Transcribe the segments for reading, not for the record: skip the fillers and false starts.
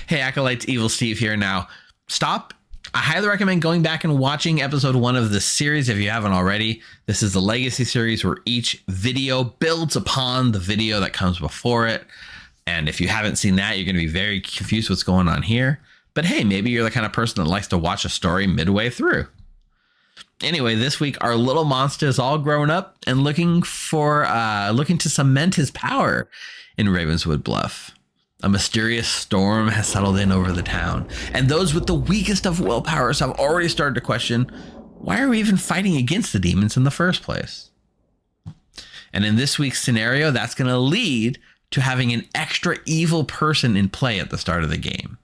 Hey, Acolytes, Evil Steve here. Now, stop. I highly recommend going back and watching episode 1 of this series if you haven't already. This is the Legacy series where each video builds upon the video that comes before it. And if you haven't seen that, you're going to be very confused what's going on here. But hey, maybe you're the kind of person that likes to watch a story midway through. Anyway, this week, our Lil Monsta is all grown up and looking to cement his power in Ravenswood Bluff. A mysterious storm has settled in over the town, and those with the weakest of willpowers have already started to question, why are we even fighting against the demons in the first place? And in this week's scenario, that's going to lead to having an extra evil person in play at the start of the game.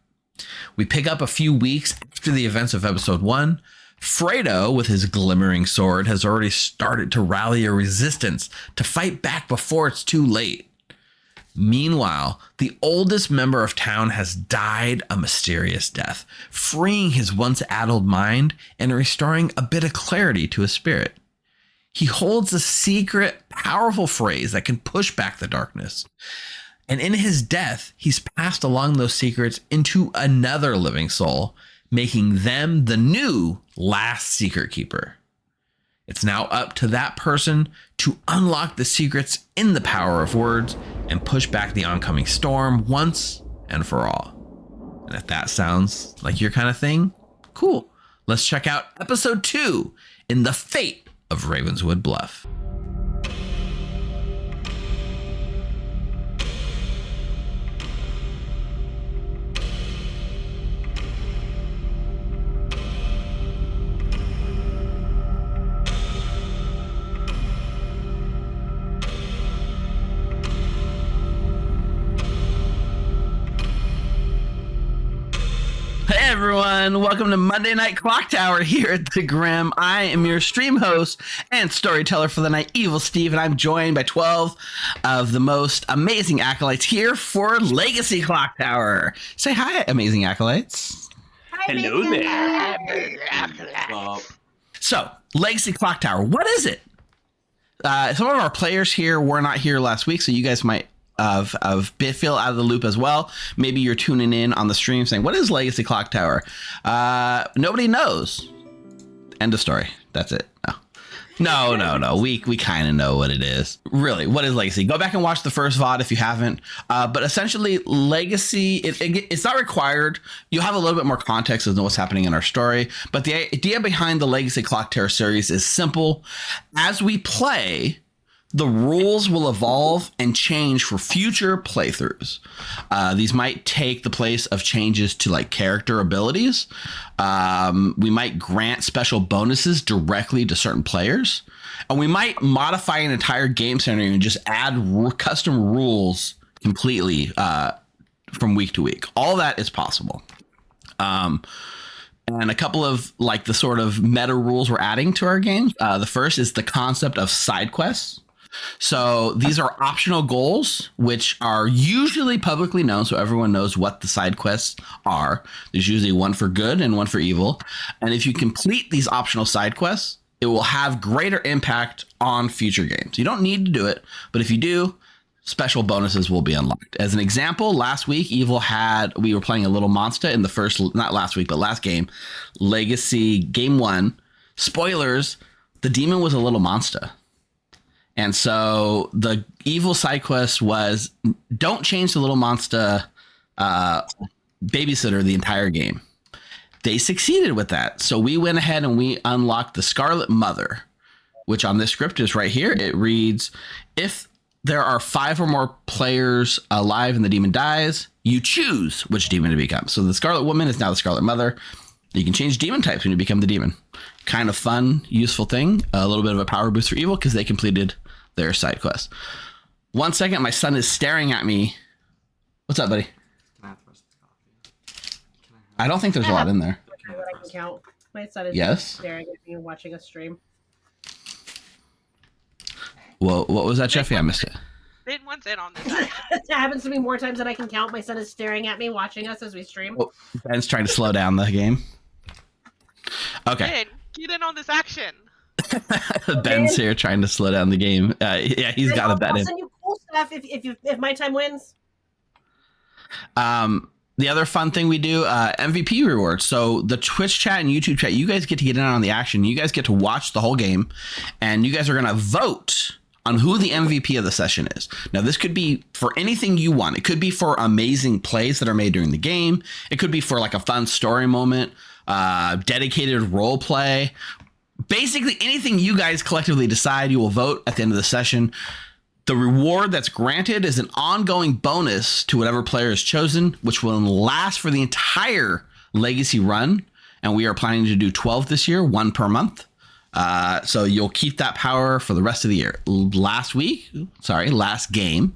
We pick up a few weeks after the events of episode 1. Fredo, with his glimmering sword, has already started to rally a resistance to fight back before it's too late. Meanwhile, the oldest member of town has died a mysterious death, freeing his once addled mind and restoring a bit of clarity to his spirit. He holds a secret, powerful phrase that can push back the darkness. And in his death, he's passed along those secrets into another living soul, making them the new last secret keeper. It's now up to that person to unlock the secrets in the power of words and push back the oncoming storm once and for all. And if that sounds like your kind of thing, cool. Let's check out episode 2 in the fate of Ravenswood Bluff. Hey everyone, welcome to Monday Night Clocktower here at the Grim. I am your stream host and storyteller for the night, Evil Steve, and I'm joined by 12 of the most amazing acolytes here for Legacy Clocktower. Say hi, amazing acolytes. Hi, hello there. So, Legacy Clocktower, what is it? Some of our players here were not here last week, so you guys might feel out of the loop as well. Maybe you're tuning in on the stream saying, what is Legacy Clocktower? Nobody knows. End of story. That's it. No. We kind of know what it is. Really, what is Legacy? Go back and watch the first VOD if you haven't. But essentially, Legacy, it's not required. You'll have a little bit more context as to what's happening in our story. But the idea behind the Legacy Clocktower series is simple. As we play, the rules will evolve and change for future playthroughs. These might take the place of changes to like character abilities. We might grant special bonuses directly to certain players. And we might modify an entire game scenario and just add custom rules completely from week to week. All that is possible. And a couple of like the sort of meta rules we're adding to our games. The first is the concept of side quests. So these are optional goals, which are usually publicly known, so everyone knows what the side quests are. There's usually one for good and one for evil. And if you complete these optional side quests, it will have greater impact on future games. You don't need to do it, but if you do, special bonuses will be unlocked. As an example, last week, we were playing a Lil Monsta in the first, not last week, but last game, Legacy Game 1. Spoilers, the demon was a Lil Monsta. And so the evil side quest was don't change the Lil Monsta babysitter the entire game. They succeeded with that. So we went ahead and we unlocked the Scarlet Mother, which on this script is right here. It reads, if there are 5 or more players alive and the demon dies, you choose which demon to become. So the Scarlet Woman is now the Scarlet Mother. You can change demon types when you become the demon. Kind of fun, useful thing. A little bit of a power boost for evil because they completed their side quest. 1 second, my son is staring at me. What's up, buddy? Can I have the rest of the coffee? I don't think there's a lot in there. Okay, I can count. My son is staring at me and watching a stream. Well, what was that, Jeffy? I missed it. Ben wants in on this. It happens to me more times than I can count. My son is staring at me, watching us as we stream. Oh, Ben's trying to slow down the game. Okay. Ben, get in on this action. Ben's here trying to slow down the game. Yeah, he's got a bet in. I'll send you cool stuff if my time wins. the other fun thing we do, MVP rewards. So the Twitch chat and YouTube chat, you guys get to get in on the action. You guys get to watch the whole game, and you guys are going to vote on who the MVP of the session is. Now, this could be for anything you want. It could be for amazing plays that are made during the game. It could be for like a fun story moment, dedicated role play. Basically, anything you guys collectively decide, you will vote at the end of the session. The reward that's granted is an ongoing bonus to whatever player is chosen, which will last for the entire Legacy run. And we are planning to do 12 this year, 1 per month. So you'll keep that power for the rest of the year. Last game,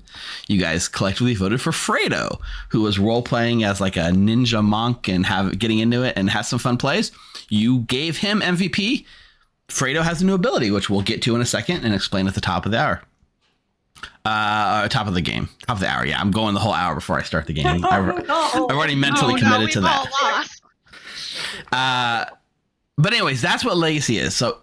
you guys collectively voted for Fredo, who was role-playing as like a ninja monk and getting into it and has some fun plays. You gave him MVP. Fredo has a new ability, which we'll get to in a second and explain at the top of the hour. Top of the hour. Yeah, I'm going the whole hour before I start the game. I've already mentally committed to that. But anyways, that's what Legacy is. So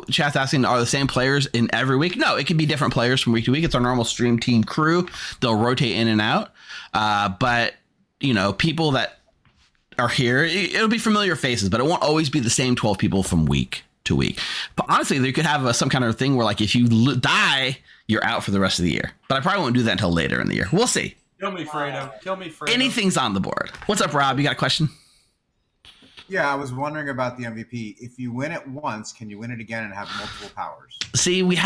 chat's asking, are the same players in every week? No, it can be different players from week to week. It's our normal stream team crew. They'll rotate in and out. But you know, people that are here, it'll be familiar faces, but it won't always be the same 12 people from week to week. But honestly, they could have some kind of thing where like if you die, you're out for the rest of the year. But I probably won't do that until later in the year. We'll see. Kill me, Fredo. Kill me, Fredo. Anything's on the board. What's up, Rob? You got a question? Yeah, I was wondering about the MVP. If you win it once, can you win it again and have multiple powers? See, we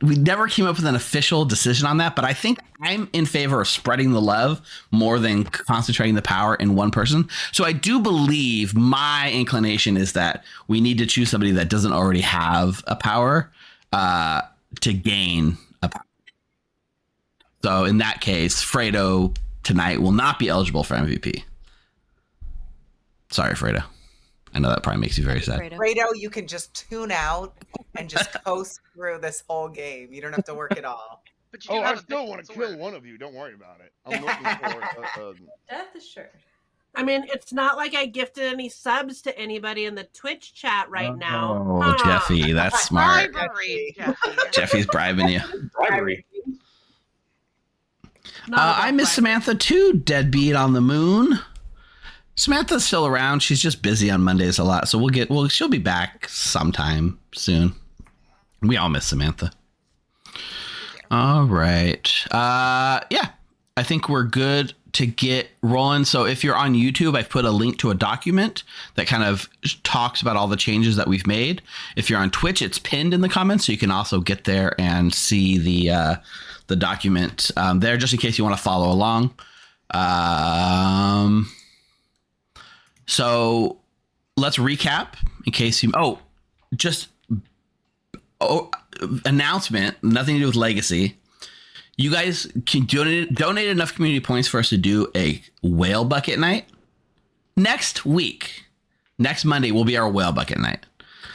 never came up with an official decision on that, but I think I'm in favor of spreading the love more than concentrating the power in one person. So I do believe my inclination is that we need to choose somebody that doesn't already have a power to gain a power. So in that case, Fredo tonight will not be eligible for MVP. Sorry, Fredo. I know that probably makes you very sad. Fredo, you can just tune out and just coast through this whole game. You don't have to work at all. But I still want to kill one of you. Don't worry about it. I'm looking for Death is sure. I mean, it's not like I gifted any subs to anybody in the Twitch chat right now. Oh, Jeffy, that's smart. Bribery, Jeffy's bribing you. Bribery. I miss Samantha too, deadbeat on the moon. Samantha's still around. She's just busy on Mondays a lot. So she'll be back sometime soon. We all miss Samantha. All right. Yeah, I think we're good to get rolling. So if you're on YouTube, I've put a link to a document that kind of talks about all the changes that we've made. If you're on Twitch, it's pinned in the comments. So you can also get there and see the document there just in case you want to follow along. So let's recap in case announcement, nothing to do with Legacy. You guys can donate enough community points for us to do a whale bucket night. Next Monday will be our whale bucket night.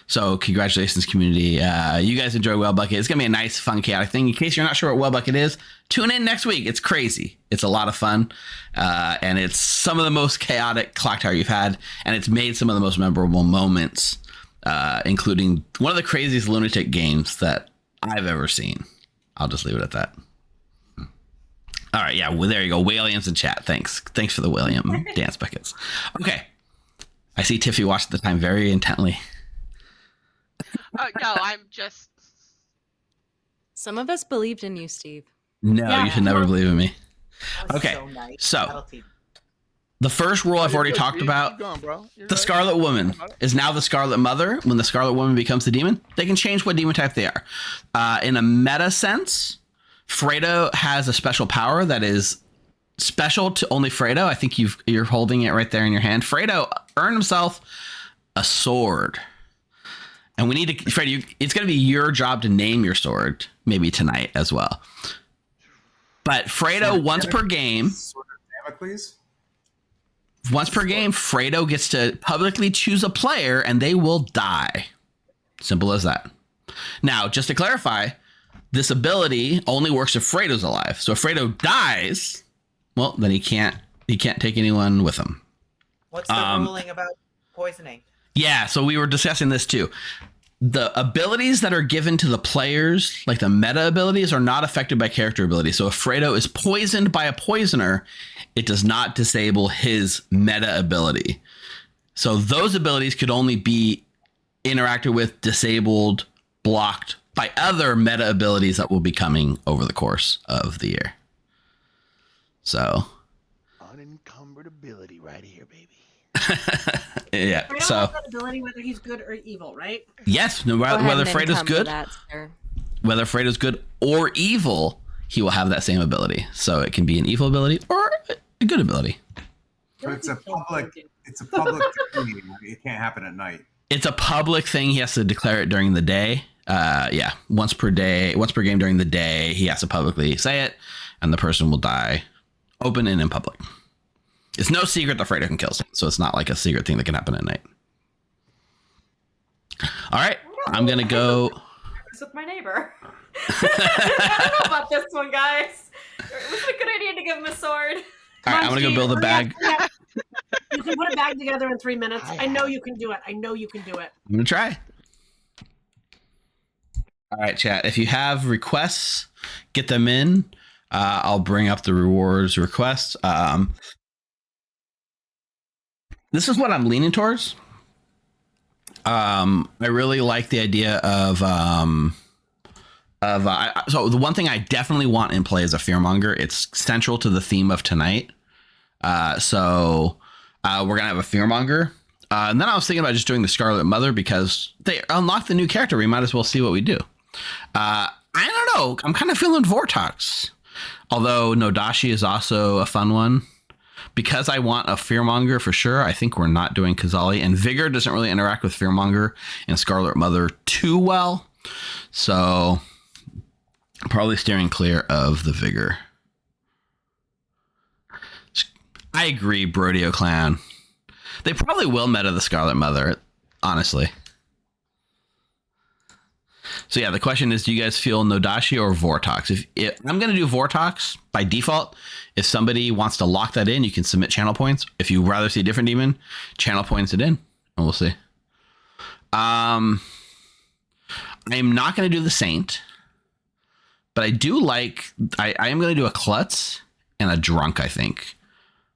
So congratulations, community. You guys enjoy Whale Bucket. It's going to be a nice, fun, chaotic thing. In case you're not sure what Whale Bucket is, tune in next week. It's crazy. It's a lot of fun. And it's some of the most chaotic Clocktower you've had. And it's made some of the most memorable moments, including one of the craziest lunatic games that I've ever seen. I'll just leave it at that. All right. Yeah. Well, there you go. Whalians in chat. Thanks for the William dance buckets. Okay. I see Tiffy watched the time very intently. No, I'm just. Some of us believed in you, Steve. No, Yeah. you should never believe in me. Okay, So nice. so the first rule I've already talked about, the Scarlet Woman is now the Scarlet Mother. When the Scarlet Woman becomes the demon, they can change what demon type they are. In a meta sense, Fredo has a special power that is special to only Fredo. I think you're holding it right there in your hand. Fredo earned himself a sword. And we need to, Fredo, it's going to be your job to name your sword, maybe tonight as well. But Fredo, once per game, Fredo gets to publicly choose a player and they will die. Simple as that. Now, just to clarify, this ability only works if Fredo's alive. So if Fredo dies, well, then he can't take anyone with him. What's the ruling about poisoning? Yeah, so we were discussing this too. the abilities that are given to the players, like the meta abilities, are not affected by character abilities. So if Fredo is poisoned by a poisoner, it does not disable his meta ability. So those abilities could only be interacted with, disabled, blocked by other meta abilities that will be coming over the course of the year. So unencumbered ability right here, baby. yeah. Fredo So has that ability whether he's good or evil, right? yes, no Go matter ahead whether and Fredo's encumber good, that, sir. whether Fredo's good or evil, he will have that same ability. So it can be an evil ability or a good ability. So it's a public thing. It can't happen at night. It's a public thing. He has to declare it during the day. Yeah, once per game during the day, he has to publicly say it, and the person will die open and in public. It's no secret that Fredo can kill someone, so it's not like a secret thing that can happen at night. All right, I'm gonna go. With my neighbor. I don't know about this one, guys. It was a good idea to give him a sword. All right, I'm gonna go build a bag. You can put a bag together in 3 minutes. I know you can do it. I know you can do it. I'm gonna try. All right, chat. If you have requests, get them in. I'll bring up the rewards requests. This is what I'm leaning towards. I really like the idea of so the one thing I definitely want in play is a fearmonger. It's central to the theme of tonight. So we're gonna have a fearmonger. And then I was thinking about just doing the Scarlet Mother because they unlock the new character. We might as well see what we do. I don't know. I'm kind of feeling Vortox. Although Nodashi is also a fun one. Because I want a Fearmonger for sure, I think we're not doing Kazali. And Vigor doesn't really interact with Fearmonger and Scarlet Mother too well. So probably steering clear of the Vigor. I agree, Brodio Clan. They probably will meta the Scarlet Mother, honestly. So yeah, the question is, do you guys feel Nodashi or Vortox? If I'm going to do Vortox by default, if somebody wants to lock that in, you can submit channel points. If you rather see a different demon, channel points it in, and we'll see. I am not going to do the Saint, but I do like. I am going to do a Klutz and a Drunk. I think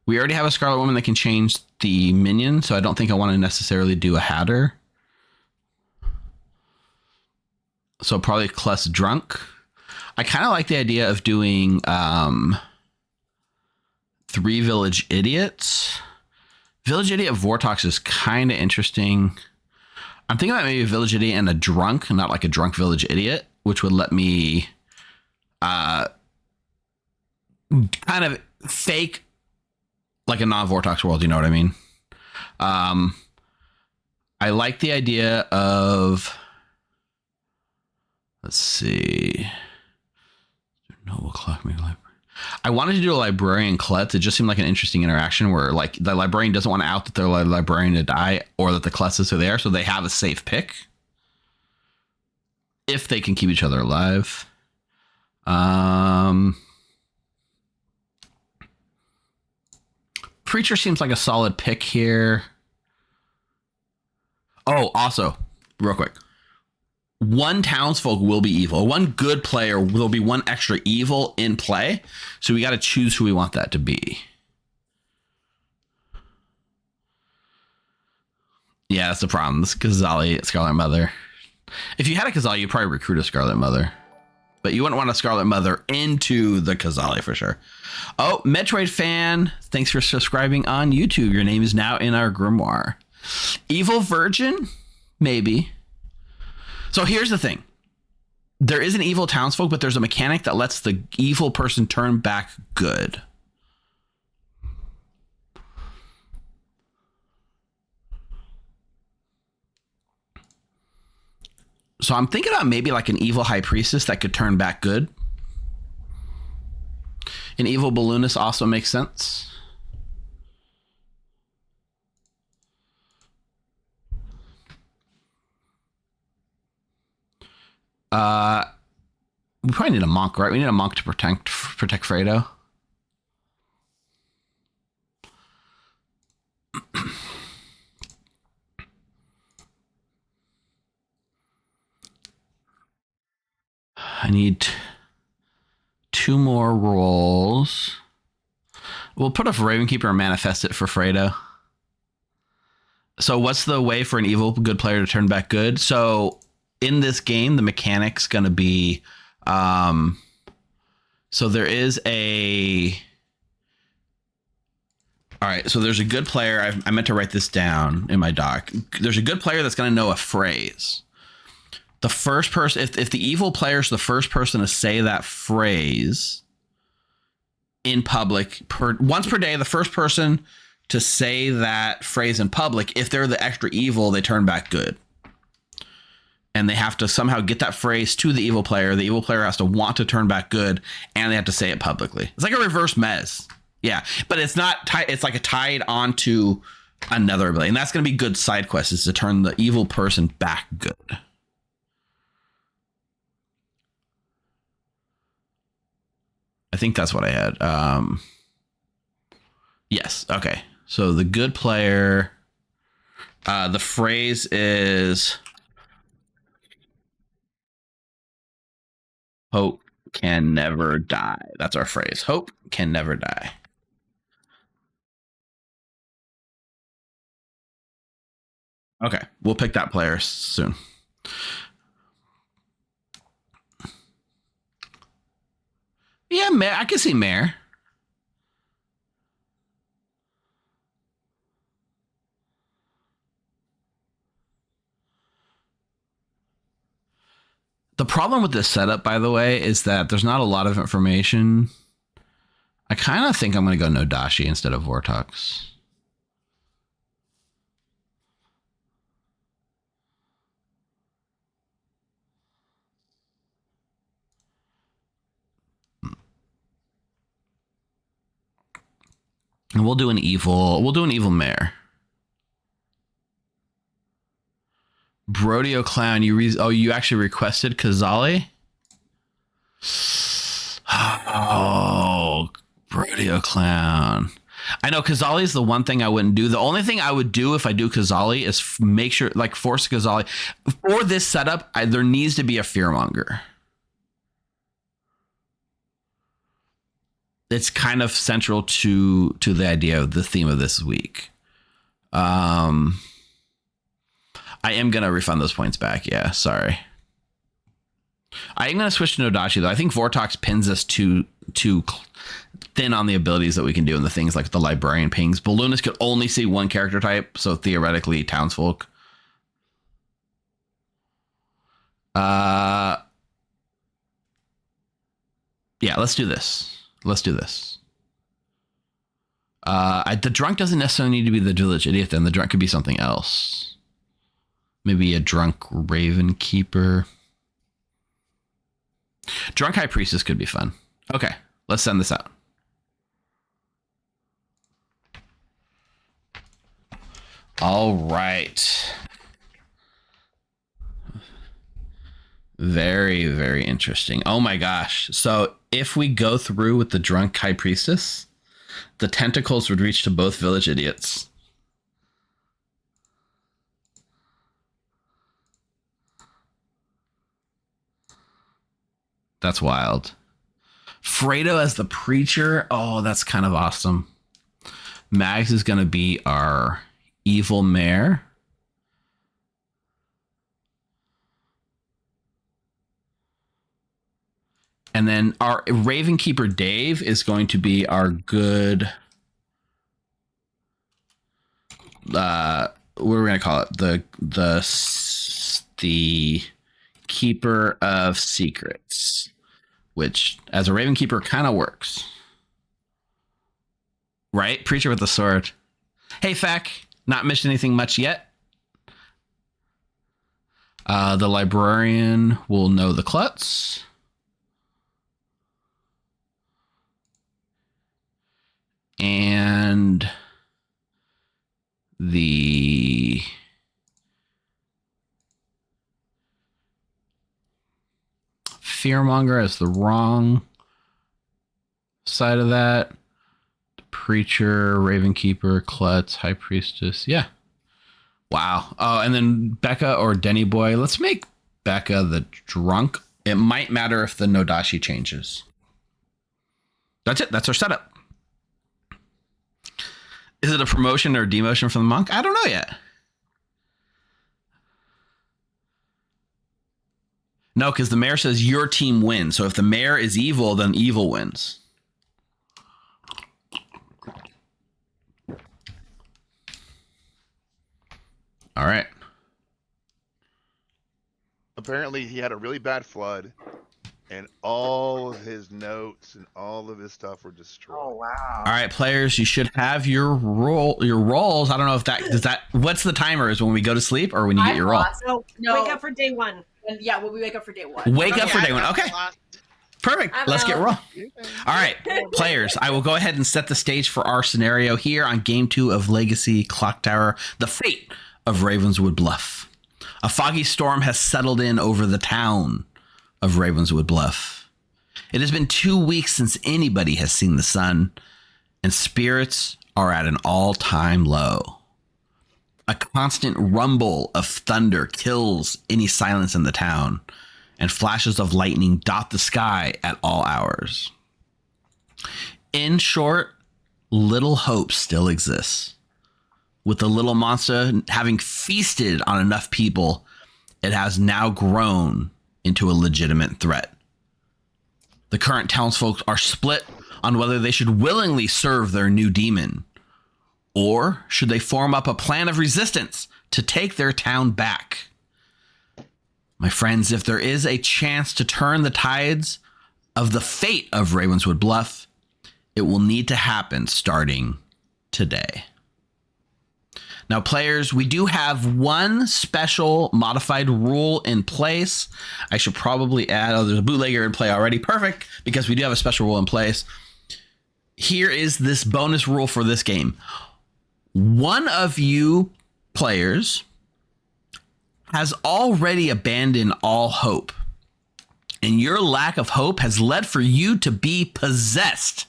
we already have a Scarlet Woman that can change the minion, so I don't think I want to necessarily do a Hatter. So probably Klutz Drunk. I kind of like the idea of doing 3 Village Idiots. Village Idiot Vortox is kind of interesting. I'm thinking about maybe a Village Idiot and a Drunk, not like a Drunk Village Idiot, which would let me kind of fake like a non-Vortox world, you know what I mean? I like the idea of... Let's see. Noble Clock Maker Library. I wanted to do a Librarian Klutz. It just seemed like an interesting interaction where like the Librarian doesn't want to out that their Librarian to die or that the Klutz is there, so they have a safe pick. If they can keep each other alive. Preacher seems like a solid pick here. Oh, also, real quick. One townsfolk will be evil. One good player will be one extra evil in play. So we got to choose who we want that to be. Yeah, that's the problem. This Kazali, Scarlet Mother. If you had a Kazali, you'd probably recruit a Scarlet Mother. But you wouldn't want a Scarlet Mother into the Kazali for sure. Oh, Metroid fan. Thanks for subscribing on YouTube. Your name is now in our Grimoire. Evil Virgin? Maybe. So here's the thing. There is an evil townsfolk, but there's a mechanic that lets the evil person turn back good. So I'm thinking about maybe like an evil high priestess that could turn back good. An evil balloonist also makes sense. We probably need a monk, right? We need a monk to protect Fredo. I need 2 more rolls. We'll put a Ravenkeeper and manifest it for Fredo. So what's the way for an evil good player to turn back good? So in this game, the mechanic's going to be... so there is a... All right, so there's a good player. I meant to write this down in my doc. There's a good player that's going to know a phrase. The first person, if the evil player is the first person to say that phrase in public, once per day, the first person to say that phrase in public, if they're the extra evil, they turn back good. And they have to somehow get that phrase to the evil player. The evil player has to want to turn back good, and they have to say it publicly. It's like a reverse mez. Yeah, but it's not tied. It's like a tied onto another ability. And that's going to be good side quest, is to turn the evil person back good. I think that's what I had. Yes. Okay. So the good player, the phrase is hope can never die. That's our phrase. Hope can never die. Okay. We'll pick that player soon. Yeah, I can see Mare. The problem with this setup, by the way, is that there's not a lot of information. I kind of think I'm going to go Nodashi instead of Vortox. And we'll do an evil mare. Brodio Clown, you actually requested Kazali? Oh, Brodio Clown. I know Kazali is the one thing I wouldn't do. The only thing I would do if I do Kazali is make sure, like, force Kazali. For this setup, there needs to be a fearmonger. It's kind of central to the idea of the theme of this week. I am going to refund those points back. Yeah, sorry. I am going to switch to Nodashi, though. I think Vortox pins us too thin on the abilities that we can do and the things like the librarian pings. Balloonist could only see one character type, so theoretically townsfolk. Yeah, let's do this. Let's do this. The drunk doesn't necessarily need to be the village idiot, then. The drunk could be something else. Maybe a drunk raven keeper. Drunk high priestess could be fun. Okay, let's send this out. All right. Very, very interesting. Oh my gosh. So if we go through with the drunk high priestess, the tentacles would reach to both village idiots. That's wild. Fredo as the preacher. Oh, that's kind of awesome. Mags is going to be our evil mayor. And then our Ravenkeeper Dave is going to be our good, what are we going to call it? The Keeper of Secrets, which as a Ravenkeeper kind of works. Right? Preacher with the sword. Hey, Fack, not missed anything much yet. The librarian will know the klutz. And the fearmonger is the wrong side of that. The preacher, Ravenkeeper, klutz, high priestess. Yeah. Wow. Oh, and then Becca or Denny Boy. Let's make Becca the drunk It might matter if the Nodashi changes. That's it. That's our setup. Is it a promotion or a demotion from the monk? I don't know yet. No, because the mayor says your team wins. So if the mayor is evil, then evil wins. All right. Apparently, he had a really bad flood, and all of his notes and all of his stuff were destroyed. Oh wow. All right, players, you should have your rolls. I don't know if that does that. What's the timer? Is when we go to sleep or when you get your roll? No, Wake up for day one. Yeah, well, we wake up for day one. Wake up for day one. Okay. Perfect. I'm Let's get out. roll. All right, players, I will go ahead and set the stage for our scenario here on Game 2 of Legacy Clocktower, The Fate of Ravenswood Bluff. A foggy storm has settled in over the town of Ravenswood Bluff. It has been 2 weeks since anybody has seen the sun, and spirits are at an all-time low. A constant rumble of thunder kills any silence in the town, and flashes of lightning dot the sky at all hours. In short, little hope still exists. With the Lil Monsta having feasted on enough people, it has now grown into a legitimate threat. The current townsfolk are split on whether they should willingly serve their new demon, or should they form up a plan of resistance to take their town back. My friends, if there is a chance to turn the tides of the fate of Ravenswood Bluff, it will need to happen starting today. Now, players, we do have one special modified rule in place. I should probably add, there's a bootlegger in play already. Perfect, because we do have a special rule in place. Here is this bonus rule for this game. One of you players has already abandoned all hope, and your lack of hope has led for you to be possessed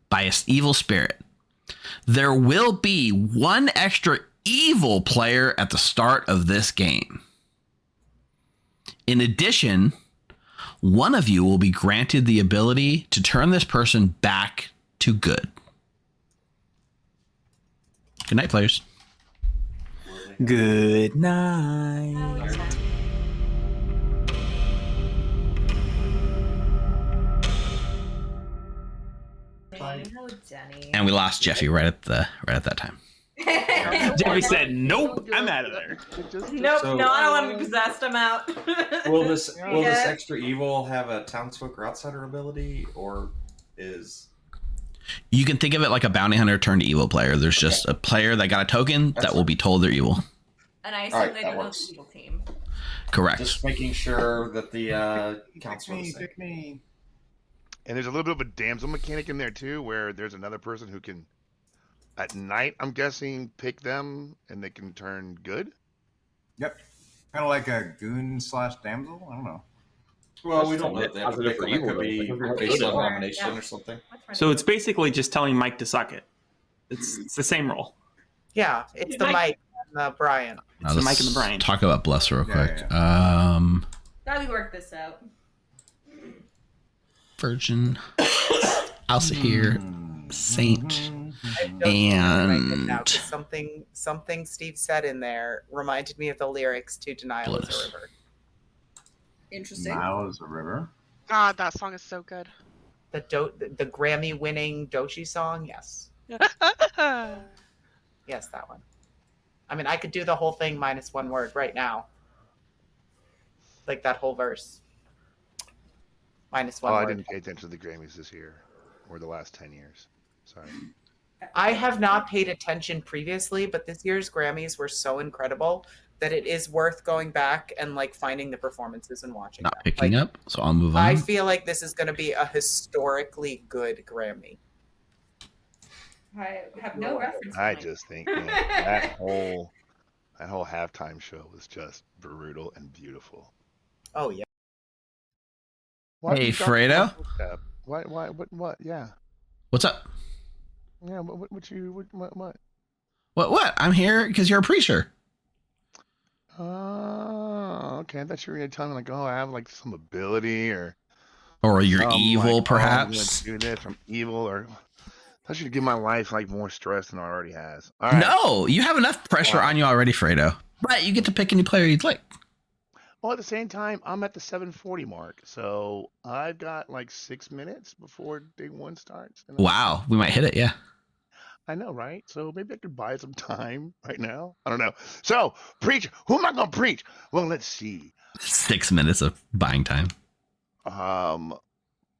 by an evil spirit. There will be one extra evil player at the start of this game. In addition, one of you will be granted the ability to turn this person back to good. Good night, players. Good night. Oh, Jenny. And we lost Jeffy right at that time. Jeffy said, "Nope, I'm out of there." Nope, So- no, I don't want to be possessed. I'm out. Will this Yeah. extra evil have a townsfolk or outsider ability, or is You can think of it like a bounty hunter turned evil player. There's just a player that got a token that will be told they're evil. And I assume Alright, they that don't know works. the evil team. Correct. just making sure that the counts are the same? Pick me. And there's a little bit of a damsel mechanic in there too, where there's another person who can, at night, I'm guessing, pick them and they can turn good. Yep. Kind of like a goon / damsel. I don't know. Well, we don't know if they have to Positive pick for them. It evil, could though. be Like, if you're based on evil. nomination Yeah. or something. So it's basically just telling Mike to suck it. It's the same role. Yeah, it's the Mike and the Brian. It's the Mike and the Brian. Talk about Bless real Yeah, quick. How do we work this out? Virgin, Alcihir, Saint, I don't remember right now, and 'cause something Steve said in there reminded me of the lyrics to "Denial is Bliss. a River." Interesting. Nile is a river. God, that song is so good. The Grammy-winning Dochi song. Yes, yes, that one. I mean, I could do the whole thing minus one word right now, like that whole verse. Minus one Oh, I word. didn't pay attention to the Grammys this year or the last 10 years. Sorry. I have not paid attention previously, but this year's Grammys were so incredible that it is worth going back and like finding the performances and watching not them. picking Like, up. So I'll move on. I feel like this is going to be a historically good Grammy. I have no reference. I point. just think man, that whole halftime show was just brutal and beautiful. Oh yeah. Why Hey, you got Fredo? the tab? Why? What? Yeah. What's up? Yeah. What? What? I'm here because you're a preacher. Oh, okay. I thought you were gonna tell me like, oh, I have like some ability or you're some, evil, like, perhaps. Oh, I'm gonna do this. I'm evil, or I should give my life like more stress than it already has. All right. No, you have enough pressure on you already, Fredo. But you get to pick any player you'd like. Well, at the same time, I'm at the 7:40 mark, so I've got like 6 minutes before day one starts. Wow, we might hit it. Yeah. I know, right? So maybe I could buy some time right now. I don't know. So, preach. Who am I gonna preach? Well, let's see. 6 minutes of buying time.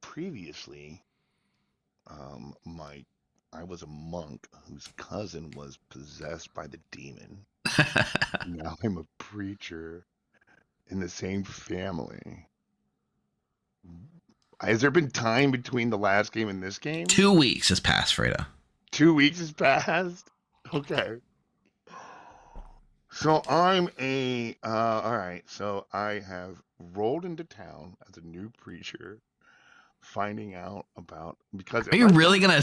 Previously, I was a monk whose cousin was possessed by the demon. Now I'm a preacher in the same family. Has there been time between the last game and this game? 2 weeks has passed, Fredo. 2 weeks has passed? Okay. So I'm all right. So I have rolled into town as a new preacher, finding out about because. Are you really gonna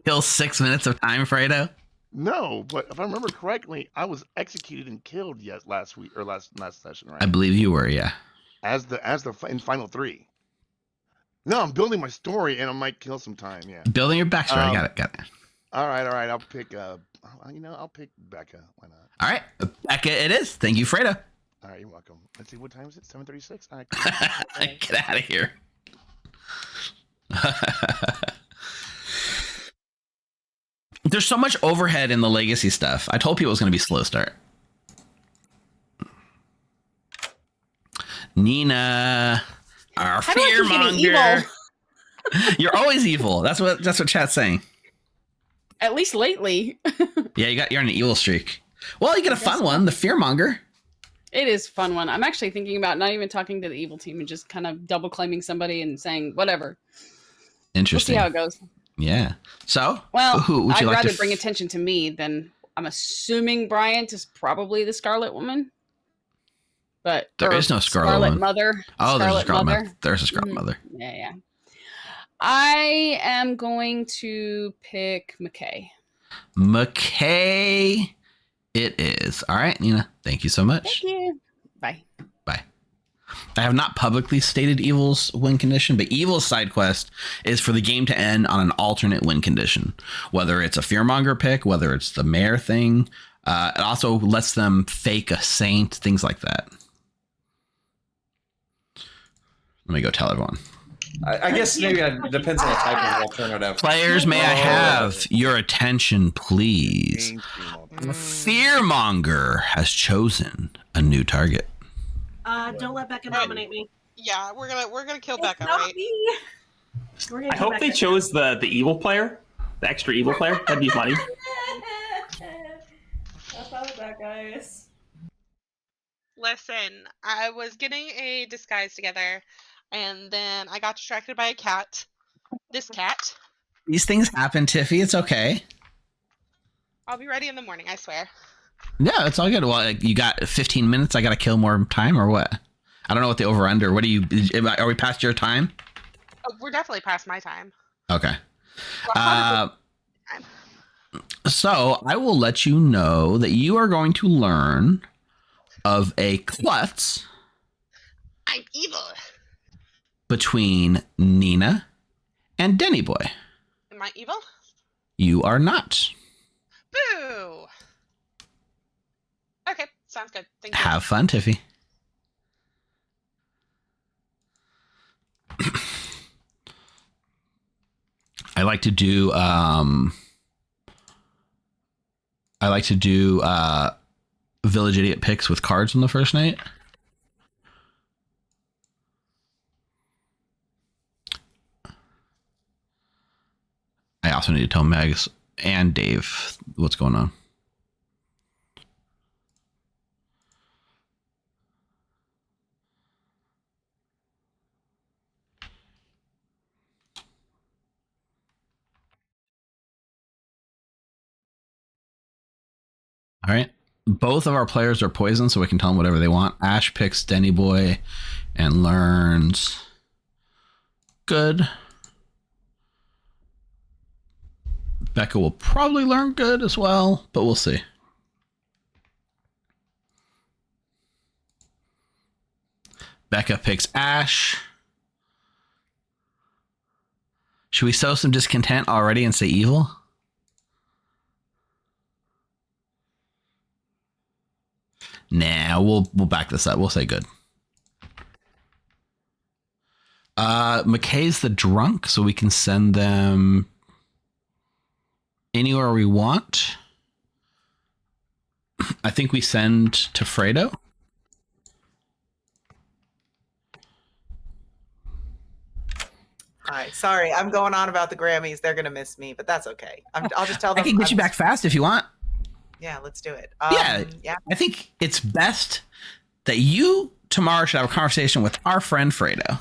kill 6 minutes of time, Fredo? No, but if I remember correctly, I was executed and killed last week or last session, right? I believe you were, yeah. As the in final 3. No, I'm building my story and I might kill some time. Yeah. Building your backstory. Got it. All right. I'll pick. I'll pick Becca. Why not? All right, Becca. It is. Thank you, Fredo. All right, you're welcome. Let's see. What time is it? 7:36. All right. Get out of here. There's so much overhead in the legacy stuff. I told people it was going to be slow start. Nina, our fearmonger. You're always evil. That's what chat's saying. At least lately. Yeah, you're on an evil streak. Well, you get a fun one, the fearmonger. It is a fun one. I'm actually thinking about not even talking to the evil team and just kind of double claiming somebody and saying whatever. Interesting. We'll see how it goes. Yeah. So, well, who would you I'd like rather bring attention to me than I'm assuming Bryant is probably the Scarlet Woman. But there is no Scarlet Woman. Mother. Oh, there's a Scarlet Mother. There's a Scarlet Mother. Yeah. I am going to pick McKay. McKay it is. All right, Nina. Thank you so much. Thank you. Bye. Bye. I have not publicly stated Evil's win condition, but Evil's side quest is for the game to end on an alternate win condition. Whether it's a fearmonger pick, whether it's the mayor thing. It also lets them fake a saint, things like that. Let me go tell everyone. I guess maybe it depends on the type of alternative. Players, may I have your attention, please? Fearmonger has chosen a new target. Don't let Becca nominate me. Yeah, we're gonna kill It's Becca, not right? me. We're gonna I kill hope they Becca. chose the evil player, the extra evil player. That'd be funny. That's how that, guys. Listen, I was getting a disguise together, and then I got distracted by a cat. This cat. These things happen, Tiffy. It's okay. I'll be ready in the morning, I swear. Yeah, it's all good. Well, you got 15 minutes. I got to kill more time or what? I don't know what the over under. What do you? Are we past your time? Oh, we're definitely past my time. Okay. So I will let you know that you are going to learn of a klutz I'm evil. between Nina and Denny Boy. Am I evil? You are not. Boo! Okay, sounds good. Thank you. Have fun, Tiffy. I like to do Village Idiot picks with cards on the first night. I also need to tell Megs and Dave what's going on. All right. Both of our players are poisoned, so we can tell them whatever they want. Ash picks Denny Boy and learns good. Becca will probably learn good as well, but we'll see. Becca picks Ash. Should we sow some discontent already and say evil? Nah, we'll back this up. We'll say good. McKay's the drunk, so we can send them anywhere we want. I think we send to Fredo. Hi, sorry, I'm going on about the Grammys. They're gonna miss me, but that's okay. I'll just tell them. I can get you back fast if you want. Yeah, let's do it. Yeah. I think it's best that you tomorrow should have a conversation with our friend Fredo.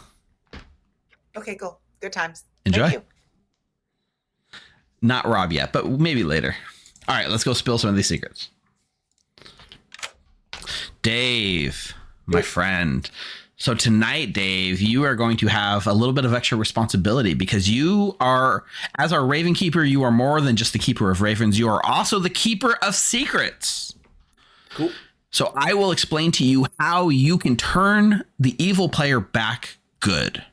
Okay, cool. Good times. Enjoy. Thank you. Not Rob yet, but maybe later. All right, let's go spill some of these secrets. Dave, my friend. So tonight, Dave, you are going to have a little bit of extra responsibility because you are, as our Raven Keeper, you are more than just the keeper of ravens. You are also the keeper of secrets. Cool. So I will explain to you how you can turn the evil player back good.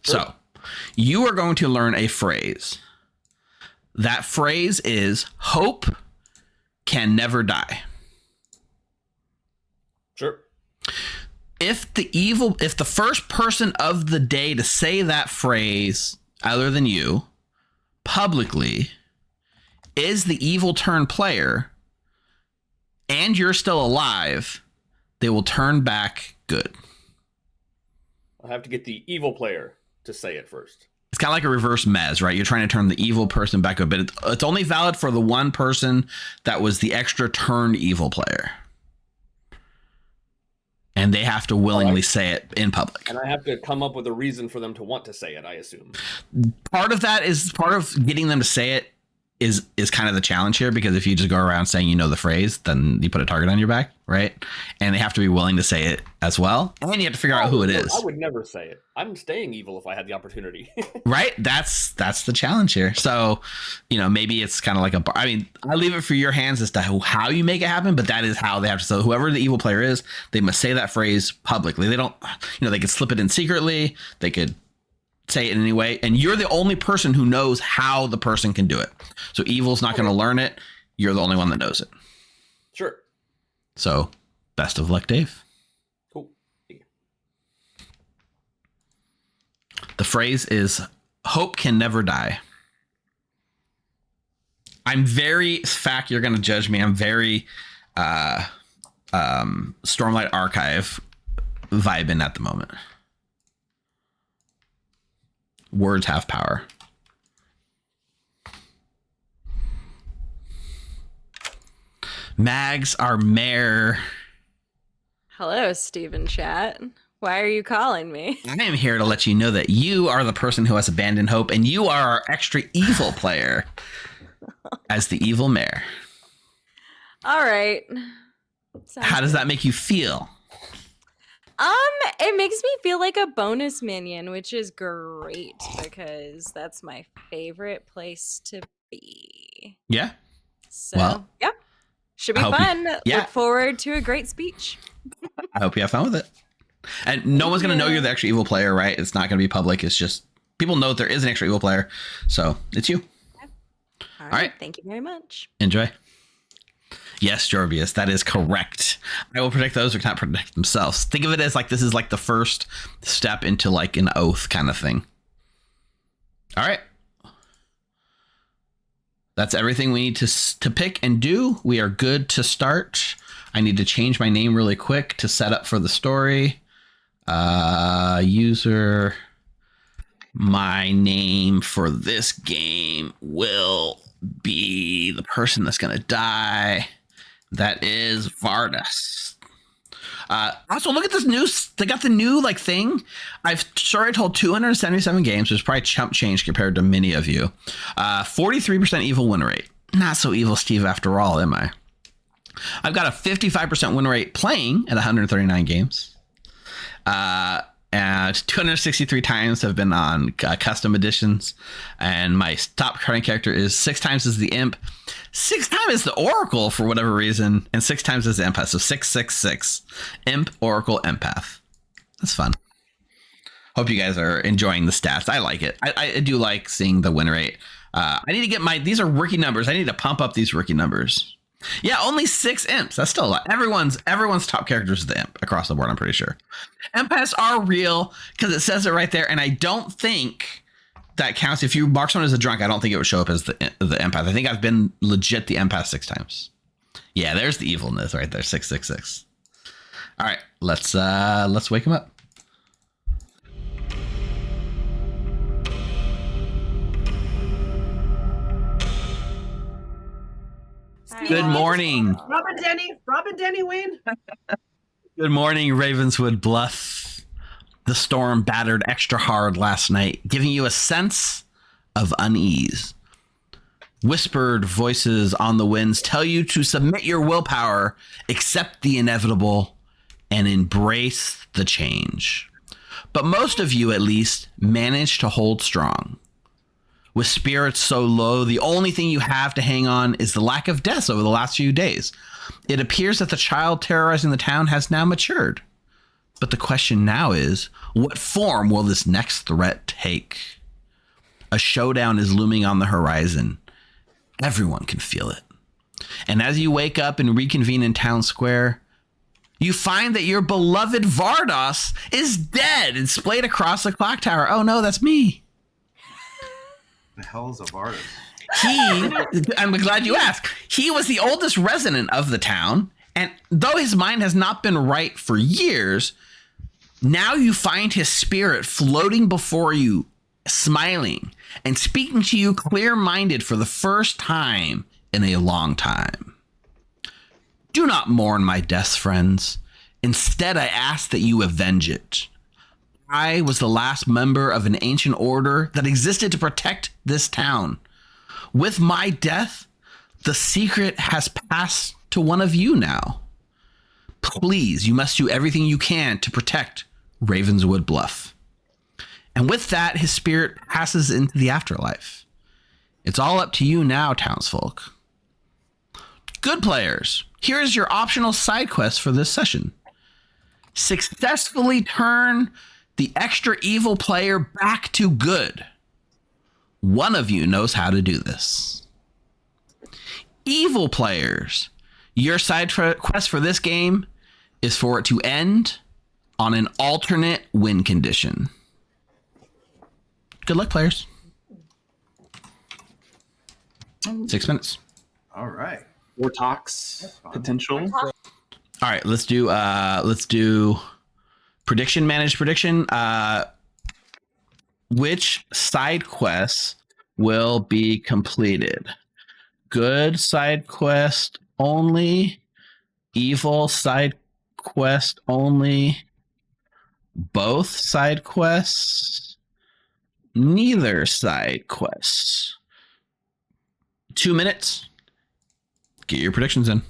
Sure. So you are going to learn a phrase. That phrase is hope can never die. Sure. If the first person of the day to say that phrase, other than you, publicly, is the evil turn player, and you're still alive, they will turn back good. I'll have to get the evil player to say it first. It's kind of like a reverse mez, right? You're trying to turn the evil person back good, but it's only valid for the one person that was the extra turned evil player. And they have to willingly say it in public. And I have to come up with a reason for them to want to say it, I assume. Part of getting them to say it is kind of the challenge here, because if you just go around saying you know the phrase, then you put a target on your back, right? And they have to be willing to say it as well. And you have to figure out who it is. I would never say it. I'm staying evil if I had the opportunity. Right? That's the challenge here. So, maybe it's kind of like I leave it for your hands as to how you make it happen, but that is how they have to. So whoever the evil player is, they must say that phrase publicly. They don't, they could slip it in secretly. They could say it in any way. And you're the only person who knows how the person can do it. So evil's not going to learn it. You're the only one that knows it. Sure. So best of luck, Dave. Cool. The phrase is hope can never die. I'm very, fact, you're going to judge me. I'm very Stormlight Archive vibing at the moment. Words have power. Mags, our mayor. Hello, Steven Chat. Why are you calling me? I am here to let you know that you are the person who has abandoned hope, and you are our extra evil player as the evil mayor. All right. How does that make you feel? It makes me feel like a bonus minion, which is great because that's my favorite place to be. Yeah. So, well, yeah. Should be fun. Look forward to a great speech. I hope you have fun with it. And no one's going to know you're the extra evil player, right? It's not going to be public. It's just people know that there is an extra evil player. So it's you. All right. Thank you very much. Enjoy. Yes, Jorbius, that is correct. I will protect those who cannot protect themselves. Think of it as like this is like the first step into like an oath kind of thing. All right. That's everything we need to pick and do. We are good to start. I need to change my name really quick to set up for the story. User. My name for this game will be the person that's going to die. That is Vardis. Also, look at this new. They got the new thing. I've already told 277 games, which is probably chump change compared to many of you. 43% evil win rate. Not so evil, Steve, after all, am I? I've got a 55% win rate playing at 139 games. And 263 times have been on custom editions. And my top current character is 6 times as the imp, 6 times as the oracle for whatever reason, and 6 times as the empath. So 666 imp, oracle, empath. That's fun. Hope you guys are enjoying the stats. I like it. I do like seeing the win rate. I need to get these are rookie numbers. I need to pump up these rookie numbers. Yeah, only 6 imps. That's still a lot. Everyone's top characters is the imp across the board, I'm pretty sure. Empaths are real because it says it right there. And I don't think that counts. If you mark someone as a drunk, I don't think it would show up as the empath. I think I've been legit the empath 6 times. Yeah, there's the evilness right there. 666. All right, let's wake him up. Good morning. Robin Denny win. Good morning, Ravenswood Bluff. The storm battered extra hard last night, giving you a sense of unease. Whispered voices on the winds tell you to submit your willpower, accept the inevitable, and embrace the change. But most of you, at least, manage to hold strong. With spirits so low, the only thing you have to hang on is the lack of deaths over the last few days. It appears that the child terrorizing the town has now matured. But the question now is, what form will this next threat take? A showdown is looming on the horizon. Everyone can feel it. And as you wake up and reconvene in town square, you find that your beloved Vardos is dead and splayed across the Clocktower. Oh no, that's me. The hell's a artist? I'm glad you asked. He was the oldest resident of the town, and though his mind has not been right for years, now you find his spirit floating before you, smiling and speaking to you clear-minded for the first time in a long time. Do not mourn my death, friends. Instead, I ask that you avenge it. I was the last member of an ancient order that existed to protect this town. With my death, the secret has passed to one of you now. Please, you must do everything you can to protect Ravenswood Bluff. And with that, his spirit passes into the afterlife. It's all up to you now, townsfolk. Good players, here is your optional side quest for this session. Successfully turn the extra evil player back to good. One of you knows how to do this. Evil players, your side quest for this game is for it to end on an alternate win condition. Good luck, players. 6 minutes. All right. War talks potential. All right, let's do prediction, managed prediction. Which side quests will be completed? Good side quest only, evil side quest only, both side quests, neither side quests. 2 minutes. Get your predictions in.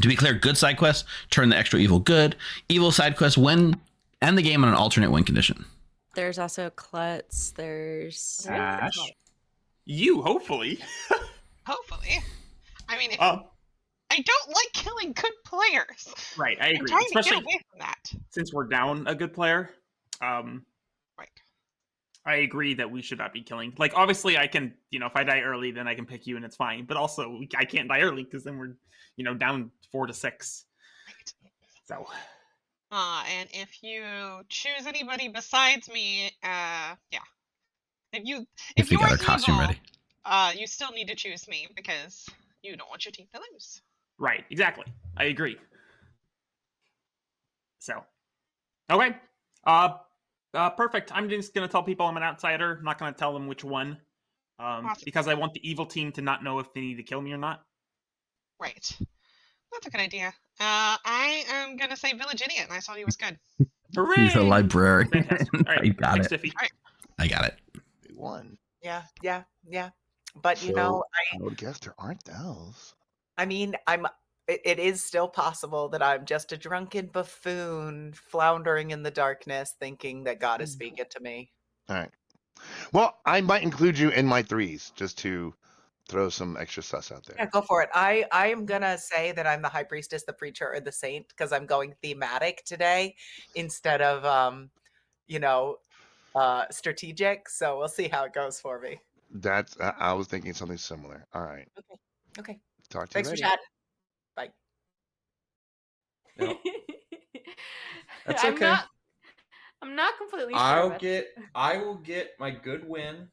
To be clear, good side quests turn the extra evil good. Evil side quests end the game on an alternate win condition. There's also Klutz. There's Ash. You, hopefully. Hopefully. I mean, I don't like killing good players. Right, I agree. I'm trying Especially to get away from that. since we're down a good player. Right. I agree that we should not be killing. Like, obviously, I can, if I die early, then I can pick you and it's fine. But also, I can't die early because then we're, down 4-6. Right. So. And if you choose anybody besides me, yeah. If you got are a costume evil, ready. you still need to choose me because you don't want your team to lose. Right, exactly. I agree. So, okay. Perfect. I'm just going to tell people I'm an outsider. I'm not going to tell them which one. Awesome. Because I want the evil team to not know if they need to kill me or not. Right. That's a good idea. I am going to say Village Idiot, and I thought he was good. Hooray! He's a librarian. Fantastic. All right. I got Thanks, it. Tiffy. All right. I got it. They won. Yeah. But I would guess there aren't elves. I mean, it is still possible that I'm just a drunken buffoon floundering in the darkness thinking that God is speaking to me. All right. Well, I might include you in my threes just to throw some extra sus out there. Yeah, go for it. I am gonna say that I'm the high priestess, the preacher, or the saint because I'm going thematic today instead of strategic. So we'll see how it goes for me. That's I was thinking something similar. All right. Okay. Talk to Thanks you for later. chatting. Bye. That's I'm okay. not completely sure. I will get my good win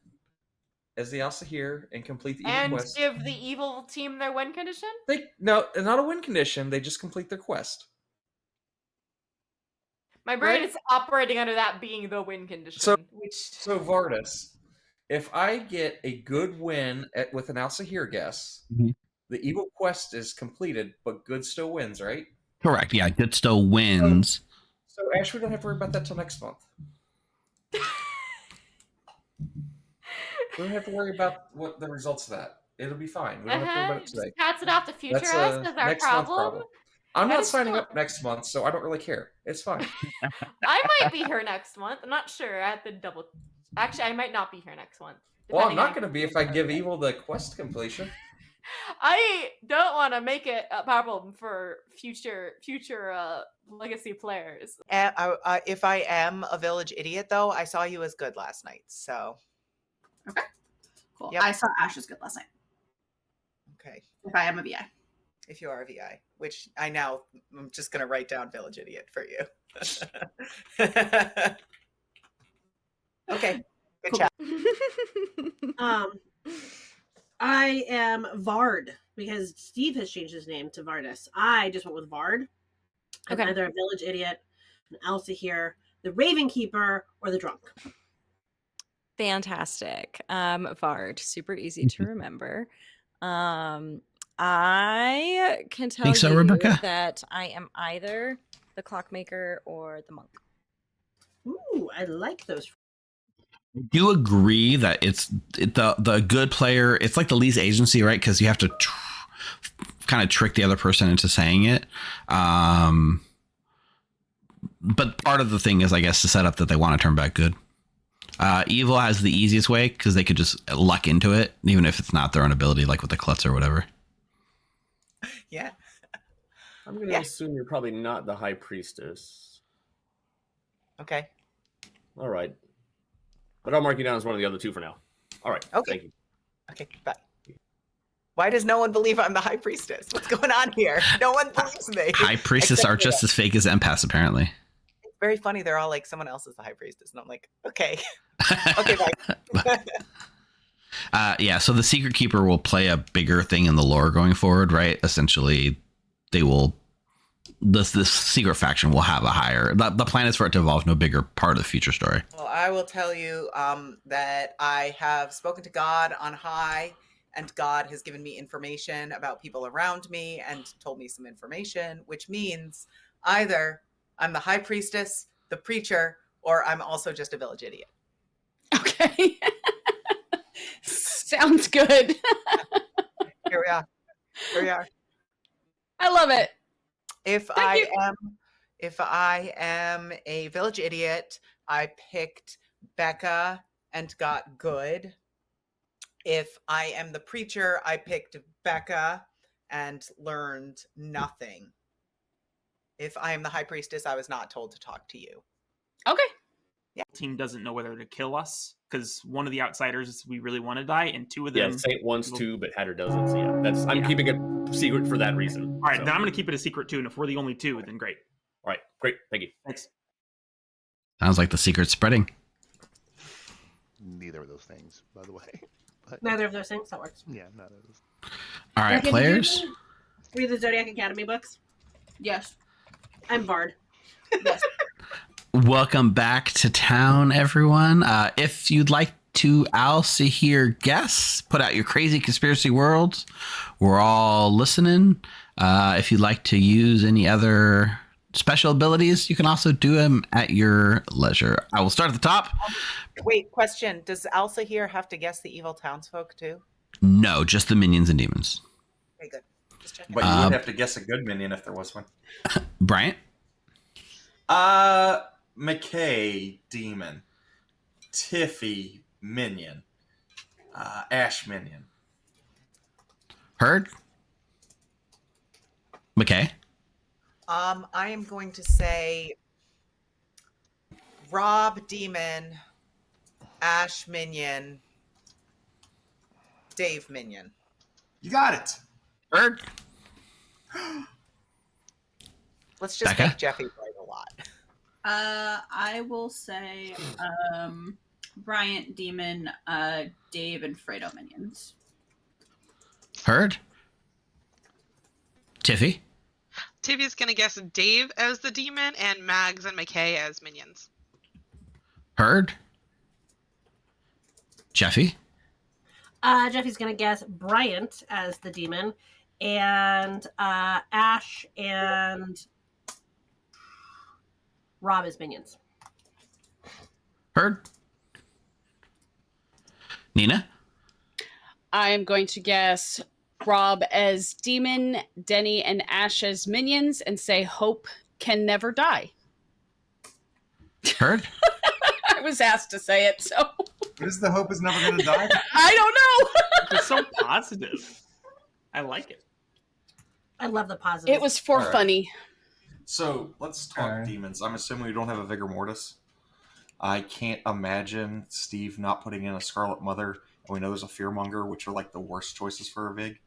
as the Alsa here and complete the evil And quest. give the evil team their win condition? No, not a win condition. They just complete their quest. My brain Right? is operating under that being the win condition. So Vardis, if I get a good win with an Alsa here guess, the evil quest is completed, but good still wins, right? Correct. Yeah, good still wins. So Ash, we don't have to worry about that till next month. We don't have to worry about what the results of that. It'll be fine. We don't have to worry about it today. Just pass it off to future That's us a as our next month problem. I'm That not is signing still- up next month, so I don't really care. It's fine. I might be here next month. I'm not sure. I have to double. Actually, I might not be here next month. Well, I'm depending not on- going to be if I give Evil the quest completion. I don't want to make it a problem for future legacy players. If I am a village idiot, though, I saw you as good last night. So Cool. Yep. I saw Ash as good last night. okay, If I am a VI. if you are a VI, which I'm just gonna write down village idiot for you. Okay, good chat. I am Vard because Steve has changed his name to Vardis. I just went with Vard. I'm Okay. either a village idiot, an Elsa here, the Raven Keeper, or the drunk. Fantastic. Vard, super easy to remember. I can tell Think so, you Rebecca? that I am either the clockmaker or the monk. Ooh, I like those. I do agree that the good player. It's like the least agency, right? Because you have to kind of trick the other person into saying it. But part of the thing is, I guess, to set up that they want to turn back good. Evil has the easiest way because they could just luck into it, even if it's not their own ability, like with the klutz or whatever. Yeah. I'm going to assume you're probably not the high priestess. Okay. All right. But I'll mark you down as one of the other two for now. All right. Okay. Thank you. Okay, bye. Why does no one believe I'm the high priestess? What's going on here? No one believes me. High priestess Except are for just them. as fake as empaths, apparently. It's very funny. They're all like, someone else is the high priestess. And I'm like, okay. Okay, bye. Yeah, so the Secret Keeper will play a bigger thing in the lore going forward, right? Essentially, they will. This secret faction will have a higher. The plan is for it to evolve no bigger part of the future story. Well, I will tell you that I have spoken to God on high, and God has given me information about people around me and told me some information, which means either I'm the high priestess, the preacher, or I'm also just a village idiot. Okay. Sounds good. Here we are. Here we are. I love it. If I am a village idiot, I picked Becca and got good. If I am the preacher, I picked Becca and learned nothing. If I am the high priestess, I was not told to talk to you. Okay. Team doesn't know whether to kill us because one of the outsiders we really want to die, and two of them. Yeah, Saint wants to, but Hatter doesn't. So yeah, I'm keeping it secret for that reason. All right, then I'm going to keep it a secret too, and if we're the only two, then great. All right, great. Thank you. Thanks. Sounds like the secret's spreading. Neither of those things, by the way. But, Neither of those things. That works. yeah, none of those. All right, Rebecca, players. did you read the Zodiac Academy books? Yes. I'm Bard. Yes. Welcome back to town, everyone. If you'd like to also hear guests, put out your crazy conspiracy worlds. We're all listening. If you'd like to use any other special abilities, you can also do them at your leisure. I will start at the top. Wait, question. Does Elsa here have to guess the evil townsfolk too? No, just the minions and demons. Okay, good. Just checking. But you would have to guess a good minion if there was one. Bryant? McKay, demon. Tiffy, minion. Ash, minion. Heard. McKay. I am going to say Rob Demon, Ash Minion, Dave Minion. You got it. Heard. Let's just Becca? make Jeffy write a lot. I will say Bryant, Demon, Dave, and Fredo minions. Heard. Tiffy. Tiffy's gonna guess Dave as the demon and Mags and McKay as minions. Heard. Jeffy. Jeffy's gonna guess Bryant as the demon, and Ash and Rob as minions. Heard. Nina. I am going to guess Rob as demon, Denny and Ash as minions, and say Hope can never die. Heard. I was asked to say it, so What is the hope is never going to die? I don't know. It's so positive. I like it. I love the positive. It was for All right. funny. So let's talk demons. I'm assuming we don't have a Vigor Mortis. I can't imagine Steve not putting in a Scarlet Mother. And we know there's a Fearmonger, which are like the worst choices for a Vig.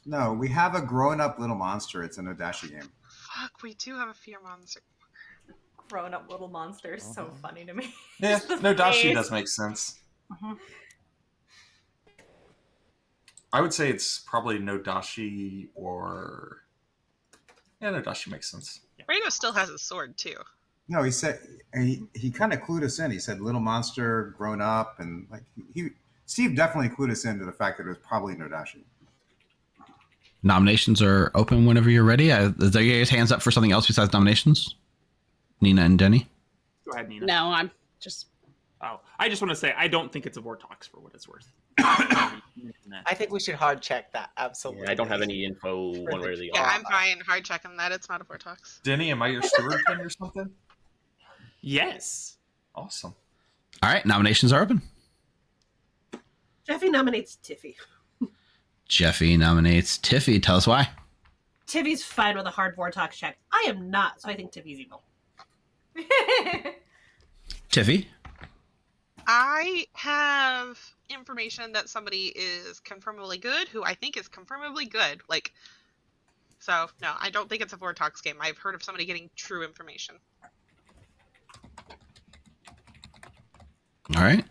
No, we have a grown-up Little Monster. It's an Odashi game. Fuck, we do have a fear monster. Grown up little monster is so funny to me. Yeah, Just the no, Dashi face. does make sense. I would say it's probably no Dashi or... Yeah, no Dashi makes sense. Fredo still has a sword too. No, he said he kind of clued us in. He said Little Monster, grown up, and like Steve definitely clued us into the fact that it was probably Nodashi. Nominations are open whenever you're ready. Is there your guys' hands up for something else besides nominations? Nina and Denny. Go ahead, Nina. No, I'm just... Oh, I just want to say I don't think it's a Vortox for what it's worth. I think we should hard check that. Absolutely. Yeah, I don't have any info one way or the other. Yeah, I'm fine. Hard checking that. It's not a Vortox. Denny, am I your steward pin or something? Yes. Awesome. All right, nominations are open. Jeffy nominates Tiffy. Jeffy nominates Tiffy. Tell us why. Tiffy's fine with a hard Vortox check. I am not, so I think Tiffy's evil. Tiffy. I have information that somebody is confirmably good, who I think is confirmably good. So no, I don't think it's a Vortox game. I've heard of somebody getting true information. All right.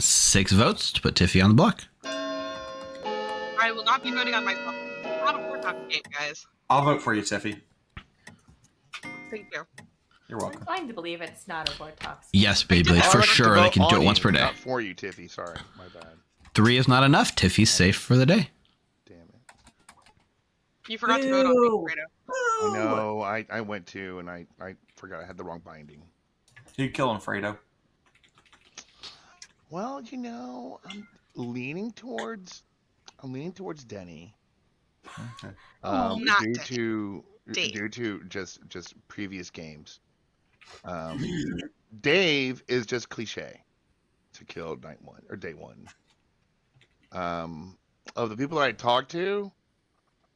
6 votes to put Tiffy on the block. I will not be voting on myself. It's not a Vortox game, guys. I'll vote for you, Tiffy. Thank you. You're welcome. I'm inclined to believe it's not a Vortox. Yes, Beyblade, for sure. They can do it once per day. Not for you, Tiffy. Sorry, my bad. 3 is not enough. Tiffy's safe for the day. You forgot to vote on me, Fredo. I know. I went to, and I forgot I had the wrong binding. Who'd kill him, Fredo? Well, I'm leaning towards Denny. Okay. Not due Denny. to just previous games. Dave is just cliche to kill night one or day one. Of the people that I talked to,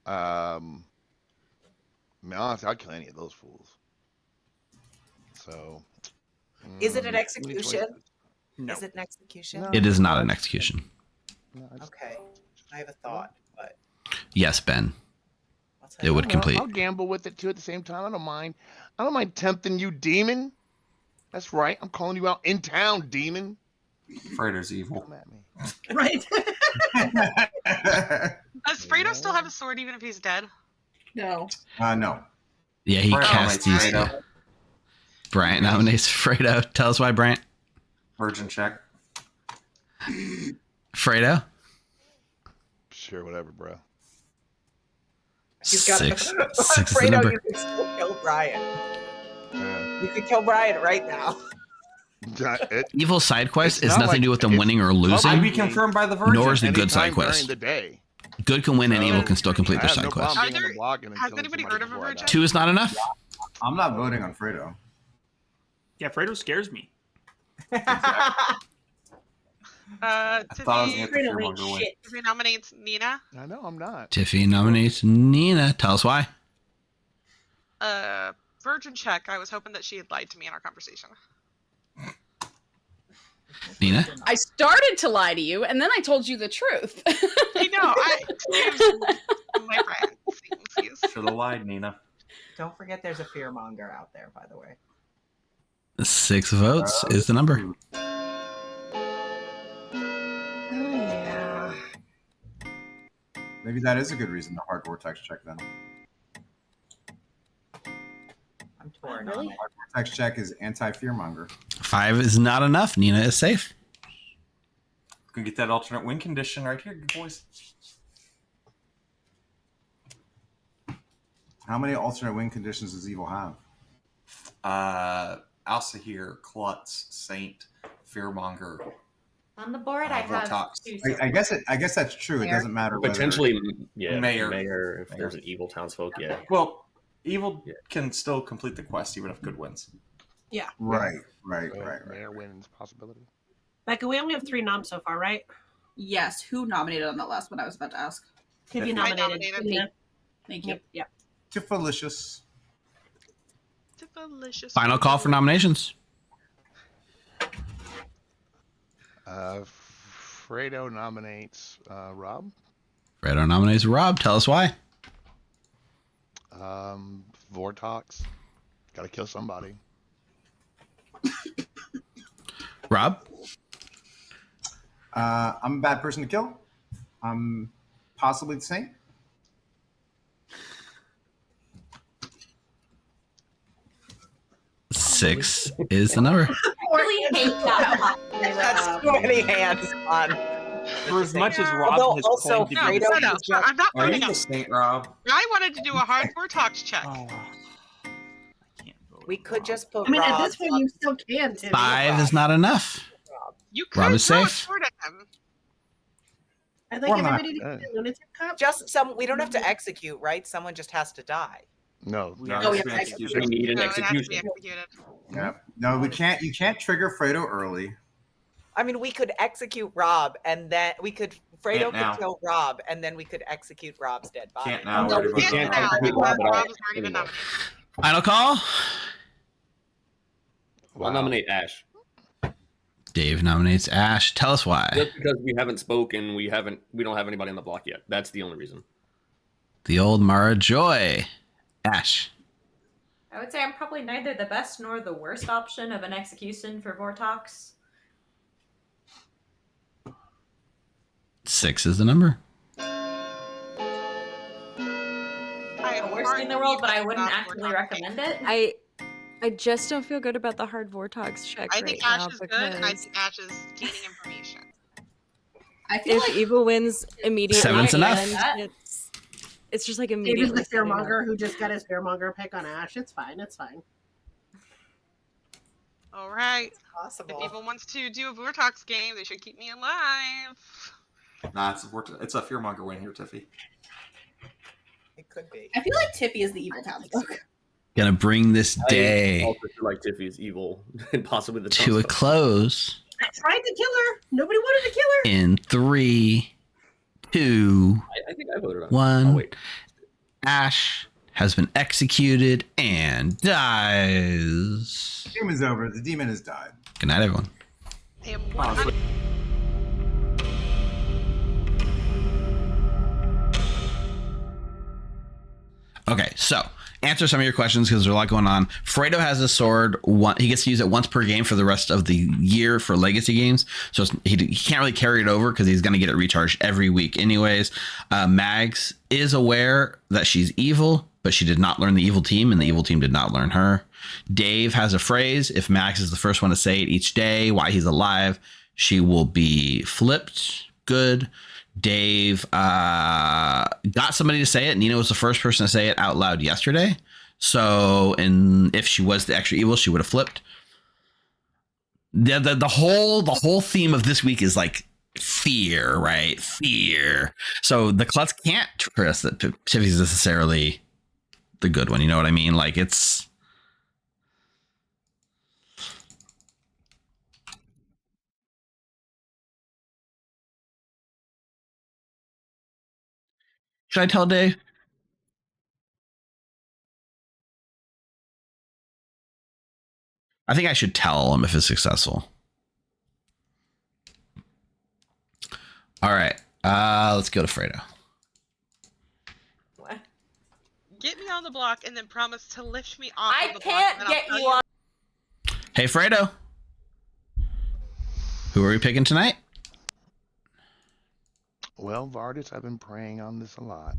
honestly, I'd kill any of those fools. So, Is it an execution? No. Is it an execution? It is not an execution. Okay. I have a thought, but Yes, Ben. It would complete. I'll gamble with it too at the same time. I don't mind. I don't mind tempting you, demon. That's right. I'm calling you out in town, demon. Fredo's evil. Come at me. Right. Does Fredo still have a sword even if he's dead? no. No. Yeah, he Bryant cast nominates these. Fredo. Bryant nominates Fredo. Tell us why, Bryant. Virgin check. Fredo. Sure, whatever, bro. He's got 6. 6 is the Fredo, number. you can still kill Brian. Yeah. You can kill Brian right now. Evil side quest It's is not nothing to do with them winning or losing. I'd be confirmed by the Virgin. Nor is the good Anytime side quest. during the day. Good can win and evil can still complete I their have side no quest. problem being on the block and Has killing anybody somebody heard of a before I Virgin? die. 2 is not enough. I'm not voting on Fredo. Yeah, Fredo scares me. I thought I was Tiffy, going to get the fearmonger win. Tiffy nominates Nina. I know I'm not. Tiffy nominates Nina. Tell us why. Virgin check. I was hoping that she had lied to me in our conversation. Nina? I started to lie to you, and then I told you the truth. I know. My friend. Should have lied, Nina. Don't forget there's a fearmonger out there, by the way. 6 votes is the number. Maybe that is a good reason to hard vortex check then. I'm torn. Really? Hard vortex check is anti-fearmonger. 5 is not enough. Nina is safe. Gonna get that alternate win condition right here, good boys. How many alternate win conditions does Evil have? Alcahir, Klutz, Saint, Fearmonger. On the board, I have Vortox. 2. I guess that's true. It doesn't matter. Potentially, Mayor. Mayor. If there's an evil townsfolk, yeah. Well, Evil can still complete the quest even if good wins. Yeah. Right. Mayor wins possibility. Becca, we only have 3 noms so far, right? Yes. Who nominated on that last one? I was about to ask. Tiffy nominated. Thank you. Yeah. Tiffalicious. Final call for nominations. Fredo nominates Rob. Fredo nominates Rob. Tell us why. Vortox. Gotta kill somebody. Rob? I'm a bad person to kill. I'm possibly the same. Six is the number. I really hate that. That's too many hands on. For as much as Rob Although has also claimed to be Fredo No, is just- I'm not Are voting you on the Saint, Rob? I wanted to do a hard Vortox check. We could just put I mean, Rob at this point, you still can, Tiffy. 5 is not enough. You Rob could is draw safe. sword at him. I'd like Or not. everybody to get a lunatic cup. Just some. We don't have to execute, right? Someone just has to die. No. Oh, yeah, it's been execution. We need an No, it has to be execution. executed. Yeah. No, we can't. You can't trigger Fredo early. I mean, we could execute Rob, and then we could. Fredo Can't now. could kill Rob, and then we could execute Rob's dead body. Can't now. No, Already we voted can't on now. it. Execute Rob at all Rob is already been anymore. nominated. Final call. I'll nominate Ash. Dave nominates Ash. Tell us why. Just because we haven't spoken, we don't have anybody on the block yet. That's the only reason. The old Mara Joy. Ash. I would say I'm probably neither the best nor the worst option of an execution for Vortox. 6 is the number. The worst thing in the world, but I wouldn't actively recommend it. I just don't feel good about the hard Vortox check I think right Ash now is good, and I because think Ash is gaining information. I feel if like Evil wins immediately, 7's enough. and it's just like David's immediately. the fearmonger who just got his fearmonger pick on Ash. It's fine. It's fine. All right. It's possible. If people wants to do a Vortox game, they should keep me alive. Nah, it's a fearmonger win here, Tiffy. It could be. I feel like Tiffy is the evil townsfolk. Gonna bring this I day also feel like Tiffy is evil and possibly the to a townsfolk. close I tried to kill her. Nobody wanted to kill her. in 3, 2, I think I voted on it. 1. Oh, wait. Ash has been executed and dies. Demon's over. The demon has died. Good night, everyone. I am 100. Okay, so answer some of your questions because there's a lot going on. Fredo has a sword. He gets to use it once per game for the rest of the year for legacy games. So he can't really carry it over because he's going to get it recharged every week anyways. Mags is aware that she's evil, but she did not learn the evil team, and the evil team did not learn her. Dave has a phrase. If Max is the first one to say it each day while he's alive, she will be flipped. Good. Dave got somebody to say it. Nina was the first person to say it out loud yesterday. So, and if she was the extra evil, she would have flipped. The whole theme of this week is like fear, right? Fear. So the klutz can't trust that Tiffy's necessarily the good one. You know what I mean? Like it's Should I tell Dave? I think I should tell him if it's successful. All right. Let's go to Fredo. What? Get me on the block and then promise to lift me off. I of the can't block, and get I'll you tell on. Hey, Fredo. Who are we picking tonight? Well, Vardis, I've been praying on this a lot,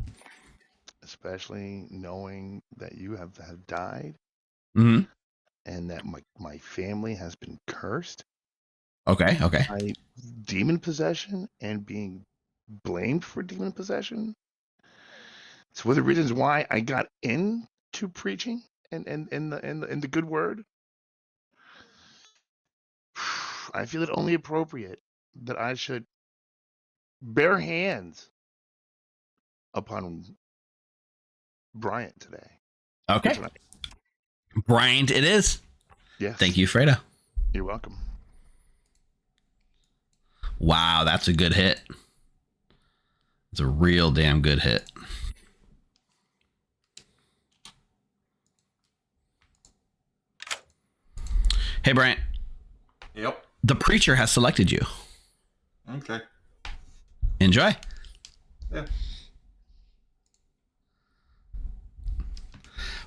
especially knowing that you have died Mm-hmm. and that my family has been cursed Okay. by demon possession and being blamed for demon possession. It's one of the reasons why I got into preaching and the good word. I feel it only appropriate that I should bear hands upon Bryant today. Okay. Tonight. Bryant, it is. Yes. Thank you, Fredo. You're welcome. Wow, that's a good hit. It's a real damn good hit. Hey, Bryant. Yep. The preacher has selected you. Okay. Enjoy. Yeah.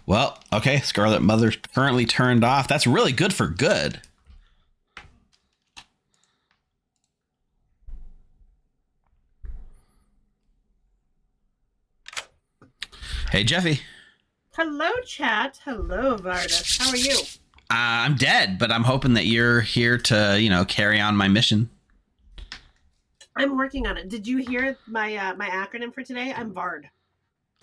Well, okay. Scarlet Mother's currently turned off. That's really good for good. Hey, Jeffy. Hello, chat. Hello, Vardis. How are you? I'm dead, but I'm hoping that you're here to, carry on my mission. I'm working on it. Did you hear my my acronym for today? I'm Vard.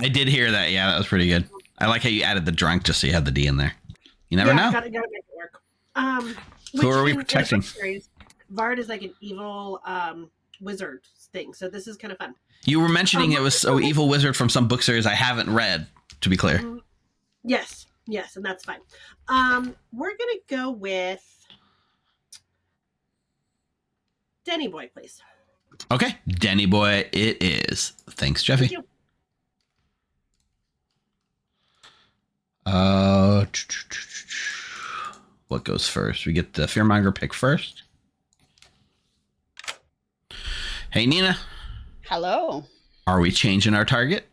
I did hear that. Yeah, that was pretty good. I like how you added the drunk just so you had the D in there. You never know. Gotta make it work. Who are we in the protecting? book series, Vard is like an evil wizard thing, so this is kind of fun. You were mentioning it was so evil wizard from some book series I haven't read, to be clear. Yes, and that's fine. We're gonna go with Denny Boy, please. Okay, Denny Boy, it is. Thanks, Jeffy. Thank you. What goes first? We get the Fearmonger pick first. Hey, Nina. Hello. Are we changing our target?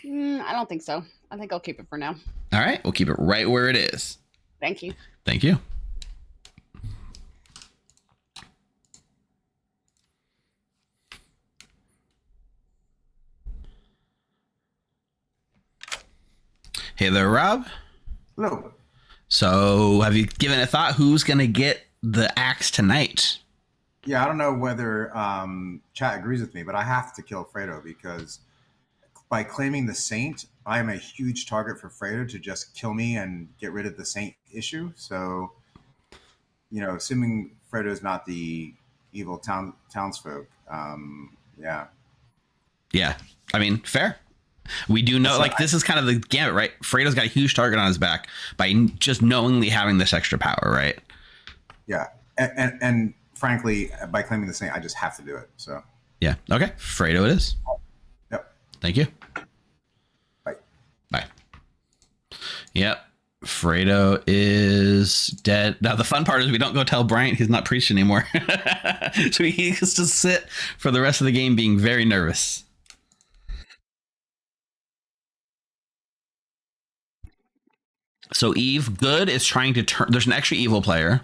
I don't think so. I think I'll keep it for now. All right, we'll keep it right where it is. Thank you. Thank you. Hey there, Rob. Hello. So, have you given a thought who's going to get the axe tonight? Yeah, I don't know whether chat agrees with me, but I have to kill Fredo because by claiming the Saint, I am a huge target for Fredo to just kill me and get rid of the Saint issue. So, assuming Fredo is not the evil townsfolk, yeah. Yeah, I mean, fair. We do know, So this is kind of the gamut, right? Fredo's got a huge target on his back by just knowingly having this extra power, right? Yeah, and frankly, by claiming the Saint, I just have to do it. So yeah, okay, Fredo it is. Yep. Thank you. Bye. Yep, Fredo is dead. Now the fun part is we don't go tell Bryant he's not preaching anymore, so he gets to sit for the rest of the game being very nervous. So Eve, good, is trying to turn. There's an extra evil player.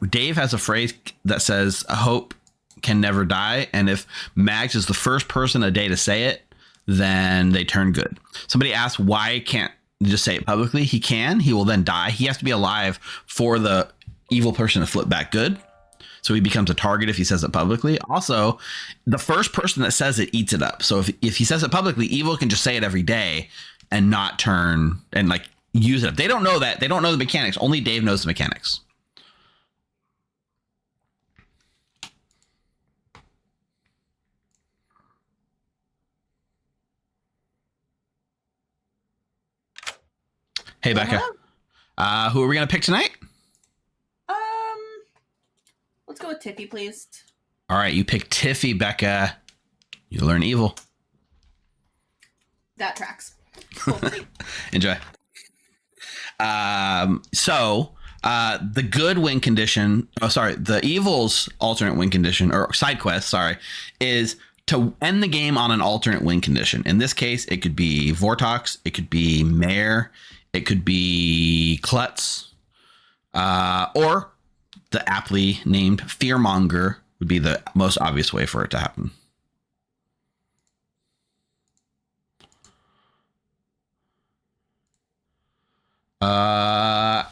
Dave has a phrase that says, "Hope can never die," and if Mags is the first person a day to say it, then they turn good. Somebody asked why can't just say it publicly. He can. He will then die. He has to be alive for the evil person to flip back good. So he becomes a target if he says it publicly. Also, the first person that says it eats it up. So if he says it publicly, evil can just say it every day and not turn and use it up. They don't know that. They don't know the mechanics. Only Dave knows the mechanics. Hey, Becca. Who are we going to pick tonight? Let's go with Tiffy, please. All right, you pick Tiffy, Becca. You learn evil. That tracks. Enjoy. The good win condition, the evil's alternate win condition, or side quest, is to end the game on an alternate win condition. In this case, it could be Vortox, it could be Mare, it could be Klutz, or the aptly named Fearmonger would be the most obvious way for it to happen.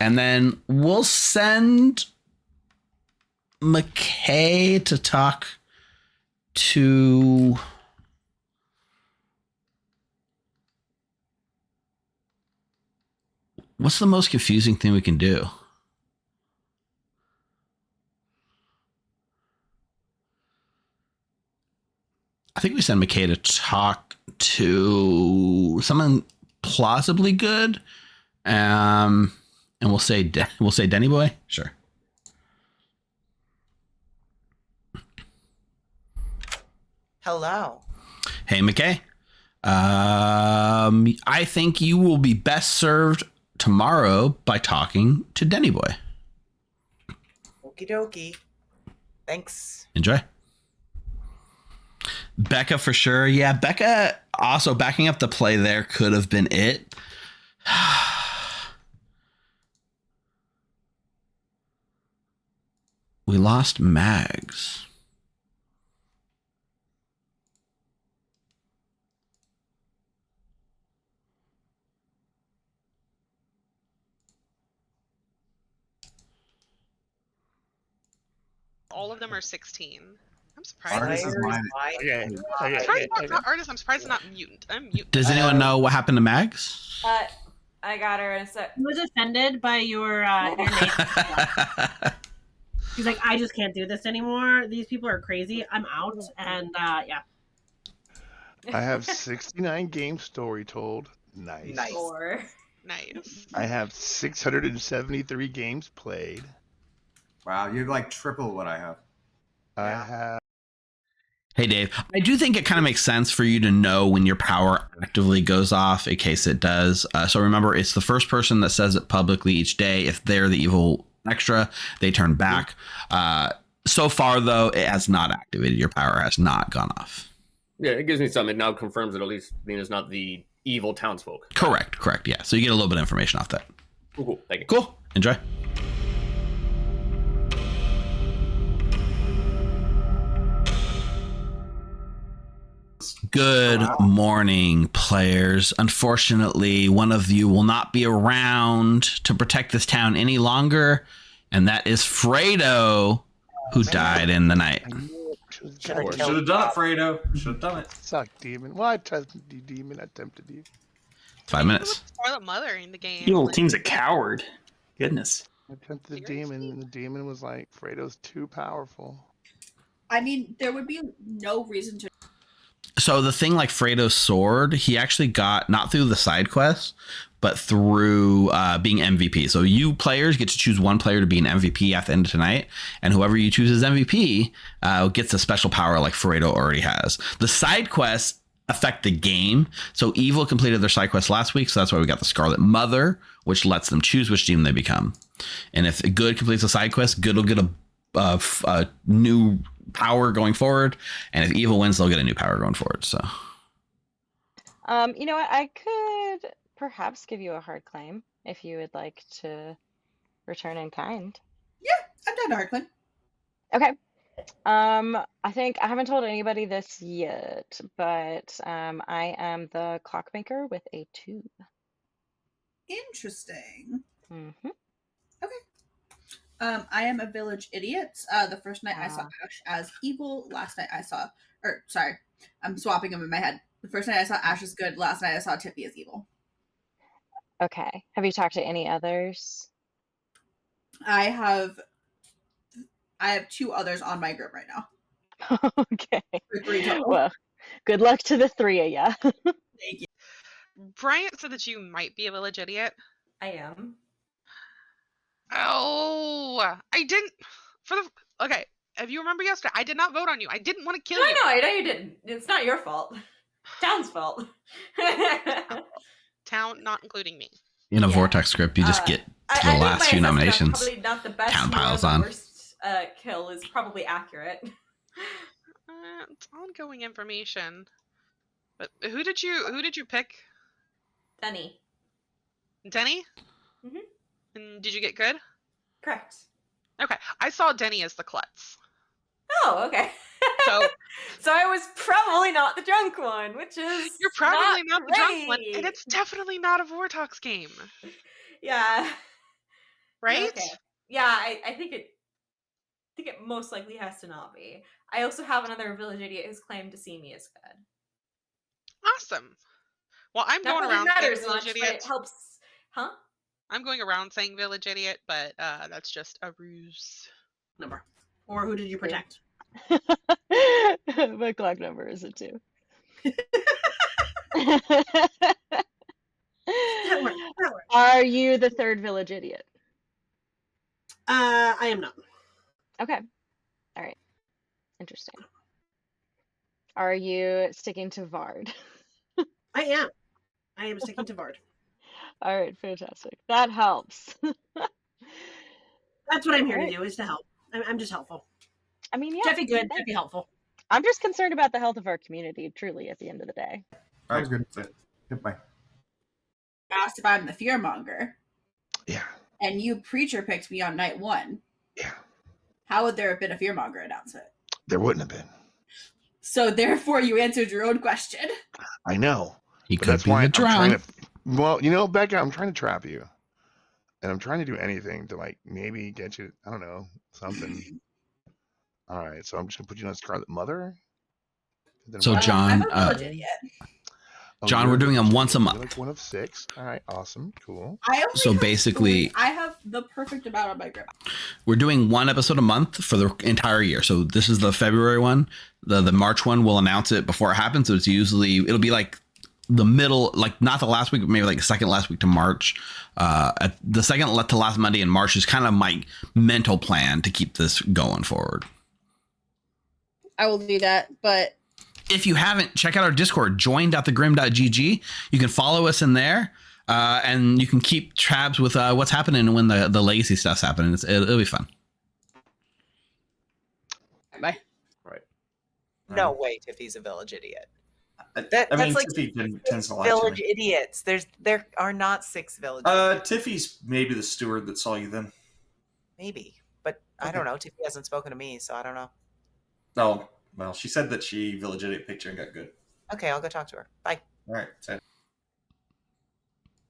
And then we'll send McKay to talk to what's the most confusing thing we can do? I think we send McKay to talk to someone plausibly good. And we'll say Denny Boy. Sure. Hello. Hey, McKay. I think you will be best served tomorrow by talking to Denny Boy. Okie dokie. Thanks. Enjoy. Becca for sure. Yeah, Becca also backing up the play there could have been it. We lost Mags. All of them are 16. I'm surprised. Artist is mine. I'm surprised it's not mutant. I'm mutant. Does anyone know what happened to Mags? I got her in a sec. He was offended by your name. He's like, I just can't do this anymore. These people are crazy. I'm out. And yeah. I have 69 games story told. Nice. Nice. I have 673 games played. Wow, you're like triple what I have. I have. Hey, Dave, I do think it kind of makes sense for you to know when your power actively goes off in case it does. So remember, it's the first person that says it publicly each day. If they're the evil extra, they turn back. So far, though, it has not activated. Your power has not gone off. Yeah, it gives me something. It now confirms that at least Lena's not the evil townsfolk. Correct. Yeah. So you get a little bit of information off that. Cool. Thank you. Cool. Enjoy. Good morning, players. Unfortunately, one of you will not be around to protect this town any longer, and that is Fredo, who died in the night. Should have done it, Fredo. Should have done it. Suck, demon. Why trusted you, demon? I tempted you. 5 minutes. Scarlet Mother in the game. Your little team's a coward. Goodness. I tempted the demon, and the demon was like, Fredo's too powerful. I mean, there would be no reason to. So the thing like Fredo's sword, he actually got not through the side quests, but through being MVP. So you players get to choose one player to be an MVP at the end of tonight, and whoever you choose as MVP gets a special power like Fredo already has. The side quests affect the game. So Evil completed their side quest last week, so that's why we got the Scarlet Mother, which lets them choose which demon they become. And if Good completes a side quest, Good will get a new power going forward, and if Evil wins, they'll get a new power going forward. So you know what, I could perhaps give you a hard claim if you would like to return in kind. Yeah, I'm down to hard claim. Okay. I think I haven't told anybody this yet, but I am the clockmaker with a 2. Interesting. Mm-hmm. Okay. I am a village idiot. The first night I saw Ash as evil. Last night I saw, I'm swapping them in my head. The first night I saw Ash as good. Last night I saw Tippy as evil. Okay. Have you talked to any others? I have 2 others on my group right now. Okay. For 3 total. Well, good luck to the 3 of ya. Thank you. Bryant said that you might be a village idiot. I am. Oh, I didn't. Okay, if you remember yesterday, I did not vote on you. I didn't want to kill you. I know you didn't. It's not your fault. Town's fault. Town, not including me. In a Yeah. Vortex script, you just get to I the think last my few assessment of nominations. Probably not the best. Town nor piles the on. Worst kill is probably accurate. It's ongoing information. But who did you pick? Denny. Denny? Mhm. And did you get good? Correct. Okay. I saw Denny as the klutz. Oh, okay. So So I was probably not the drunk one, which is you're probably not the drunk one, great. and it's definitely not a Vortox game. Yeah. Right? Okay. Yeah, I think it most likely has to not be. I also have another village idiot who's claimed to see me as good. Awesome. Well, I'm Not going really around matters saying village much, but idiot. it helps. Huh? I'm going around saying village idiot, but that's just a ruse. Number. Or who did you protect? My clock number is a 2. That works. Are you the third village idiot? I am not. Okay. All right. Interesting. Are you sticking to Vard? I am. I am sticking to Vard. All right, fantastic. That helps. That's what I'm here All to right. do, is to help. I'm just helpful. I mean, yeah. Jeffy good, yeah. Jeffy helpful. I'm just concerned about the health of our community, truly, at the end of the day. That was good. Goodbye. Asked if I'm the fearmonger, Yeah. and you preacher picked me on night 1. Yeah. How would there have been a fearmonger announcement? There wouldn't have been. So therefore, you answered your own question. I know. He But could that's be why the I'm trying drown. to. Well, Becca, I'm trying to trap you, and I'm trying to do anything to like maybe get you. I don't know, something. All right, so I'm just gonna put you on Scarlet Mother. And then So what- John, I'm a village idiot. Oh, John, you're we're doing them village once a idiot. month. You're like one of 6. All right, awesome, cool. I only So have basically- 3. I have the perfect amount on my grip. We're doing one episode a month for the entire year. So this is the February one. The March one, we'll announce it before it happens. So it'll be like the middle, like not the last week, but maybe like the second last week to March. At the second to last Monday in March is kind of my mental plan to keep this going forward. I will do that, but If you haven't, check out our Discord, join.thegrim.gg. You can follow us in there, and you can keep tabs with what's happening when the legacy stuff's happening. It'll be fun. bye. Right. No way, Tiffy's a village idiot. I That's mean, like Tiffy tends to lie to village me. idiots. There are not 6 village idiots. Tiffy's maybe the steward that saw you then. Maybe. But I Okay. don't know. Tiffy hasn't spoken to me, so I don't know. Oh, well, she said that she village idiot picked you and got good. Okay, I'll go talk to her. Bye. All right. So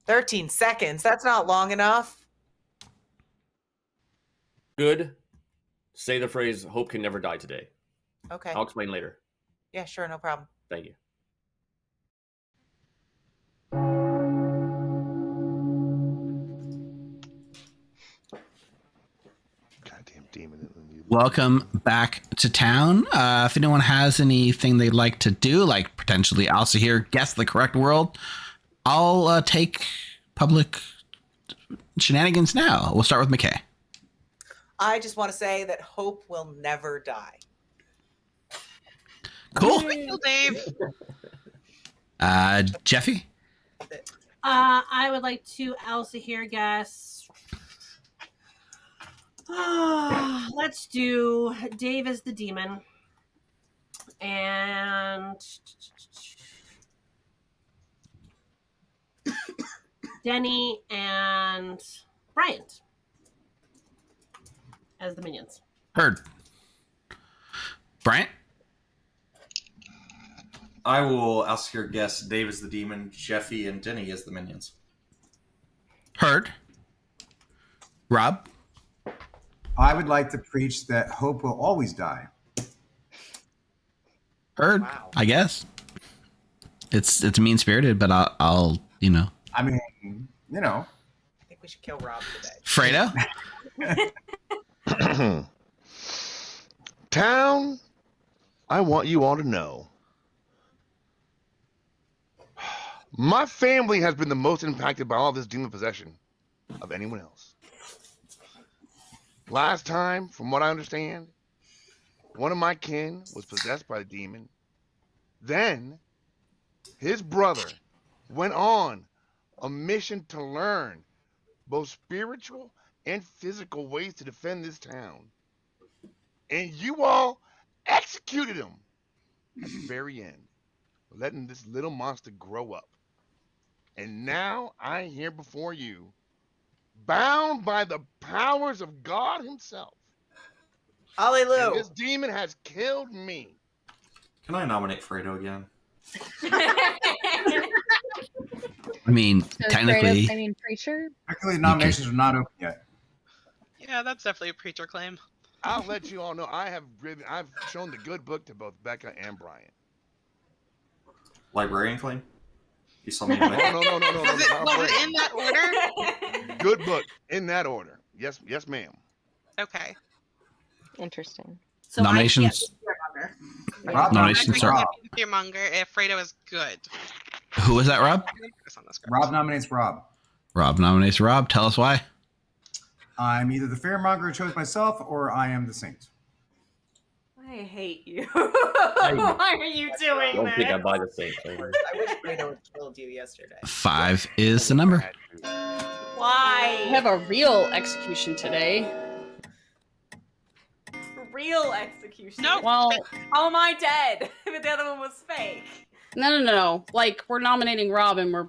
13 seconds. That's not long enough. Good. Say the phrase, hope can never die today. Okay. I'll explain later. Yeah, sure, no problem. Thank you. Goddamn demon. Welcome back to town. If anyone has anything they'd like to do, like potentially also here, guess the correct world, I'll take public shenanigans now. We'll start with McKay. I just want to say that hope will never die. Cool. Thank you, Dave. Jeffy? I would like to also here guess. Let's do Dave as the demon. And Denny and Bryant as the minions. Heard. Bryant? I will also here guess Dave is the demon, Jeffy and Denny as the minions. Heard. Rob? I would like to preach that hope will always die. Heard. Wow. I guess. It's mean spirited, but I'll I mean, I think we should kill Rob today. Fredo? Town, I want you all to know. My family has been the most impacted by all this demon possession of anyone else. Last time, from what I understand, one of my kin was possessed by a demon. Then his brother, went on a mission to learn both spiritual and physical ways to defend this town. And you all executed him at the very end, letting this little monster grow up. And now I am here before you, bound by the powers of God himself. Hallelujah. And this demon has killed me. Can I nominate Fredo again? I mean, So technically, preacher. Actually, nominations are not open yet. Yeah, that's definitely a preacher claim. I'll let you all know I've shown the good book to both Becca and Brian. Librarian claim? You saw me. No. Was it in that order? Good book in that order. Yes, ma'am. Okay. Interesting. So Nominations. Nominations I are. can't be the fearmonger if Fredo is good. Who is that, Rob? Rob nominates Rob. Rob nominates Rob. Tell us why. I'm either the fearmonger who chose myself, or I am the saint. I hate you. Why are you doing I don't this? think I buy the same thing. I wish Fredo had killed you yesterday. 5 is the number. Why? We have a real execution today. Real execution. No. Well, How am I dead? But the other one was fake. no. Like, we're nominating Rob and we're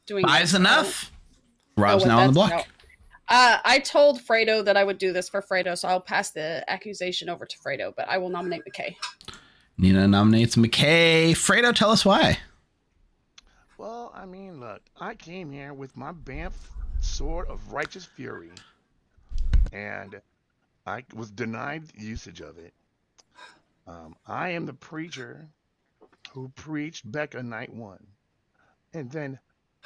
doing 5's enough. Rob's Oh, now on the that's block. I told Fredo that I would do this for Fredo, so I'll pass the accusation over to Fredo, but I will nominate McKay. Nina nominates McKay. Fredo, tell us why. Well, I mean, look, I came here with my Banff sword of righteous fury, and I was denied usage of it. I am the preacher who preached Becca night 1, and then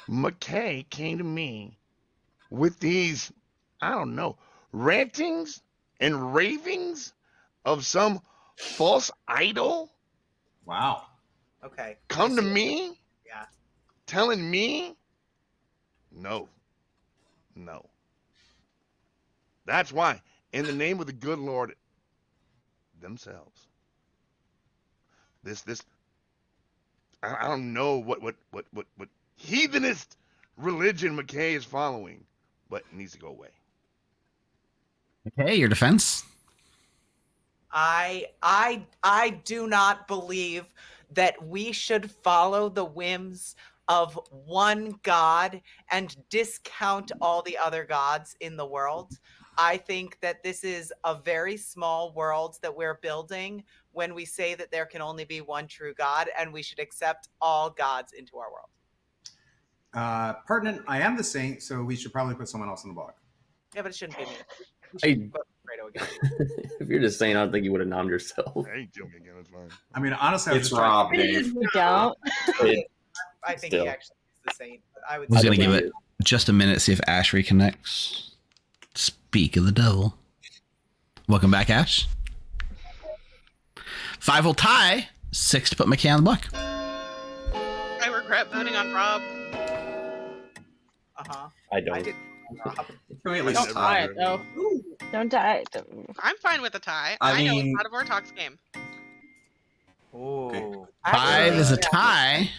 McKay came to me with these, I don't know, rantings and ravings of some false idol. Wow. Okay. Come to me? Yeah. Telling me? No. That's why, in the name of the good Lord themselves, this, I don't know what heathenist religion McKay is following, but it needs to go away. Okay, your defense. I do not believe that we should follow the whims of one God and discount all the other gods in the world. I think that this is a very small world that we're building when we say that there can only be one true God, and we should accept all gods into our world. Pertinent, I am the saint, so we should probably put someone else on the block. Yeah, but it shouldn't be me. We Hey. should put Fredo again. If you're just saying, I don't think you would have nommed yourself. I ain't joking again, it's fine. I mean, honestly, I was It's just trying- Rob, Dave. You don't. I think Still. he actually is the saint. But I would Who's say going to give believe it just a minute, see if Ash reconnects. Speak of the devil. Welcome back, Ash. 5 will tie. 6 to put McKay on the block. I regret voting on Rob. Uh-huh. I don't. I did. Rob. Can we at least Don't try it, though. Don't die. I'm fine with a tie. I know mean- it's not a Vortox game. Ooh. 5 is a tie.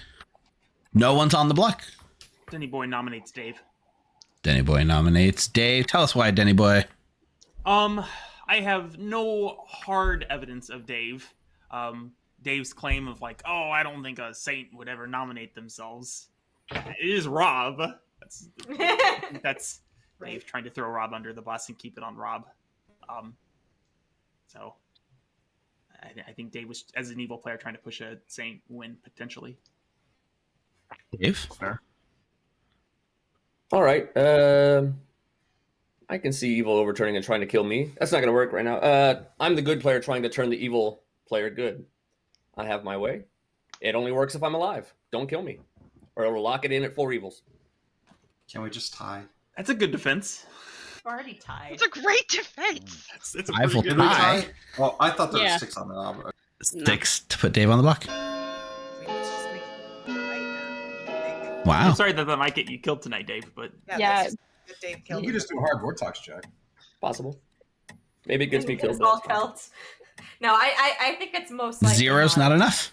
No one's on the block. Denny Boy nominates Dave. Denny Boy nominates Dave. Tell us why, Denny Boy. I have no hard evidence of Dave. Dave's claim of like, oh, I don't think a saint would ever nominate themselves. It is Rob. That's Dave trying to throw Rob under the bus and keep it on Rob. So I think Dave was, as an evil player, trying to push a saint win potentially. Dave? Fair. All right. I can see evil overturning and trying to kill me. That's not going to work right now. I'm the good player trying to turn the evil player good. I have my way. It only works if I'm alive. Don't kill me, or it'll lock it in at 4 evils. Can we just tie? That's a good defense. Already tied. It's a great defense. It's a 5 will pretty good tie. Well, I thought there Yeah. were 6 on the knob. 6 to put Dave on the block. Let's just make it right now. Wow. I'm sorry that might get you killed tonight, Dave, but Yeah. let's just get Dave You killed. can just do a hard Vortox check. Possible. Maybe it gets me killed. It's but all that's fine. felt. No, I think it's most likely 0's not enough.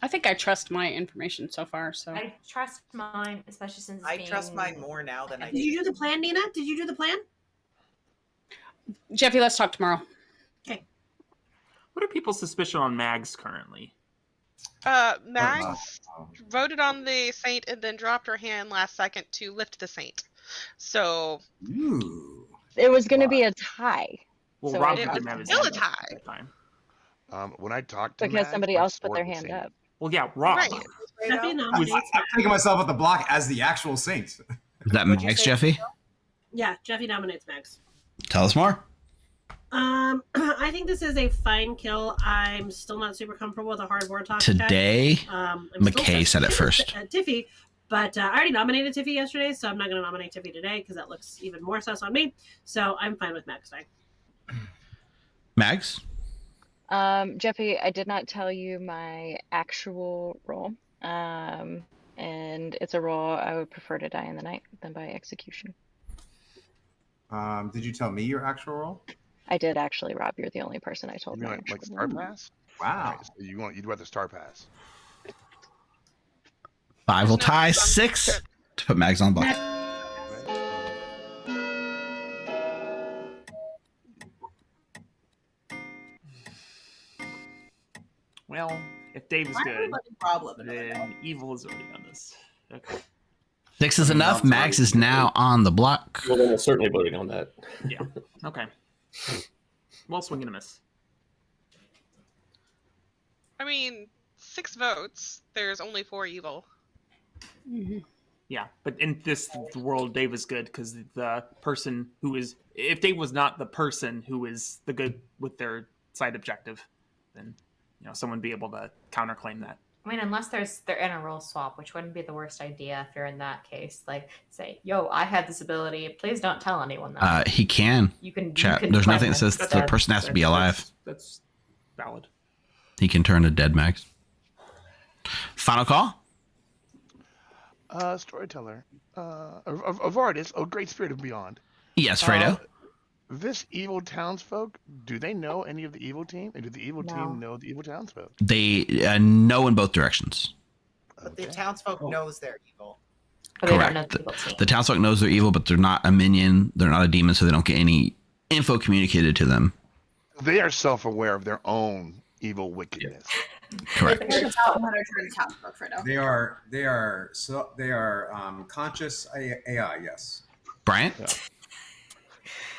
I think I trust my information so far. So I trust mine, especially since I trust mine more now than I Did you do the plan, Nina? Did you do the plan? Jeffy, let's talk tomorrow. Okay. What are people's suspicion on Mags currently? Mags voted on the saint and then dropped her hand last second to lift the saint. So It was going to be a tie. Well, so Rob I- didn't have his still a hand up tie. at that time. When I talked to because Mags, somebody my else put sword their was hand saint. up. Well, yeah, Rob. Right. Jeffy nominates. I'm taking myself at the block as the actual saint. Is that Max, Jeffy? Yeah, Jeffy nominates Max. Tell us more. I think this is a fine kill. I'm still not super comfortable with a hard war talk Today, I'm McKay still said it first. Tiffy, but I already nominated Tiffy yesterday, so I'm not going to nominate Tiffy today because that looks even more sus on me. So I'm fine with Max dying. Mags? Jeffy, I did not tell you my actual role. And it's a role I would prefer to die in the night than by execution. Did you tell me your actual role? I did actually, Rob. You're the only person I told You my mean like actual Star role. Pass? Wow. Right, so you'd rather Star Pass. 5 will tie. 6 to put Mags on block. Well, if Dave is Why good, everybody problem in then evil is already on this. Okay. 6 is enough. Mags is now on the block. Well, then I'm certainly voting on that. Yeah. Okay. Well, swing and a miss. I mean, 6 votes. There's only 4 evil. Yeah, but in this world, Dave is good because the person who is, if Dave was not the person who is the good with their side objective, then someone would be able to counterclaim that. I mean, unless they're in a role swap, which wouldn't be the worst idea if you're in that case. Like, say, yo, I have this ability. Please don't tell anyone that. He can. You can. Chat. You can There's claim nothing that it. says the person has to be alive. That's valid. He can turn to dead Mags. Final call? Storyteller. Of artists, Great Spirit of Beyond. Yes, Fredo. This evil townsfolk, do they know any of the evil team? And do the evil team know the evil townsfolk? They know in both directions. But the townsfolk knows they're evil. But they don't Correct. know the evil team. The townsfolk knows they're evil, but they're not a minion. They're not a demon, so they don't get any info communicated to them. They are self-aware of their own evil wickedness. Correct. They are conscious AI. Yes. Bryant? Yeah.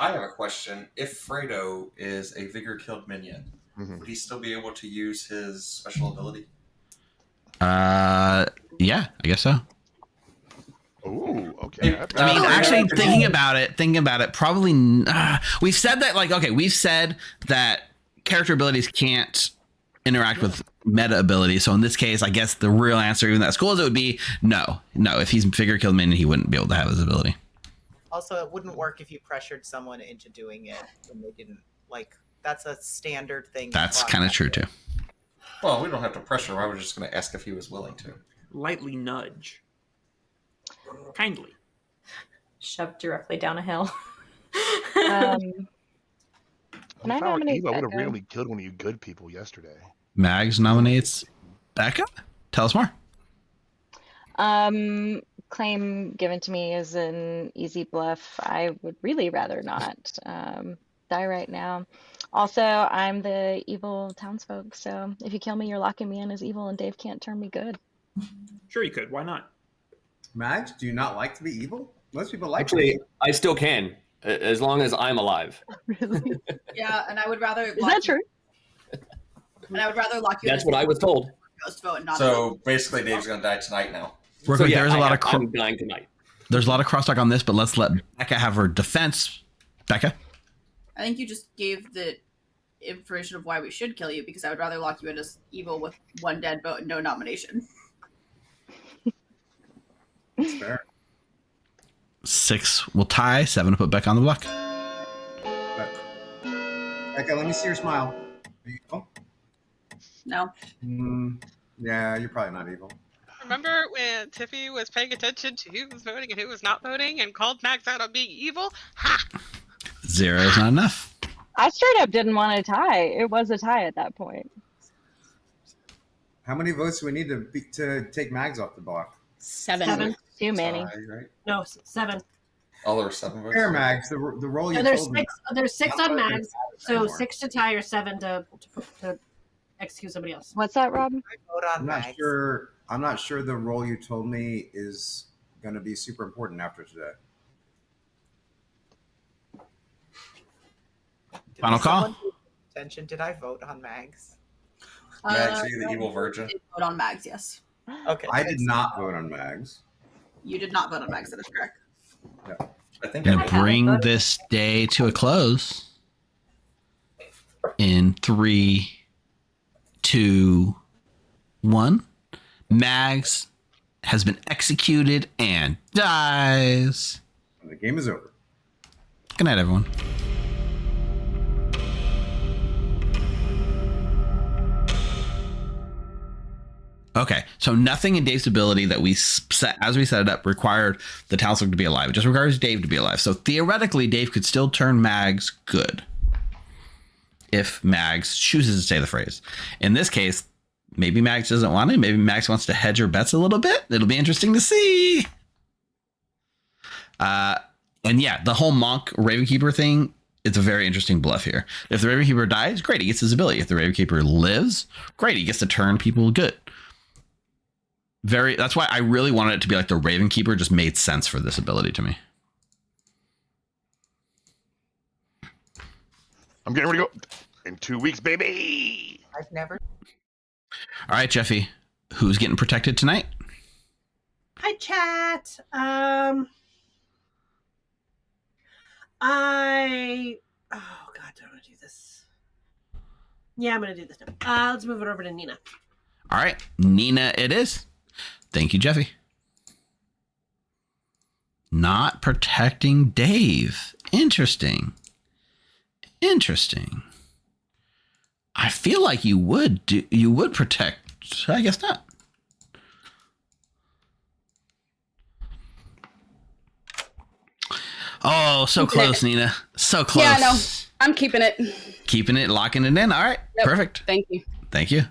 I have a question. If Fredo is a vigor killed minion, would he still be able to use his special ability? Yeah, I guess so. Ooh, okay. I mean, actually, thinking about it, probably we've said that. We've said that character abilities can't interact with meta abilities. So in this case, I guess the real answer, even that's cool as it would be, no. If he's figure killed minion, he wouldn't be able to have his ability. Also, it wouldn't work if you pressured someone into doing it when they didn't. Like, that's a standard thing. That's kind of true too. Well, we don't have to pressure him. I was just going to ask if he was willing to. Lightly nudge. Kindly. Shoved directly down a hill. Can I If I were nominate evil, I would have Becca? really killed one of you good people yesterday. Mags nominates Becca. Tell us more. Claim given to me is an easy bluff. I would really rather not die right now. Also, I'm the evil townsfolk, so if you kill me, you're locking me in as evil, and Dave can't turn me good. Sure, you could. Why not? Mags, do you not like to be evil? Most people like. Actually, I still can, as long as I'm alive. Really? Yeah, and I would rather. Is that true? And I would rather lock you. That's what I was told. Ghost vote, and not So basically, Dave's going to die tonight now. Real quick, there's a lot of I'm dying tonight. there's a lot of crosstalk on this, but let's let Becca have her defense. Becca. I think you just gave the information of why we should kill you because I would rather lock you in as evil with 1 dead vote and no nomination. That's fair. 6 will tie. 7 to put Becca on the block. Becca, let me see your smile. Are you evil? No. Yeah, you're probably not evil. Remember when Tiffy was paying attention to who was voting and who was not voting and called Max out on being evil? Ha! 0 is not enough. I straight up didn't want to tie. It was a tie at that point. How many votes do we need to take Mags off the block? 7. Too many. Right? No, 7. Oh, there were 7 votes. Fair, Mags. The roll So you there's told me. 6. There's 6 Not on that it Mags. matters So anymore. 6 to tie or 7 to execute somebody else. What's that, Rob? I vote on I'm not Mags. sure. I'm not sure the role you told me is going to be super important after today. Final call? Someone pay attention. Did I vote on Mags? Max, are you the evil virgin? Did vote on Mags, yes. Okay. I did not vote on Mags. You did not vote on Mags. That is correct. I think I'm I gonna bring this day to a close in 3, 2, 1. Mags has been executed and dies. The game is over. Good night, everyone. Okay, so nothing in Dave's ability that we set as we set it up required the townsfolk to be alive. It just requires Dave to be alive. So theoretically, Dave could still turn Mags good if Mags chooses to say the phrase. In this case, maybe Mags doesn't want it. Maybe Mags wants to hedge her bets a little bit. It'll be interesting to see. And yeah, the whole Monk Ravenkeeper thing, it's a very interesting bluff here. If the Ravenkeeper dies, great, he gets his ability. If the Ravenkeeper lives, great, he gets to turn people good. That's why I really wanted it to be like the Ravenkeeper just made sense for this ability to me. I'm getting ready to go in 2 weeks, baby. I've never. All right, Jeffy, who's getting protected tonight? Hi, chat. Oh God, do I want to do this? Yeah, I'm gonna do this now. Let's move it over to Nina. All right, Nina it is. Thank you, Jeffy. Not protecting Dave. Interesting. I feel like you would protect. I guess not. Oh, so close, Nina. So close. Yeah, no, I'm keeping it. Keeping it, locking it in. All right, Yep. perfect. Thank you. Thank you.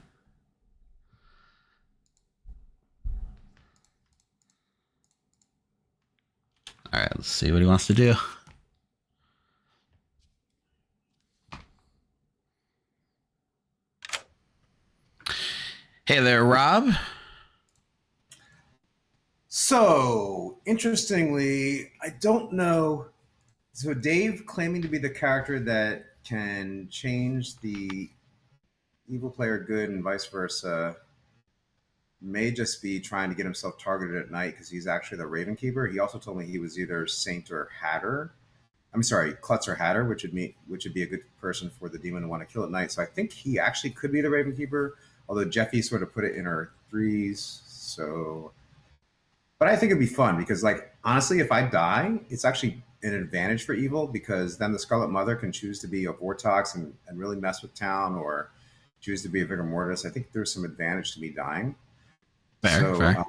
All right, let's see what he wants to do. Hey there, Rob. So, interestingly, I don't know. So, Dave claiming to be the character that can change the evil player good and vice versa may just be trying to get himself targeted at night because he's actually the Ravenkeeper. He also told me he was either Saint or Hatter. I'm sorry, Klutz or Hatter, which would be a good person for the demon to want to kill at night. So I think he actually could be the Ravenkeeper, although Jeffy sort of put it in her 3s. So, but I think it'd be fun because, like, honestly, if I die, it's actually an advantage for evil because then the Scarlet Mother can choose to be a Vortox and really mess with town, or choose to be a Vigor Mortis. I think there's some advantage to me dying. Fair.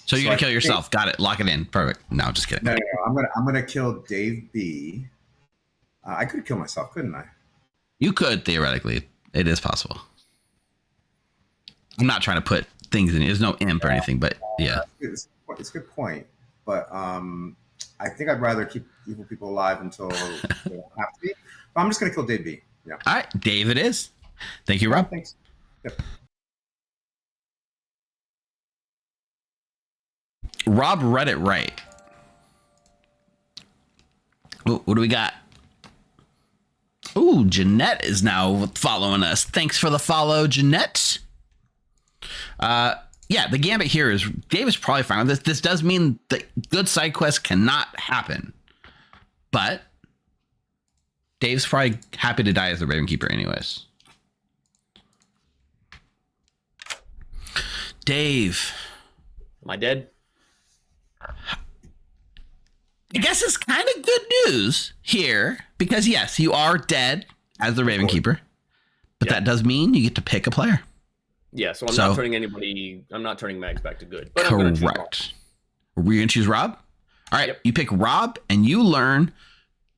So you're gonna kill yourself. Got it. Lock it in. Perfect. No, just kidding. No. I'm gonna kill Dave B. I could kill myself, couldn't I? You could theoretically. It is possible. I'm not trying to put things in. There's no imp or anything, but yeah. It's a good point. But I think I'd rather keep evil people alive until they don't have to be. But I'm just gonna kill Dave B. Yeah. All right, Dave. It is. Thank you, Rob. Thanks. Yep. Rob read it right. Ooh, what do we got? Ooh, Jeanette is now following us. Thanks for the follow, Jeanette. Yeah, the gambit here is Dave is probably fine with this. This does mean that good side quests cannot happen. But Dave's probably happy to die as the Ravenkeeper anyways. Dave. Am I dead? I guess it's kind of good news here because, yes, you are dead as the Ravenkeeper, but that does mean you get to pick a player. Yeah, so I'm not turning anybody. I'm not turning Mags back to good. But correct. We're going to choose Rob. All right, you pick Rob and you learn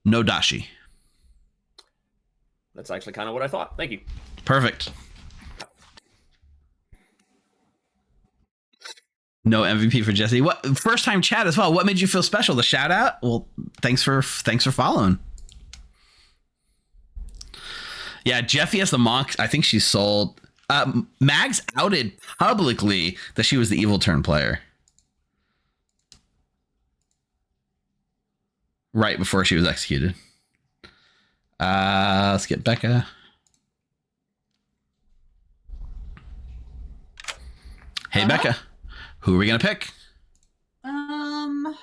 no dashi. That's actually kind of what I thought. Thank you. Perfect. No MVP for Jesse. What first time chat as well? What made you feel special? The shout out? Well, thanks for following. Yeah, Jeffy as the monk. I think she sold. Mags outed publicly that she was the evil turn player right before she was executed. Let's get Becca. Hey, Becca, who are we gonna pick? I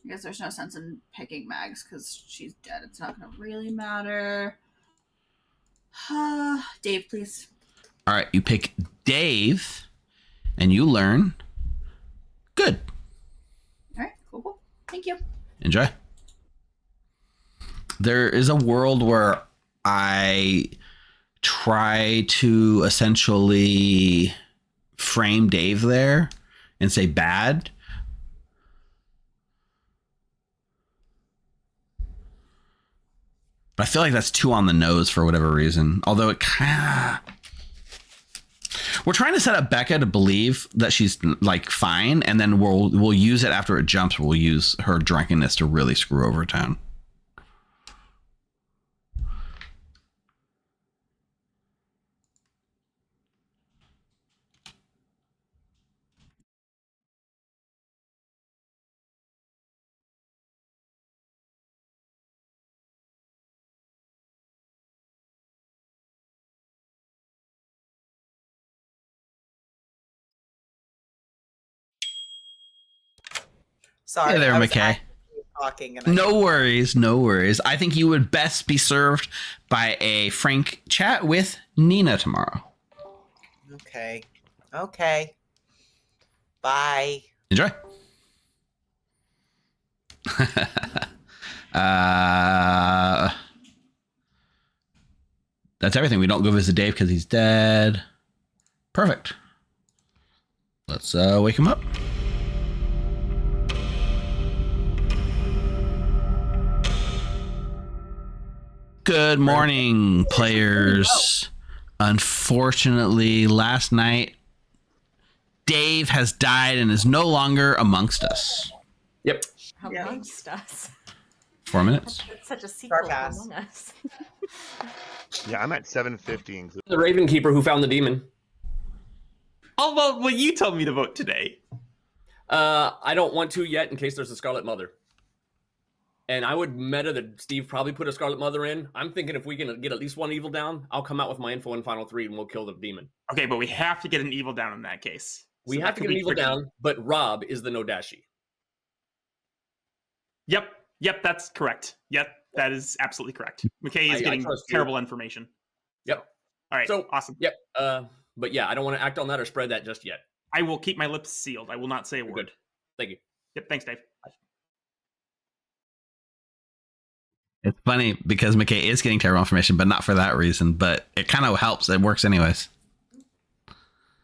guess there's no sense in picking Mags because she's dead. It's not going to really matter. Dave, please. All right, you pick Dave, and you learn. Good. All right, cool. Thank you. Enjoy. There is a world where I try to essentially frame Dave there and say bad. But I feel like that's too on the nose for whatever reason. Although it kind of... We're trying to set up Becca to believe that she's like fine, and then we'll use it after it jumps. We'll use her drunkenness to really screw over town. Sorry, Hey there, I was McKay. actually talking and No worries, no worries. I think you would best be served by a frank chat with Nina tomorrow. Okay. Bye. Enjoy. That's everything. We don't go visit Dave because he's dead. Perfect. Let's wake him up. Good morning, players. Unfortunately, last night, Dave has died and is no longer amongst us. Yep. Amongst us. 4 minutes. It's such a sequel to Sarcasm. Among Us. Yeah, I'm at 750. The Raven Keeper who found the demon. I'll vote what you told me to vote today. I don't want to yet in case there's a Scarlet Mother. And I would meta that Steve probably put a Scarlet Mother in. I'm thinking if we can get at least one evil down, I'll come out with my info in final 3 and we'll kill the demon. Okay, but we have to get an evil down in that case. We So have that to could get an be evil tricky. down, but Rob is the Nodashi. Yep, that's correct. Yep, that is absolutely correct. McKay is I getting trust you. terrible information. Yep. All right, So awesome. Yep. But yeah, I don't want to act on that or spread that just yet. I will keep my lips sealed. I will not say a word. Good. Thank you. Yep, thanks, Dave. It's funny because McKay is getting terrible information, but not for that reason. But it kind of helps. It works anyways.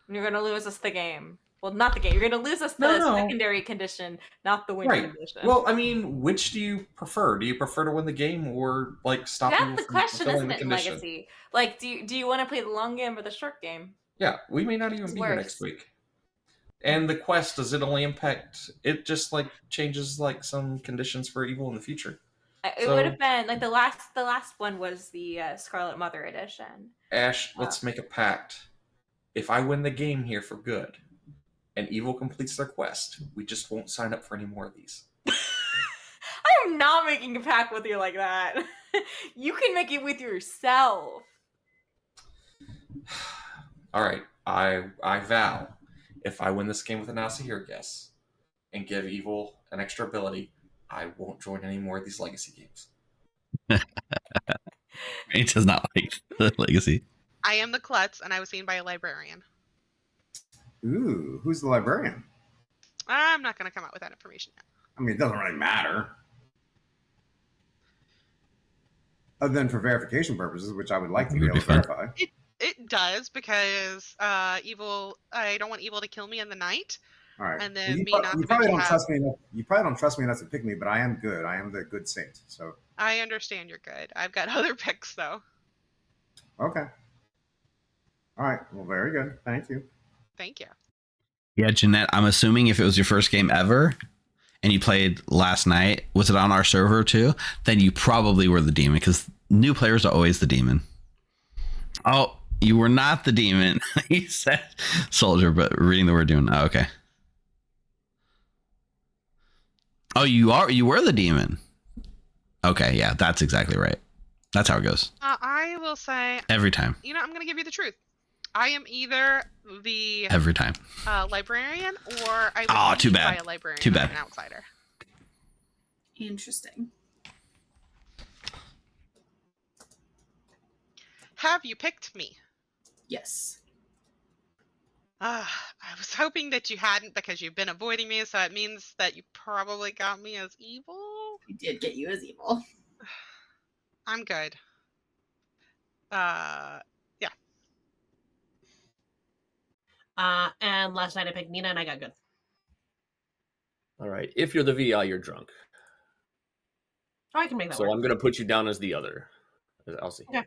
You're gonna lose us the game. Well, not the game. You're gonna lose us the No. secondary condition, not the win Right. condition. Well, I mean, which do you prefer? Do you prefer to win the game or like stop that's people the from question, fulfilling isn't the it? In condition? Legacy, like, do you want to play the long game or the short game? Yeah, we may not even It's be here worse. next week. And the quest, does it only impact? It just like changes like some conditions for evil in the future. It So- would have been like the last one was the Scarlet Mother edition. Ash, let's make a pact. If I win the game here for good, and evil completes their quest, we just won't sign up for any more of these. I am not making a pact with you like that. You can make it with yourself. All right, I vow, if I win this game with an Asahir guess and give evil an extra ability, I won't join any more of these legacy games. It does not like the legacy. I am the klutz, and I was seen by a librarian. Ooh, who's the librarian? I'm not going to come out with that information yet. I mean, it doesn't really matter. Other than for verification purposes, which I would like to be able to verify. It does, because evil. I don't want evil to kill me in the night. All right. And then Well, me you, not you to probably mention don't how- trust me enough. You probably don't trust me enough to pick me, but I am good. I am the good saint. So I understand you're good. I've got other picks, though. okay. All right. Well, very good. Thank you. Thank you. Yeah, Jeanette, I'm assuming if it was your first game ever and you played last night, was it on our server too? Then you probably were the demon because new players are always the demon. Oh, you were not the demon. He said soldier, but reading the word demon. Oh, okay. Oh, you were the demon. Okay, yeah, that's exactly right. That's how it goes. I will say Every time. You know, I'm gonna give you the truth. I am either the Every time. librarian, or I Oh, was too beat bad. by a librarian. Too or bad. An outsider. Interesting. Have you picked me? Yes. I was hoping that you hadn't because you've been avoiding me, so it means that you probably got me as evil. I did get you as evil. I'm good. Yeah. And last night I picked Nina and I got good. All right. If you're the VI, you're drunk. Oh, I can make that So work. I'm going to put you down as the other. As Elsie. Okay.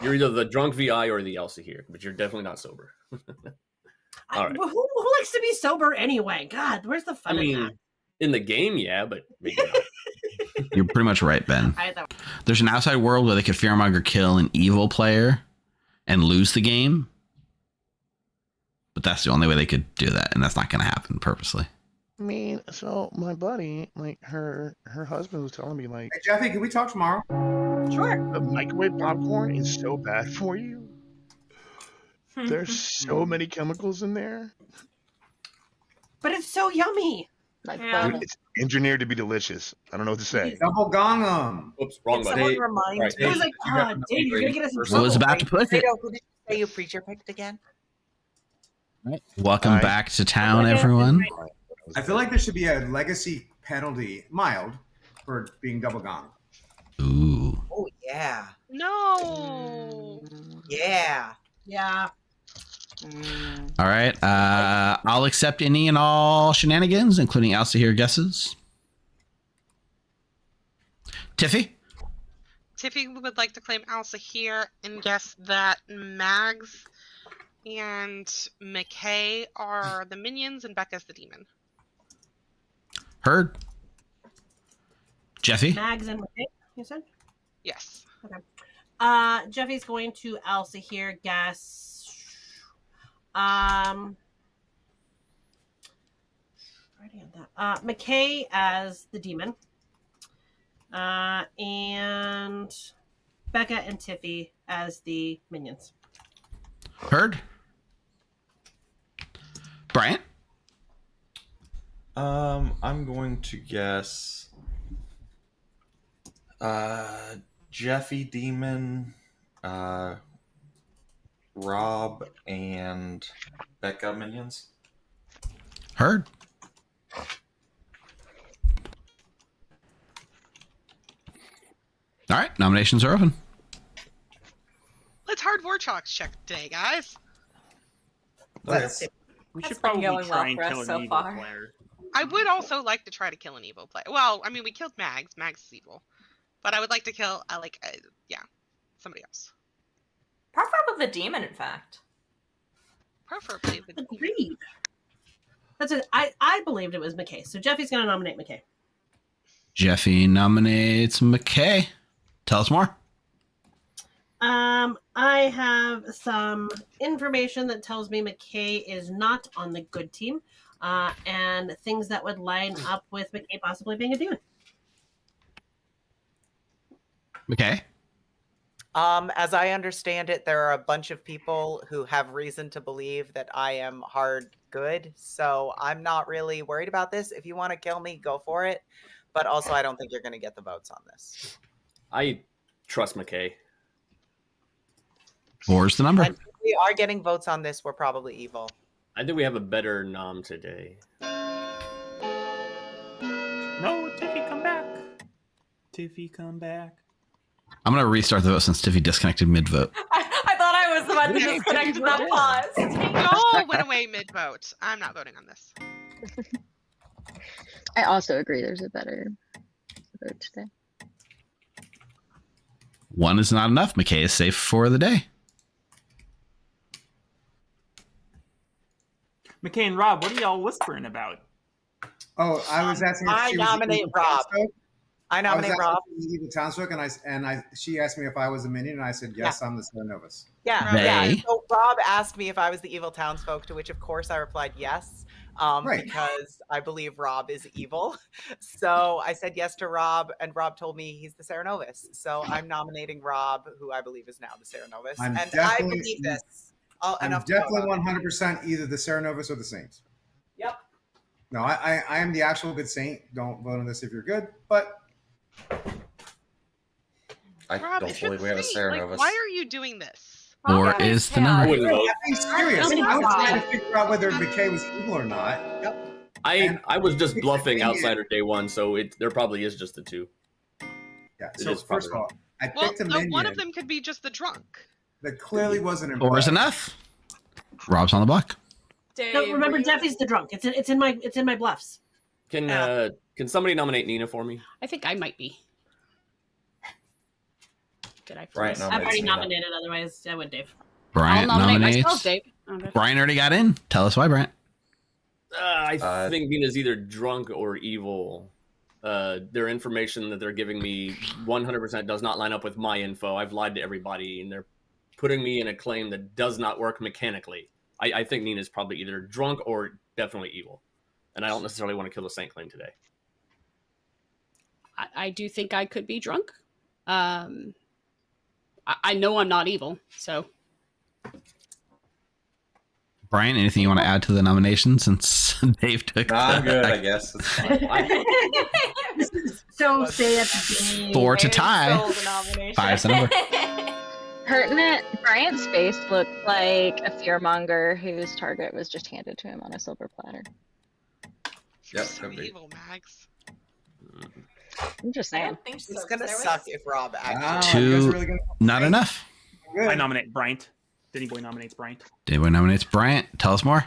You're either the drunk VI or the Elsie here, but you're definitely not sober. All right. Well, who likes to be sober anyway? God, where's the fun in that? In the game, yeah, but maybe not. You're pretty much right, Ben. I thought- There's an outside world where they could fearmonger kill an evil player and lose the game. But that's the only way they could do that, and that's not going to happen purposely. I mean, so my buddy, like her husband was telling me, like, Hey, Jeffy, can we talk tomorrow? Sure. the microwave popcorn is so bad for you. There's so many chemicals in there. But it's so yummy. Like Yeah. Dude, it's engineered to be delicious. I don't know what to say. Double gong 'em. Oops, wrong Can button. someone remind Right, me? I was like, You got oh, the Dave, you're going to get us in first trouble. I was about to put it. Fredo, who did you say your preacher picked again? Welcome Hi. back to town, everyone. I feel like there should be a legacy penalty, mild, for being double gong. Ooh. Oh yeah, No. yeah. Yeah. All right. I'll accept any and all shenanigans, including Elsa here guesses. Tiffy? Tiffy would like to claim Elsa here and guess that Mags and McKay are the minions and Becca's the demon. Heard. Jeffy? Mags and McKay, you said? Yes. Okay. Jeffy's going to Elsa here, guess. McKay as the demon. And Becca and Tiffy as the minions. Heard. Bryant? I'm going to guess Jeffy Demon, Rob, and Becca minions. Heard. All right, nominations are open. Let's hard war chalks check today, guys. Let's. We That's should been probably going try well and for us kill an so evil far. player. I would also like to try to kill an evil player. Well, I mean, we killed Mags. Mags is evil. But I would like to kill, somebody else. Preferably the demon, in fact. Preferably the Agreed. That's it. I believed it was McKay. So Jeffy's going to nominate McKay. Jeffy nominates McKay. Tell us more. I have some information that tells me McKay is not on the good team, and things that would line up with McKay possibly being a demon. McKay? As I understand it, there are a bunch of people who have reason to believe that I am hard good, so I'm not really worried about this. If you want to kill me, go for it. But also, I don't think you're going to get the votes on this. I trust McKay. Four's the number. And if we are getting votes on this, we're probably evil. I think we have a better nom today. No, Tiffy, come back. Tiffy, come back. I'm going to restart the vote since Tiffy disconnected mid-vote. I thought I was about to disconnect that pause. Joel went away mid-vote. I'm not voting on this. I also agree there's a better vote today. One is not enough. McKay is safe for the day. McKay and Rob, what are y'all whispering about? Oh, I was asking if I she was the nominate evil Rob. townsfolk. I nominate Rob. The evil townsfolk, and she asked me if I was a minion, and I said yes. I'm the Cerenovus. Yeah, They- yeah. So Rob asked me if I was the evil townsfolk, to which of course I replied yes, Right. because I believe Rob is evil. So I said yes to Rob, and Rob told me he's the Cerenovus. So I'm nominating Rob, who I believe is now the Cerenovus, I'm and I definitely- believe this. I'm definitely 100% either the Cerenovus or the Saints. Yep. No, I am the actual good saint. Don't vote on this if you're good, but I Rob, don't if you're believe we have a saint, Cerenovus. like, why are you doing this? Or is the number? I wouldn't vote. I'm being serious. I was trying to figure out whether McKay was evil or not. Yep. I was just It's bluffing opinion. outsider day one, so there probably is just the two. Yeah. It So is first of probably all, I Well, picked a no, minion one of them could be just the drunk. that clearly wasn't in Four is play. enough. Rob's on the block. Dave, No, remember were you- Jeffy's the drunk. It's in my bluffs. Can somebody nominate Nina for me? I think I might be. Did I? Right, freeze? no. I've already Nina. nominated. Otherwise, I would, Dave. Bryant I'll nominate nominates. myself, Dave. Okay. Brian already got in. Tell us why, Bryant. I think Nina's either drunk or evil. Their information that they're giving me 100% does not line up with my info. I've lied to everybody, and they're putting me in a claim that does not work mechanically. I think Nina's probably either drunk or definitely evil. And I don't necessarily want to kill the saint claim today. I do think I could be drunk. I know I'm not evil, so Brian, anything you want to add to the nomination since Dave took I'm good, I guess. It's fine. So say at the beginning. 4 to Dave tie. stole the nomination. 5's the number. Pertinent. Bryant's face looked like a fearmonger whose target was just handed to him on a silver platter. You're Yep, so could be. evil, Mags. I'm just I saying. don't think so. It's gonna There was- suck if Rob Wow, actually. you guys Two. are really gonna- Not enough. Good. I nominate Bryant. Denny Boy nominates Bryant. Dave nominates Bryant. Tell us more.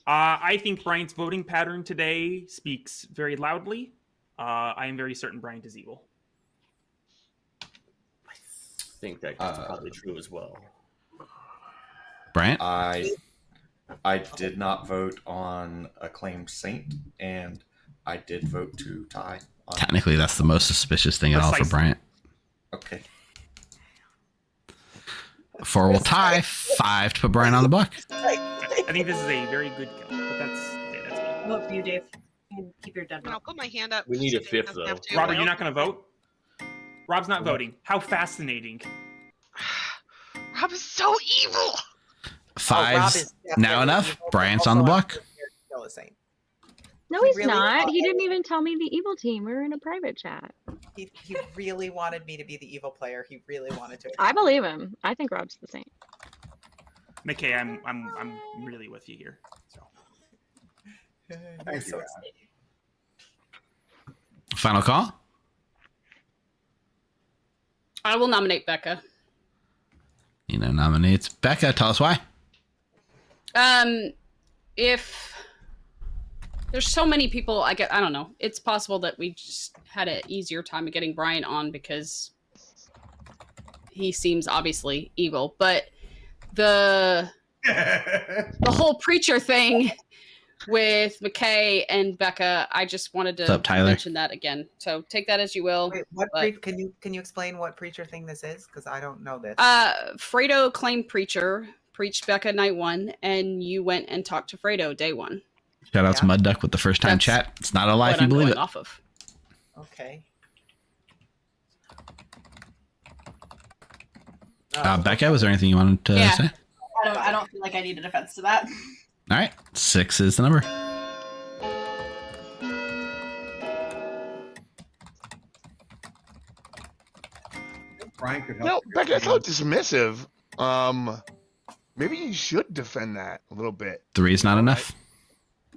I think Bryant's voting pattern today speaks very loudly. I am very certain Bryant is evil. I think that's probably true as well. Bryant? I did not vote on a claimed saint, and I did vote to tie. On Technically, that's the most suspicious thing at all for Precisely. Bryant. Okay. 4 will tie. 5 to put Brian on the block. I think this is a very good kill, but that's me. Vote for you, Dave. You can keep your dead And I'll vote. put my hand up. We need so a Dave fifth, doesn't have to. Robert, you're not going to vote? Rob's not voting. How fascinating. Rob is so evil. 5's now enough. Brian's on the block. No, He he's really not. thought- He didn't even tell me the evil team. We were in a private chat. He really wanted me to be the evil player. He really wanted to. I believe him. I think Rob's the saint. McKay, I'm really with you here. So Thank you. Final call. I will nominate Becca. Nina nominates Becca. Tell us why. If there's so many people, I don't know. It's possible that we just had an easier time of getting Brian on because he seems obviously evil. But the whole preacher thing with McKay and Becca, I just wanted What's up, to Tyler? mention that again. So take that as you will. Wait, can you explain what preacher thing this is? Because I don't know this. Fredo claimed preacher, preached Becca night 1, and you went and talked to Fredo day 1. Shout out to Mud Duck with the first time That's chat. It's not a lie What if you I'm believe going it. off of. Okay. Becca, was there anything you wanted to Yeah. say? I don't feel like I need a defense to that. All right. 6 is the number. Brian could help. No, you. Becca, it's not dismissive. Maybe you should defend that a little bit. 3 is not enough.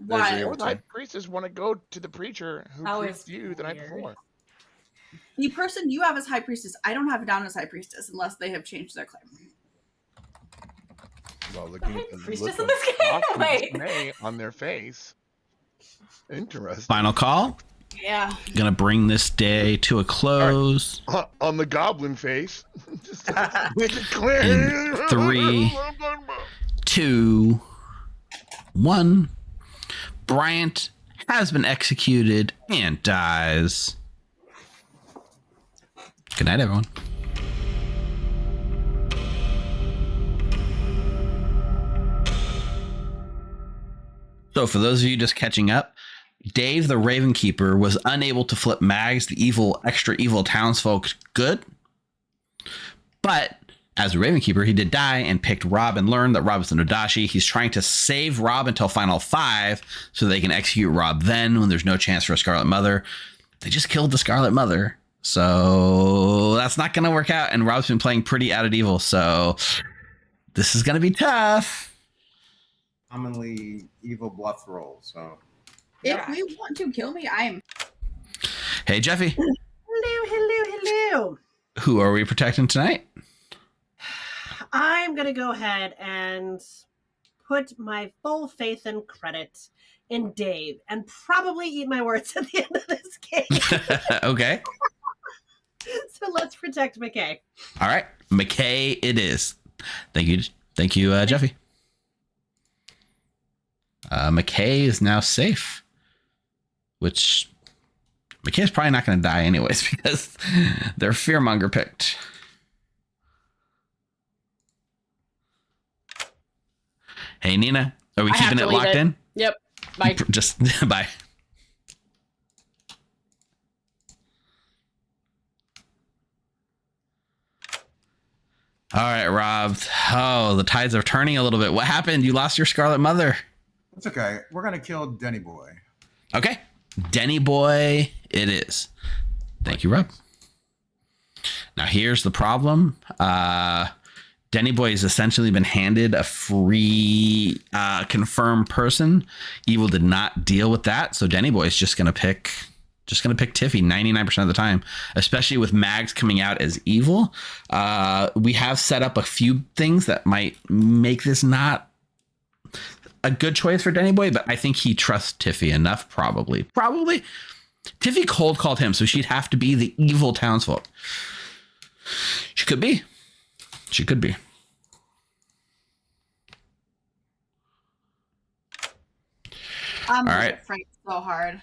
Why? Or the high priestess want to go to the preacher who How preached is you the night weird. before. The person you have as high priestess, I don't have it down as high priestess unless they have changed their claim. Well, looking at the Priestess look in this of game? shock and Wait. dismay on their face. Interesting. Final call. Yeah. Gonna bring this day to a close. On the goblin face. Just to make it clear. In 3, 2, 1. Bryant has been executed and dies. Good night, everyone. So for those of you just catching up, Dave the Raven Keeper was unable to flip Mags, the extra evil townsfolk, good. But as a Raven Keeper, he did die and picked Rob and learned that Rob is the Nodashi. He's trying to save Rob until final 5 so they can execute Rob then when there's no chance for a Scarlet Mother. They just killed the Scarlet Mother. So that's not going to work out. And Rob's been playing pretty out of evil. So this is going to be tough. Commonly evil bluff roll. So if we want to kill me, I'm. Hey, Jeffy. Hello. Who are we protecting tonight? I'm going to go ahead and put my full faith and credit in Dave and probably eat my words at the end of this game. Okay. So let's protect McKay. All right. McKay it is. Thank you, Jeffy. McKay is now safe, which McKay's probably not going to die anyways because their fearmonger picked. Hey, Nina, are we keeping it locked in? Yep. Bye. Just bye. All right, Rob. Oh, the tides are turning a little bit. What happened? You lost your Scarlet Mother. It's okay. We're going to kill Denny Boy. Okay. Denny Boy it is. Thank you, Rob. Now, here's the problem. Denny Boy has essentially been handed a free confirmed person. Evil did not deal with that, so Denny Boy is just gonna pick Tiffy 99% of the time, especially with Mags coming out as evil. We have set up a few things that might make this not a good choice for Denny Boy, but I think he trusts Tiffy enough. Probably. Tiffy cold called him, so she'd have to be the evil townsfolk. She could be. I'm all right. Frank so hard.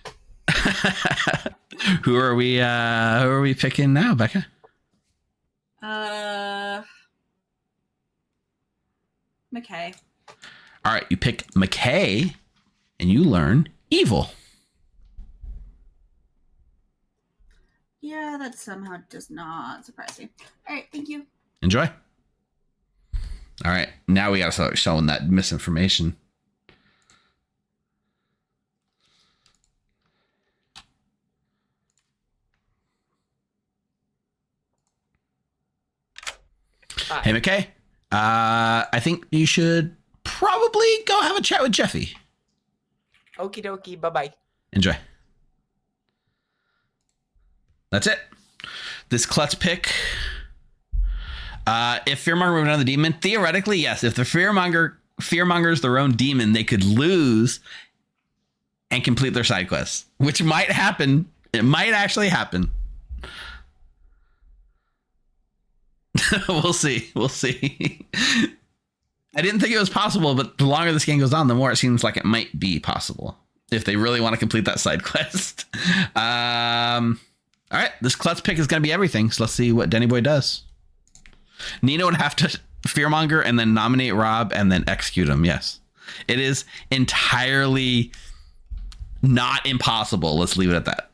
Who are we picking now, Becca? McKay. All right, you pick McKay and you learn evil. Yeah, that somehow does not surprise me. All right, thank you. Enjoy. All right, now we got to start showing that misinformation. Bye. Hey, McKay. I think you should probably go have a chat with Jeffy. Okie dokie. Bye bye. Enjoy. That's it. This klutz pick. If Fearmonger moved on the demon, theoretically, yes. If the Fearmonger's their own demon, they could lose and complete their side quests, which might happen. It might actually happen. We'll see. I didn't think it was possible, but the longer this game goes on, the more it seems like it might be possible if they really want to complete that side quest. All right, this klutz pick is going to be everything. So let's see what Denny Boy does. Nina would have to fearmonger and then nominate Rob and then execute him. Yes, it is entirely not impossible. Let's leave it at that.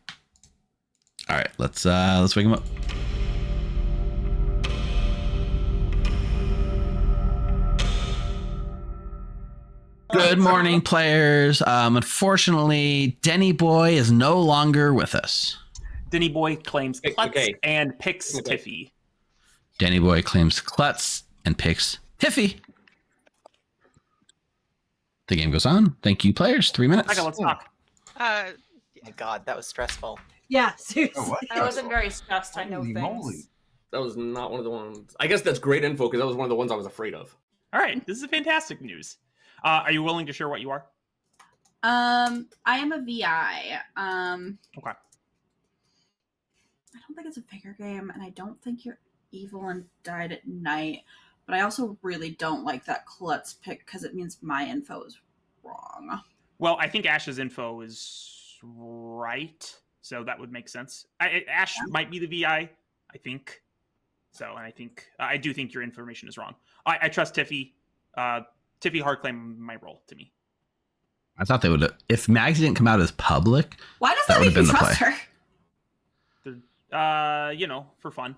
All right, let's wake him up. Good morning, players. Unfortunately, Denny Boy is no longer with us. Denny Boy claims klutz okay. and picks Tiffy. Denny Boy claims klutz and picks Tiffy. The game goes on. Thank you, players. 3 minutes. Okay, let's talk. Oh my god, that was stressful. Yeah, seriously. Oh, what? I wasn't very stressed. I know Holy things. moly. That was not one of the ones. I guess that's great info because that was one of the ones I was afraid of. All right, this is fantastic news. Are you willing to share what you are? I am a VI. Okay. I don't think it's a figure game, and I don't think you're evil and died at night. But I also really don't like that klutz pick because it means my info is wrong. Well, I think Ash's info is right, so that would make sense. Ash might be the VI, I think. So, and I do think your information is wrong. I trust Tiffy. Tiffy hard claimed my role to me. I thought they would have. If Mags didn't come out as public, Why does that that would make have you been the trust play. her? For fun.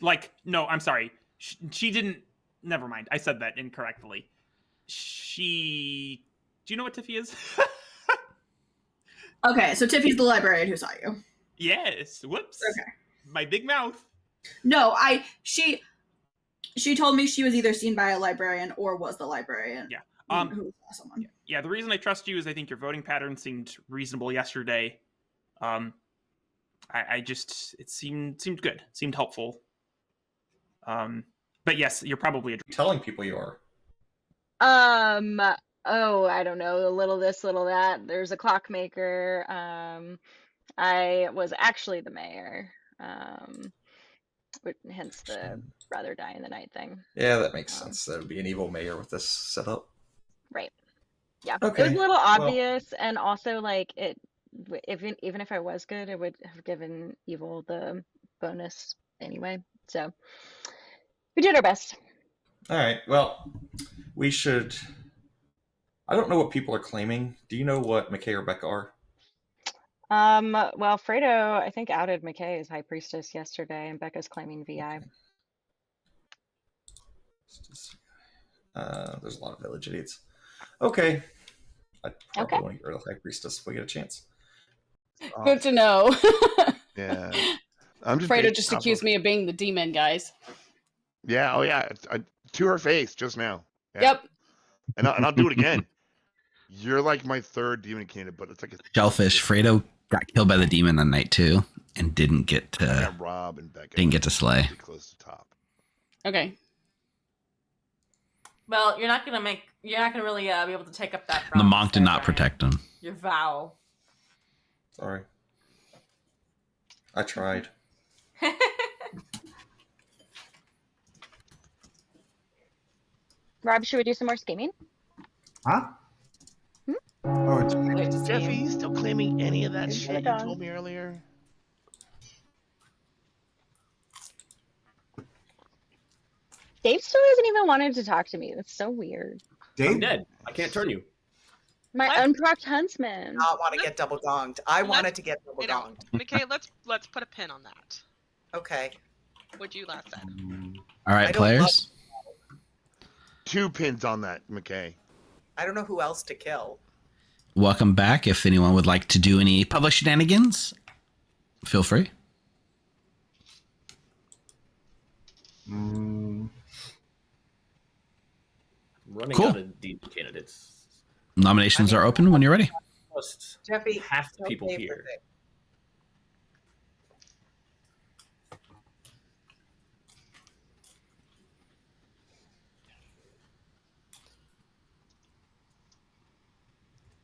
Like, no, I'm sorry. She didn't. Never mind. I said that incorrectly. Do you know what Tiffy is? Okay, so Tiffy's the librarian who saw you. Yes. Whoops. Okay. My big mouth. No, she told me she was either seen by a librarian or was the librarian. Yeah. Who saw someone. Yeah, the reason I trust you is I think your voting pattern seemed reasonable yesterday. It seemed good. Seemed helpful. But yes, you're probably telling people you are. Oh, I don't know, a little this, little that. There's a clockmaker. I was actually the mayor. Hence the rather die in the night thing. Yeah, that makes sense. That would be an evil mayor with this setup. Right. Yeah. Okay. It was a little obvious, and also like even if I was good, it would have given evil the bonus anyway. So we did our best. All right. Well, we should. I don't know what people are claiming. Do you know what McKay or Becca are? Well, Fredo, I think, outed McKay as High Priestess yesterday, and Becca's claiming VI. There's a lot of village idiots. Okay. I probably want to get rid of High Priestess if we get a chance. Good to know. Yeah. I'm just Fredo just accused me of being the demon, guys. Yeah. Oh, yeah. To her face just now. Yeah. Yep. And I'll do it again. You're like my third demon candidate, but it's like a Shellfish. Fredo got killed by the demon on night 2 and didn't get to Rob and Becca. Didn't get to slay. Close to top. Okay. Well, you're not gonna really be able to take up that. The promise monk did there, not Brian. protect him. Your vow. Sorry. I tried. Rob, should we do some more scheming? Huh? Oh, it's Jeff, are you still claiming any of that Into shit the you gun. told me earlier? Dave still hasn't even wanted to talk to me. That's so weird. I'm dead. I can't turn you. My What? unpropped huntsman. Not want to get double gonged. I wanted to get double gonged. McKay, let's put a pin on that. Okay. What you last said. All right, I don't players. 2 pins on that, McKay. I don't know who else to kill. Welcome back. If anyone would like to do any public shenanigans, feel free. Running Cool. out of demon candidates. Nominations are open when you're ready. Most Jeffy, half the don't people pay for here. things.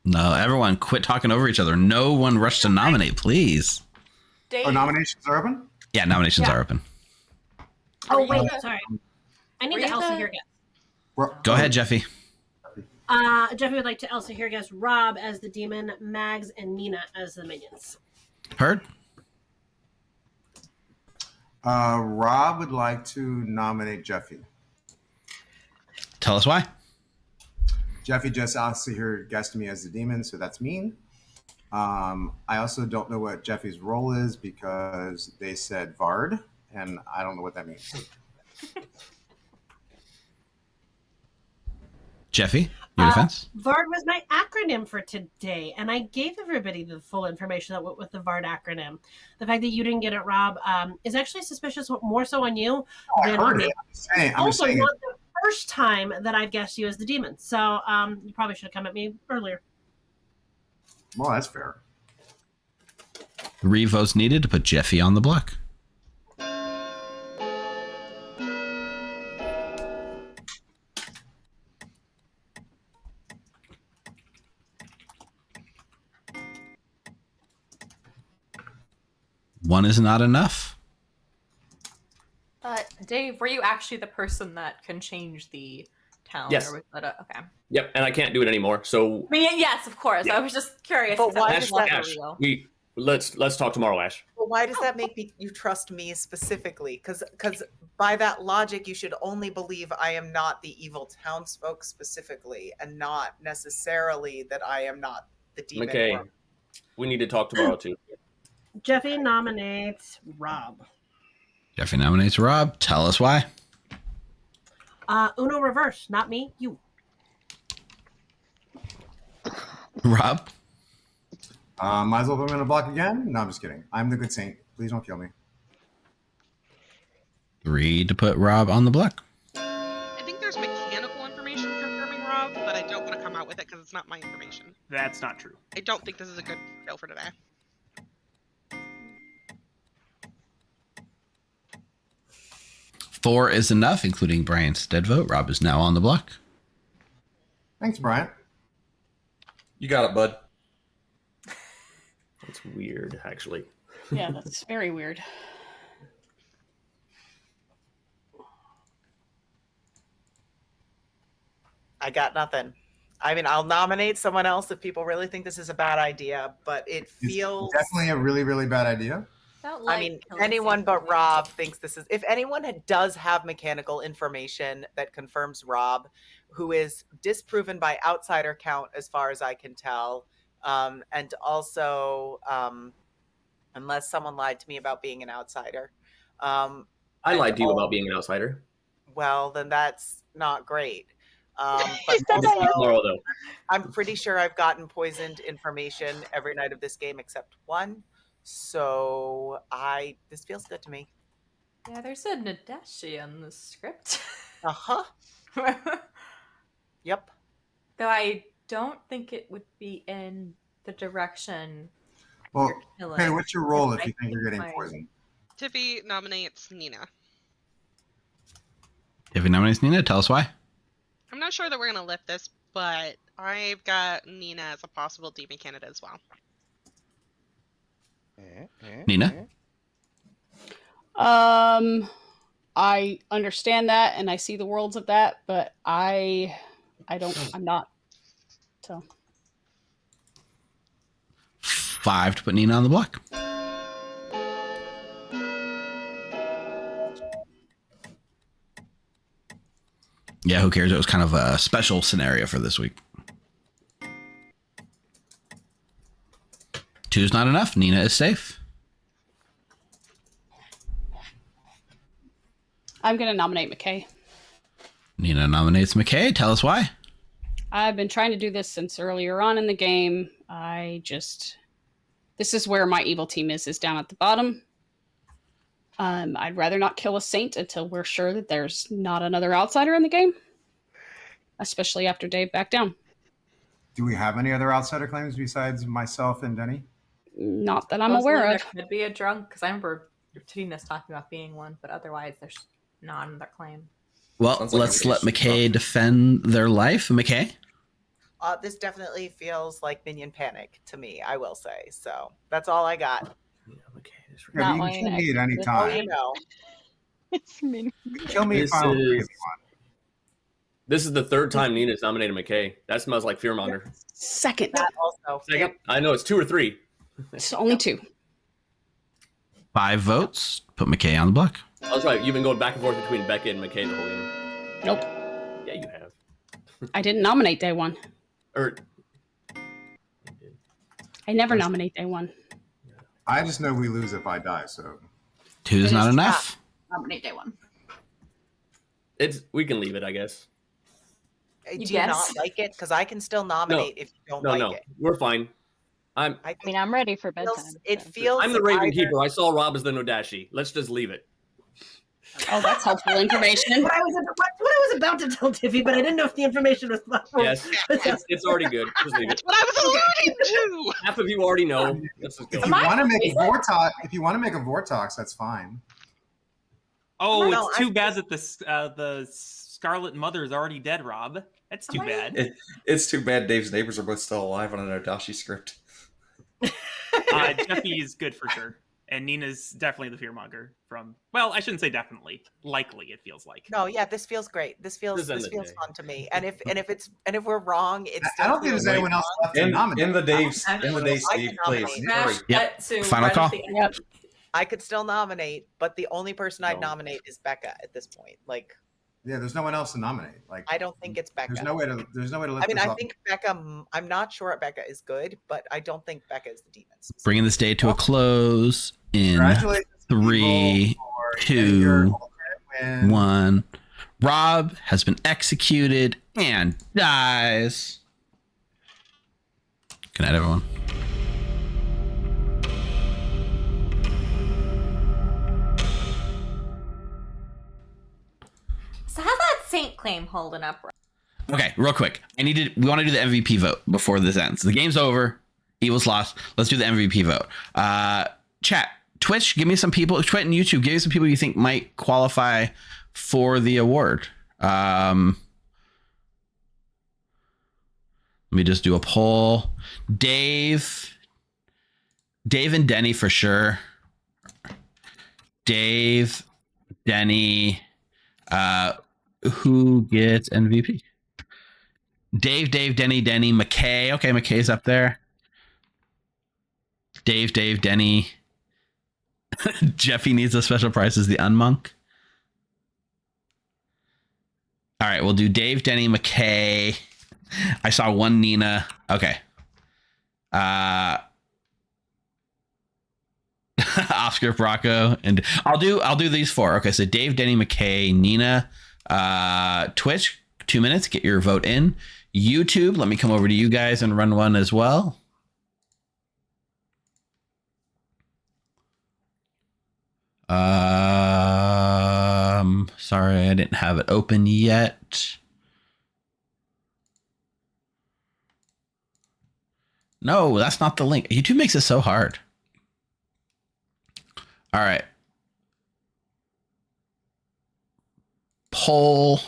No, everyone quit talking over each other. No one rush to nominate, please. Dave, Oh, nominations are open? Yeah, nominations Yeah. are open. Oh, Were you wait, the- sorry. I need were to you Elsa the- here guess. Go ahead, Jeffy. Jeffy would like to Elsa here guess Rob as the demon, Mags and Nina as the minions. Heard? Rob would like to nominate Jeffy. Tell us why. Jeffy just asked to hear guessed me as the demon, so that's mean. I also don't know what Jeffy's role is because they said Vard, and I don't know what that means. Jeffy, your defense? VARD was my acronym for today, and I gave everybody the full information that went with the VARD acronym. The fact that you didn't get it, Rob, is actually suspicious, more so on you I than on heard me. it. I'm Also, saying not the first time that I've guessed you as the demon, so you probably should have come at me earlier. Well, that's fair. 3 votes needed to put Jeffy on the block. One is not enough. Dave, were you actually the person that can change the count? Yes. Or was that okay. Yep, and I can't do it anymore. So I mean, yes, of course. Yeah. I was just curious. But because why that does was that- never Ash, real. let's talk tomorrow, Ash. Well, why does that make you trust me specifically? Because by that logic, you should only believe I am not the evil townsfolk specifically, and not necessarily that I am not the demon. McKay, or- we need to talk tomorrow too. Jeffy nominates Rob. Jeffy nominates Rob. Tell us why. Uno reverse, not me, you. Rob. Might as well put him in a block again. No, I'm just kidding. I'm the good saint. Please don't kill me. 3 to put Rob on the block. I think there's mechanical information confirming Rob, but I don't want to come out with it because it's not my information. That's not true. I don't think this is a good trail for today. 4 is enough, including Brian's dead vote. Rob is now on the block. Thanks, Brian. You got it, bud. That's weird, actually. Yeah, that's very weird. I got nothing. I mean, I'll nominate someone else if people really think this is a bad idea, but it feels Definitely a really, really bad idea. Felt I like mean, killing anyone Sam but would be Rob safe. thinks this is. If anyone does have mechanical information that confirms Rob, who is disproven by outsider count, as far as I can tell, and also, unless someone lied to me about being an outsider, I lied to you about being an outsider. well, then that's not great. But Tomorrow, also, though. I'm pretty sure I've gotten poisoned information every night of this game except one. So this feels good to me. Yeah, there's a Nadeshi on the script. Uh-huh. Yep. Though I don't think it would be in the direction Well, you're killing. hey, what's your role if I you think you're think getting my- poisoned? Tiffy nominates Nina. Jeffy nominates Nina. Tell us why. I'm not sure that we're going to lift this, but I've got Nina as a possible demon candidate as well. Nina? I understand that and I see the worlds of that, but I'm not. So 5 to put Nina on the block. Yeah, who cares? It was kind of a special scenario for this week. 2's not enough. Nina is safe. I'm going to nominate McKay. Nina nominates McKay. Tell us why. I've been trying to do this since earlier on in the game. This is where my evil team is down at the bottom. I'd rather not kill a saint until we're sure that there's not another outsider in the game, especially after Dave backed down. Do we have any other outsider claims besides myself and Denny? Not that I'm Supposedly aware there of. could be a drunk, because I remember Tina's talking about being one, but otherwise there's not another claim. Well, Sounds like let's let everybody's McKay defend their life. McKay? This definitely feels like minion panic to me, I will say. So that's all I got. Yeah, Not but you can mine, kill me at any actually. Oh, time. you know. It's me. You can kill me This if I don't agree is- if you want. This is the third time Nina's nominated McKay. That smells like fearmonger. Second. That also. Second, I know it's 2 or 3. It's only 2. 5 votes. Put McKay on the block. That's right. You've been going back and forth between Becca and McKay the whole game. Nope. Yeah, you have. I didn't nominate day 1. Or I never nominate day 1. I just know we lose if I die, so 2's It not is enough. Nominate day 1. we can leave it, I guess. Do you guess? not like it? Because I can still nominate if you don't like No, it. we're fine. I I mean, I'm ready for bedtime. It so. feels. I'm the Raven either- Keeper. I saw Rob as the Nodashi. Let's just leave it. Oh, that's helpful information. What I was about to tell Tiffy, but I didn't know if the information was. Yes, it's already good. Just leave it. That's what I was alluding to! Half of you already know. Let's just go. if you want to make a Vortox, that's fine. Oh, No, it's too I- bad that the Scarlet Mother is already dead, Rob. That's too Am I- bad. It's too bad Dave's neighbors are both still alive on an Odashi script. Jeffy is good for sure. and Nina's definitely the fearmonger from. Well, I shouldn't say definitely. Likely, it feels like. No, yeah, this feels great. This feels fun to me. And if we're wrong, it's. I don't think there's anyone else left to nominate. In the Dave Steve, please. Hurry. Yep. Final call. Yep. I could still nominate, but the only person I'd nominate is Becca at this point. Like. Yeah, there's no one else to nominate. Like, I don't think it's Becca. There's no way to lift I mean, this I up. think Becca. I'm not sure Becca is good, but I don't think Becca is the demons. Bringing this day to a close in Congratulations, 3, people, for 2, win. 1. Rob has been executed and dies. Good night, everyone. So how's that saint claim holding up? Okay, real quick. We want to do the MVP vote before this ends. The game's over. Evil's lost. Let's do the MVP vote. Chat, Twitch, give me some people. Twitch and YouTube, give me some people you think might qualify for the award. Let me just do a poll. Dave and Denny for sure. Dave, Denny, who gets MVP? Dave, Denny, McKay. Okay, McKay's up there. Dave, Denny. Jeffy needs a special prize as the unmonk. All right, we'll do Dave, Denny, McKay. I saw one Nina. Okay. Oscar Bracco, and I'll do these 4. Okay, so Dave, Denny, McKay, Nina, Twitch, 2 minutes, get your vote in. YouTube, let me come over to you guys and run one as well. Sorry, I didn't have it open yet. No, that's not the link. YouTube makes it so hard. All right. Poll.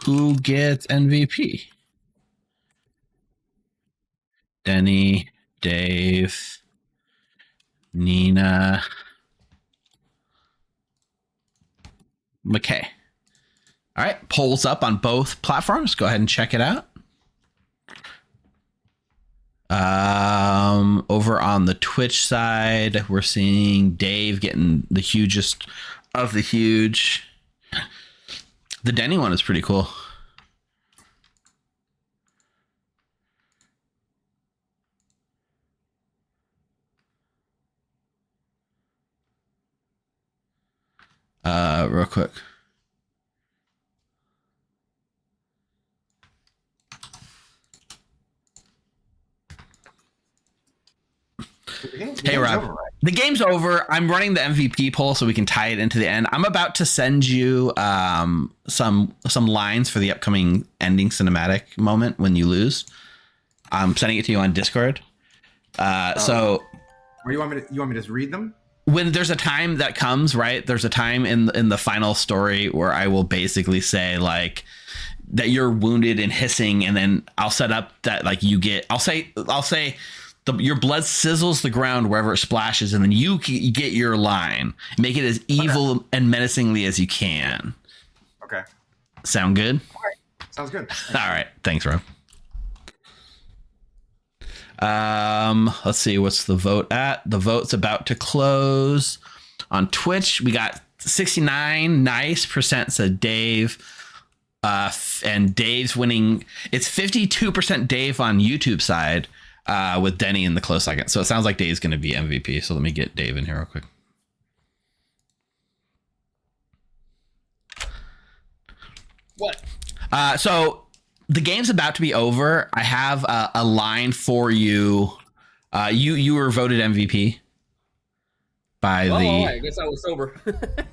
Who gets MVP? Denny, Dave, Nina, McKay. All right. Polls up on both platforms. Go ahead and check it out. Over on the Twitch side, we're seeing Dave getting the hugest of the huge. The Denny one is pretty cool. Real quick. Hey Rob, the game's over. I'm running the MVP poll so we can tie it into the end. I'm about to send you some lines for the upcoming ending cinematic moment when you lose. I'm sending it to you on Discord. So, or you want me to just read them? When there's a time that comes, right? There's a time in the final story where I will basically say like that you're wounded and hissing, and then I'll set up that like you get. I'll say. Your blood sizzles the ground wherever it splashes, and then you get your line. Make it as evil and menacingly as you can. Okay. Sound good? All right. Sounds good. All right. Thanks, Rob. Let's see. What's the vote at? The vote's about to close. On Twitch, we got 69 nice percent said Dave. And Dave's winning. It's 52% Dave on YouTube side. With Denny in the close second. So it sounds like Dave's going to be MVP. So let me get Dave in here real quick. What? So the game's about to be over. I have a line for you. You were voted MVP by I guess I was sober.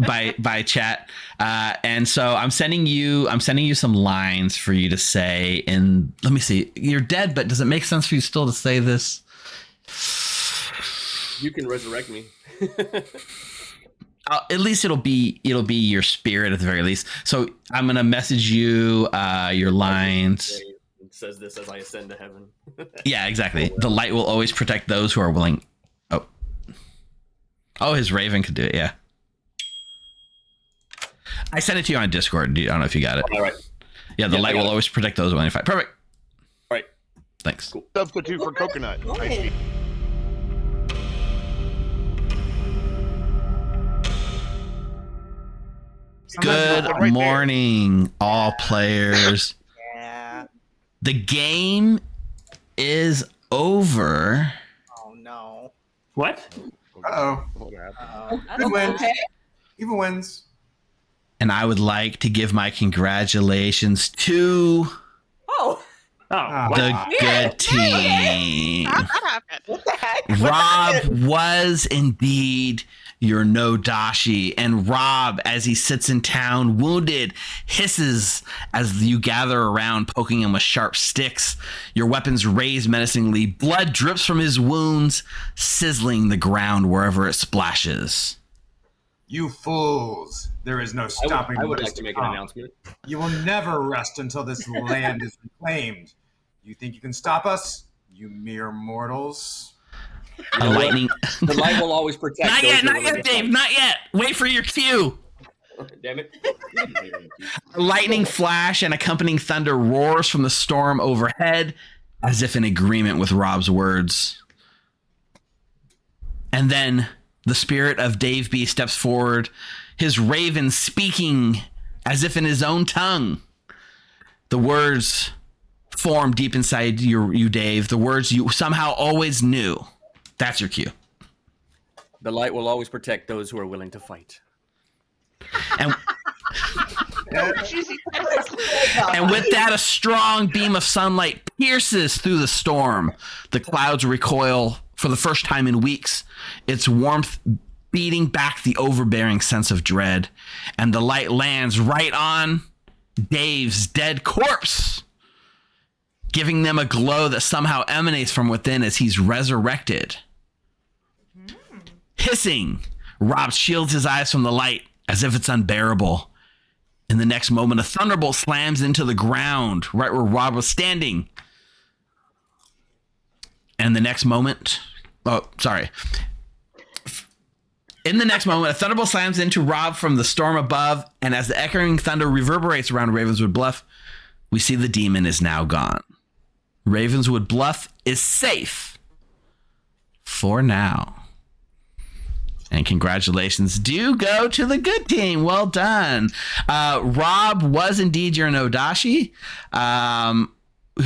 by chat. And so I'm sending you some lines for you to say. And let me see. You're dead, but does it make sense for you still to say this? You can resurrect me. At least it'll be your spirit at the very least. So I'm gonna message you your lines. It says this as I ascend to heaven. Yeah, exactly. The light will always protect those who are willing. Oh, Oh, his Raven could do it, yeah. I sent it to you on Discord. I don't know if you got it. All right. Yeah, the light will always protect those when they fight. Perfect. All right. Thanks. Cool. Substitute for coconut. I see. Good Right morning, all players. Yeah. The game is over. Oh no. What? Uh-oh. Good wins. Okay. Even wins. And I would like to give my congratulations to Oh, Oh, the what? good team. How'd that happen? What the heck? Rob was indeed your no dashi, and Rob, as he sits in town wounded, hisses as you gather around, poking him with sharp sticks. Your weapons raise menacingly. Blood drips from his wounds, sizzling the ground wherever it splashes. You fools. There is no stopping I would what is like to make come. an announcement. You will never rest until this land is reclaimed. You think you can stop us? You mere mortals. A lightning. The light will always protect. Not those yet, who not are yet, willing to Dave, not yet. Wait for your cue. fight. Damn it. A lightning flash and accompanying thunder roars from the storm overhead, as if in agreement with Rob's words. And then the spirit of Dave B steps forward, his raven speaking as if in his own tongue. The words form deep inside you, Dave. The words you somehow always knew. That's your cue. The light will always protect those who are willing to fight. And And with that, a strong beam of sunlight pierces through the storm. The clouds recoil for the first time in weeks, its warmth beating back the overbearing sense of dread. And the light lands right on Dave's dead corpse, giving them a glow that somehow emanates from within as he's resurrected. Hissing, Rob shields his eyes from the light as if it's unbearable. In the next moment, a thunderbolt slams into the ground right where Rob was standing. And the next moment, in the next moment, a thunderbolt slams into Rob from the storm above, and as the echoing thunder reverberates around Ravenswood Bluff, we see the demon is now gone. Ravenswood Bluff is safe for now. And congratulations do go to the good team. Well done. Rob was indeed your Nodashi,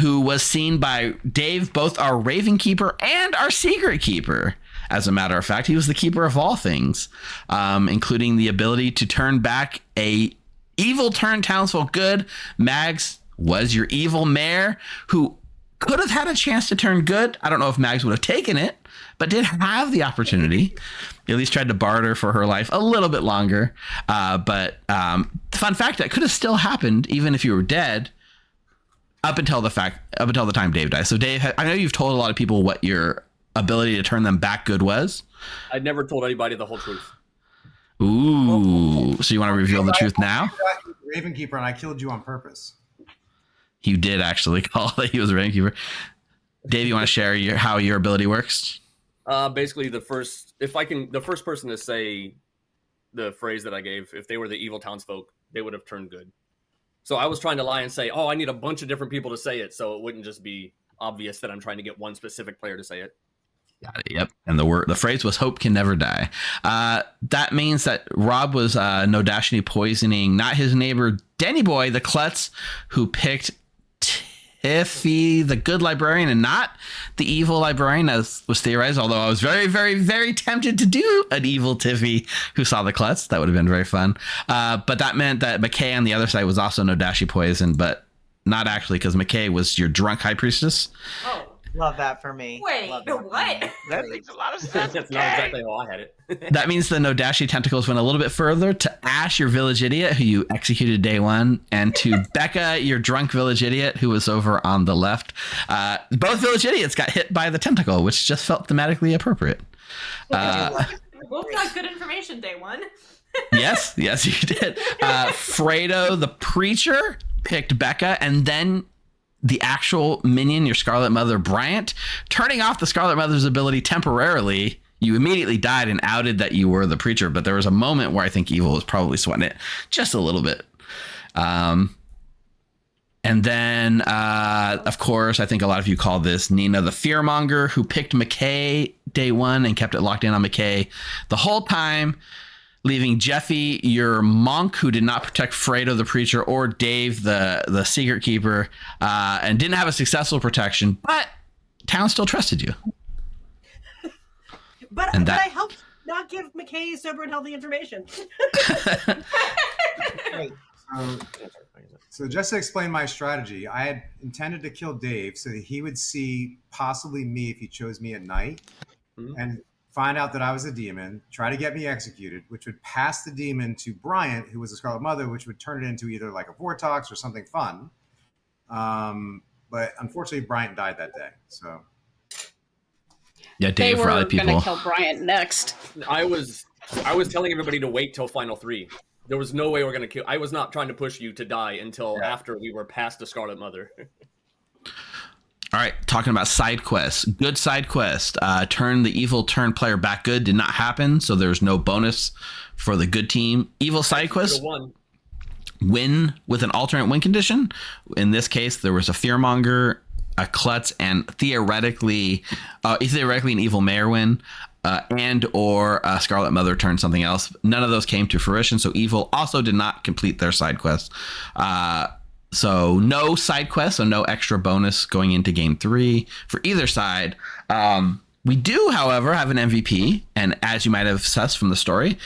who was seen by Dave, both our Raven Keeper and our Secret Keeper. As a matter of fact, he was the keeper of all things, including the ability to turn back a evil turn townsfolk good. Mags was your evil mayor, who could have had a chance to turn good. I don't know if Mags would have taken it, but did have the opportunity. At least tried to barter for her life a little bit longer. But fun fact, that could have still happened even if you were dead up until the time Dave died. So Dave, I know you've told a lot of people what your ability to turn them back good was. I never told anybody the whole truth. Ooh, so you want to reveal the truth now? Raven Keeper, and I killed you on purpose. You did actually call that he was a Raven Keeper. Dave, you want to share how your ability works? Basically, the first person to say the phrase that I gave, if they were the evil townsfolk, they would have turned good. So I was trying to lie and say, I need a bunch of different people to say it, so it wouldn't just be obvious that I'm trying to get one specific player to say it. Got it. Yep. And the phrase was "Hope can never die." That means that Rob was Nodashini poisoning not his neighbor Denny Boy, the klutz, who picked Tiffy, the good librarian, and not the evil librarian, as was theorized. Although I was very, very, very tempted to do an evil Tiffy who saw the klutz. That would have been very fun. But that meant that McKay on the other side was also Nodashi poison, but not actually, because McKay was your drunk high priestess. Oh, Love that for me. wait, Love that for what? me. That makes a lot of sense. That's not exactly how I had it. That means the Nodashi tentacles went a little bit further to Ash, your village idiot, who you executed day one, and to Becca, your drunk village idiot, who was over on the left. Both village idiots got hit by the tentacle, which just felt thematically appropriate. We both got good information day one. yes, you did. Fredo, the preacher, picked Becca, and then the actual minion, your Scarlet Mother, Bryant, turning off the Scarlet Mother's ability temporarily. You immediately died and outed that you were the preacher, but there was a moment where I think Evil was probably sweating it just a little bit. And then, of course, I think a lot of you call this Nina the Fearmonger, who picked McKay day one and kept it locked in on McKay the whole time, leaving Jeffy, your monk, who did not protect Fredo the preacher, or Dave the secret keeper, and didn't have a successful protection, but town still trusted you. But I helped not give McKay sober and healthy information. Right. So just to explain my strategy, I had intended to kill Dave so that he would see possibly me if he chose me at night, and find out that I was a demon, try to get me executed, which would pass the demon to Bryant, who was the Scarlet Mother, which would turn it into either like a Vortox or something fun. But unfortunately, Bryant died that day. So yeah, Dave, they for other were people. going to kill Bryant next. I was telling everybody to wait till final 3. There was no way we're going to kill. I was not trying to push you to die until after we were past the Scarlet Mother. All right, talking about side quests. Good side quest. Turn the evil turn player back good did not happen, so there's no bonus for the good team. Evil side quest. Win with an alternate win condition. In this case, there was a Fearmonger, a Klutz, and theoretically an evil mayor win, and or a Scarlet Mother turned something else. None of those came to fruition, so evil also did not complete their side quest. So no side quests, so no extra bonus going into game 3 for either side. We do, however, have an MVP, and as you might have sussed from the story,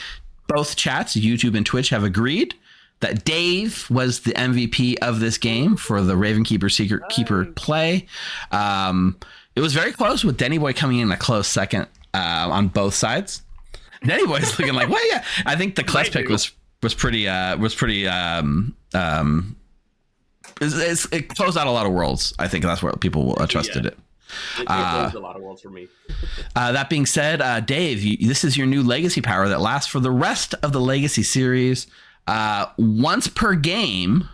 both chats, YouTube and Twitch, have agreed that Dave was the MVP of this game for the Raven Keeper Secret Keeper play. It was very close, with Denny Boy coming in a close second on both sides. Denny Boy's looking like, well, yeah. I think the Klutz pick was pretty. It closed out a lot of worlds. I think that's where people trusted it. It closed a lot of worlds for me. That being said, Dave, this is your new legacy power that lasts for the rest of the legacy series. Once per game,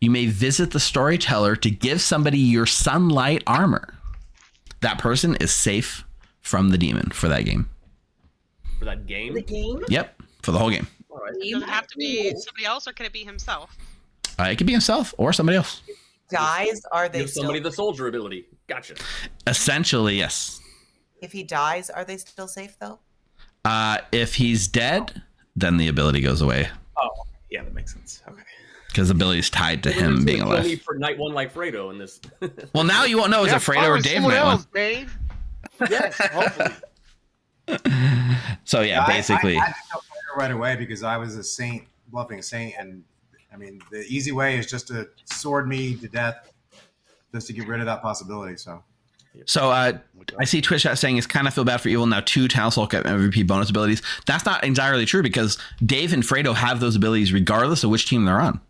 you may visit the storyteller to give somebody your sunlight armor. That person is safe from the demon for that game. For that game? The game? Yep, for the whole game. All right. Does it have to be somebody else, or can it be himself? It could be himself or somebody else. Dies, are they Give somebody still? the soldier ability. Gotcha. Essentially, yes. If he dies, are they still safe though? If he's dead, then the ability goes away. Oh, yeah, that makes sense. Okay. Because the ability is tied to him being Kill alive. me for night 1 like Fredo in this. Well, now you won't know is it Fredo or Dave night one. Dave. Yes, hopefully. So yeah, basically. I had to kill Fredo right away because I was a saint, bluffing saint, and I mean the easy way is just to sword me to death, just to get rid of that possibility. So I see Twitch chat saying it's kind of feel bad for evil now. 2 Townsfolk have MVP bonus abilities. That's not entirely true because Dave and Fredo have those abilities regardless of which team they're on.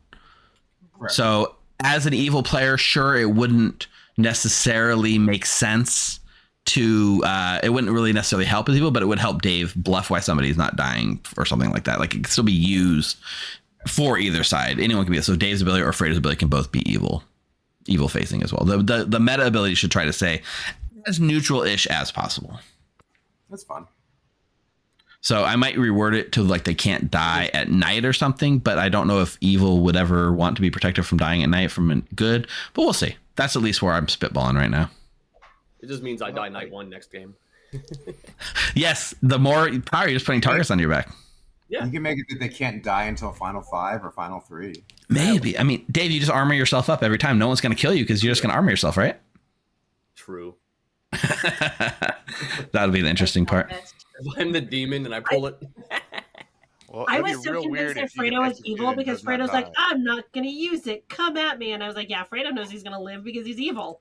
Correct. So as an evil player, sure, it wouldn't necessarily make sense to it wouldn't really necessarily help as evil, but it would help Dave bluff why somebody's not dying or something like that. Like it can still be used for either side. Anyone can be. So Dave's ability or Fredo's ability can both be evil facing as well. The meta ability should try to say as neutral-ish as possible. that's fun. So I might reword it to like they can't die at night or something, but I don't know if evil would ever want to be protected from dying at night from good, but we'll see. That's at least where I'm spitballing right now. It just means I die night 1 next game. Yes, the more power, you're just putting targets on your back. Yeah. You can make it that they can't die until final 5 or final 3. Maybe. I mean, Dave, you just armor yourself up every time. No one's going to kill you because you're just going to armor yourself, right? True. That'll be the interesting part. If I'm the demon and I pull it. Well, I it'd be was so real weird convinced that if you get Fredo was executed evil and because does not Fredo's like, die. I'm not going to use it. Come at me. And I was like, yeah, Fredo knows he's going to live because he's evil.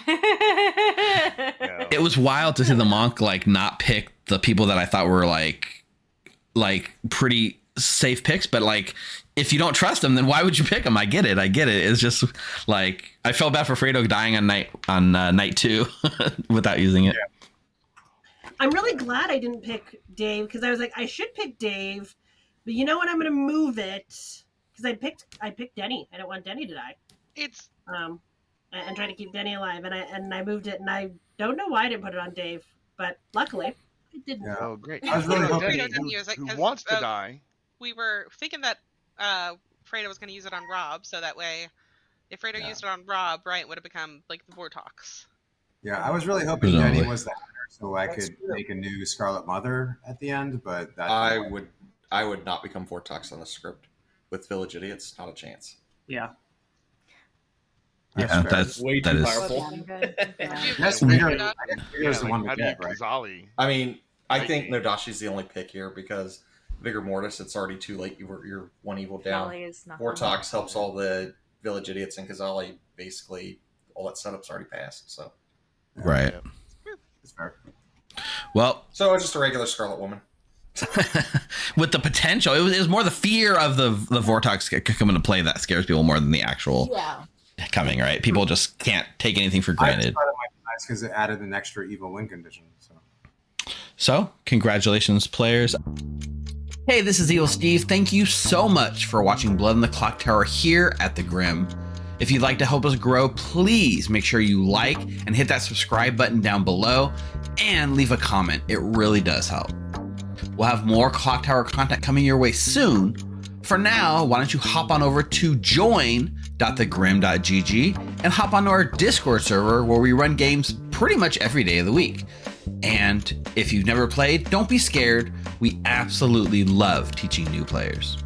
No. It was wild to see the monk like not pick the people that I thought were like pretty safe picks, but like if you don't trust them, then why would you pick them? I get it. It's just like I felt bad for Fredo dying on night 2 without using it. Yeah. I'm really glad I didn't pick Dave because I was like, I should pick Dave, but you know what? I'm going to move it because I picked Denny. I don't want Denny to die. It's And try to keep Denny alive, and I moved it, and I don't know why I didn't put it on Dave, but luckily It didn't. Yeah. Oh, great. I was really Fredo hoping didn't who, use it who 'cause, wants to die. We were thinking that Fredo was going to use it on Rob, so that way, if Fredo used it on Rob, Bryant would have become like the Vortox. Yeah, I was really hoping Presumably. Denny was the hunter so I could make a new Scarlet Mother at the end, but that I would not become Vortox on the script with Village Idiots. Not a chance. Yeah. Yeah, fair. that's Way that too is. powerful. That's Yeah. Vigor. Yeah. Vigor's the like, one how to do you get, right? Kazali? I mean, I Right. think Nodashi's the only pick here because Vigor Mortis, it's already too late. You're one evil down. Kali is not Vortox helps all the Village Idiots, and Kazali basically all that setup's already passed. So, Right. It's fair. Well, so it's just a regular Scarlet Woman. with the potential, it was more the fear of the Vortox coming to play that scares people more than the actual coming. Right? People just can't take anything for I granted. just thought it might be nice because it added an extra evil win condition. So, congratulations, players. Hey, this is Evil Steve. Thank you so much for watching Blood in the Clocktower here at the Grim. If you'd like to help us grow, please make sure you like and hit that subscribe button down below and leave a comment. It really does help. We'll have more Clocktower content coming your way soon. For now, why don't you hop on over to join.thegrim.gg and hop onto our Discord server where we run games pretty much every day of the week. And if you've never played, don't be scared. We absolutely love teaching new players.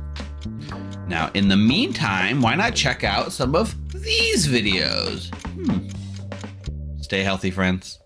Now, in the meantime, why not check out some of these videos? Stay healthy, friends.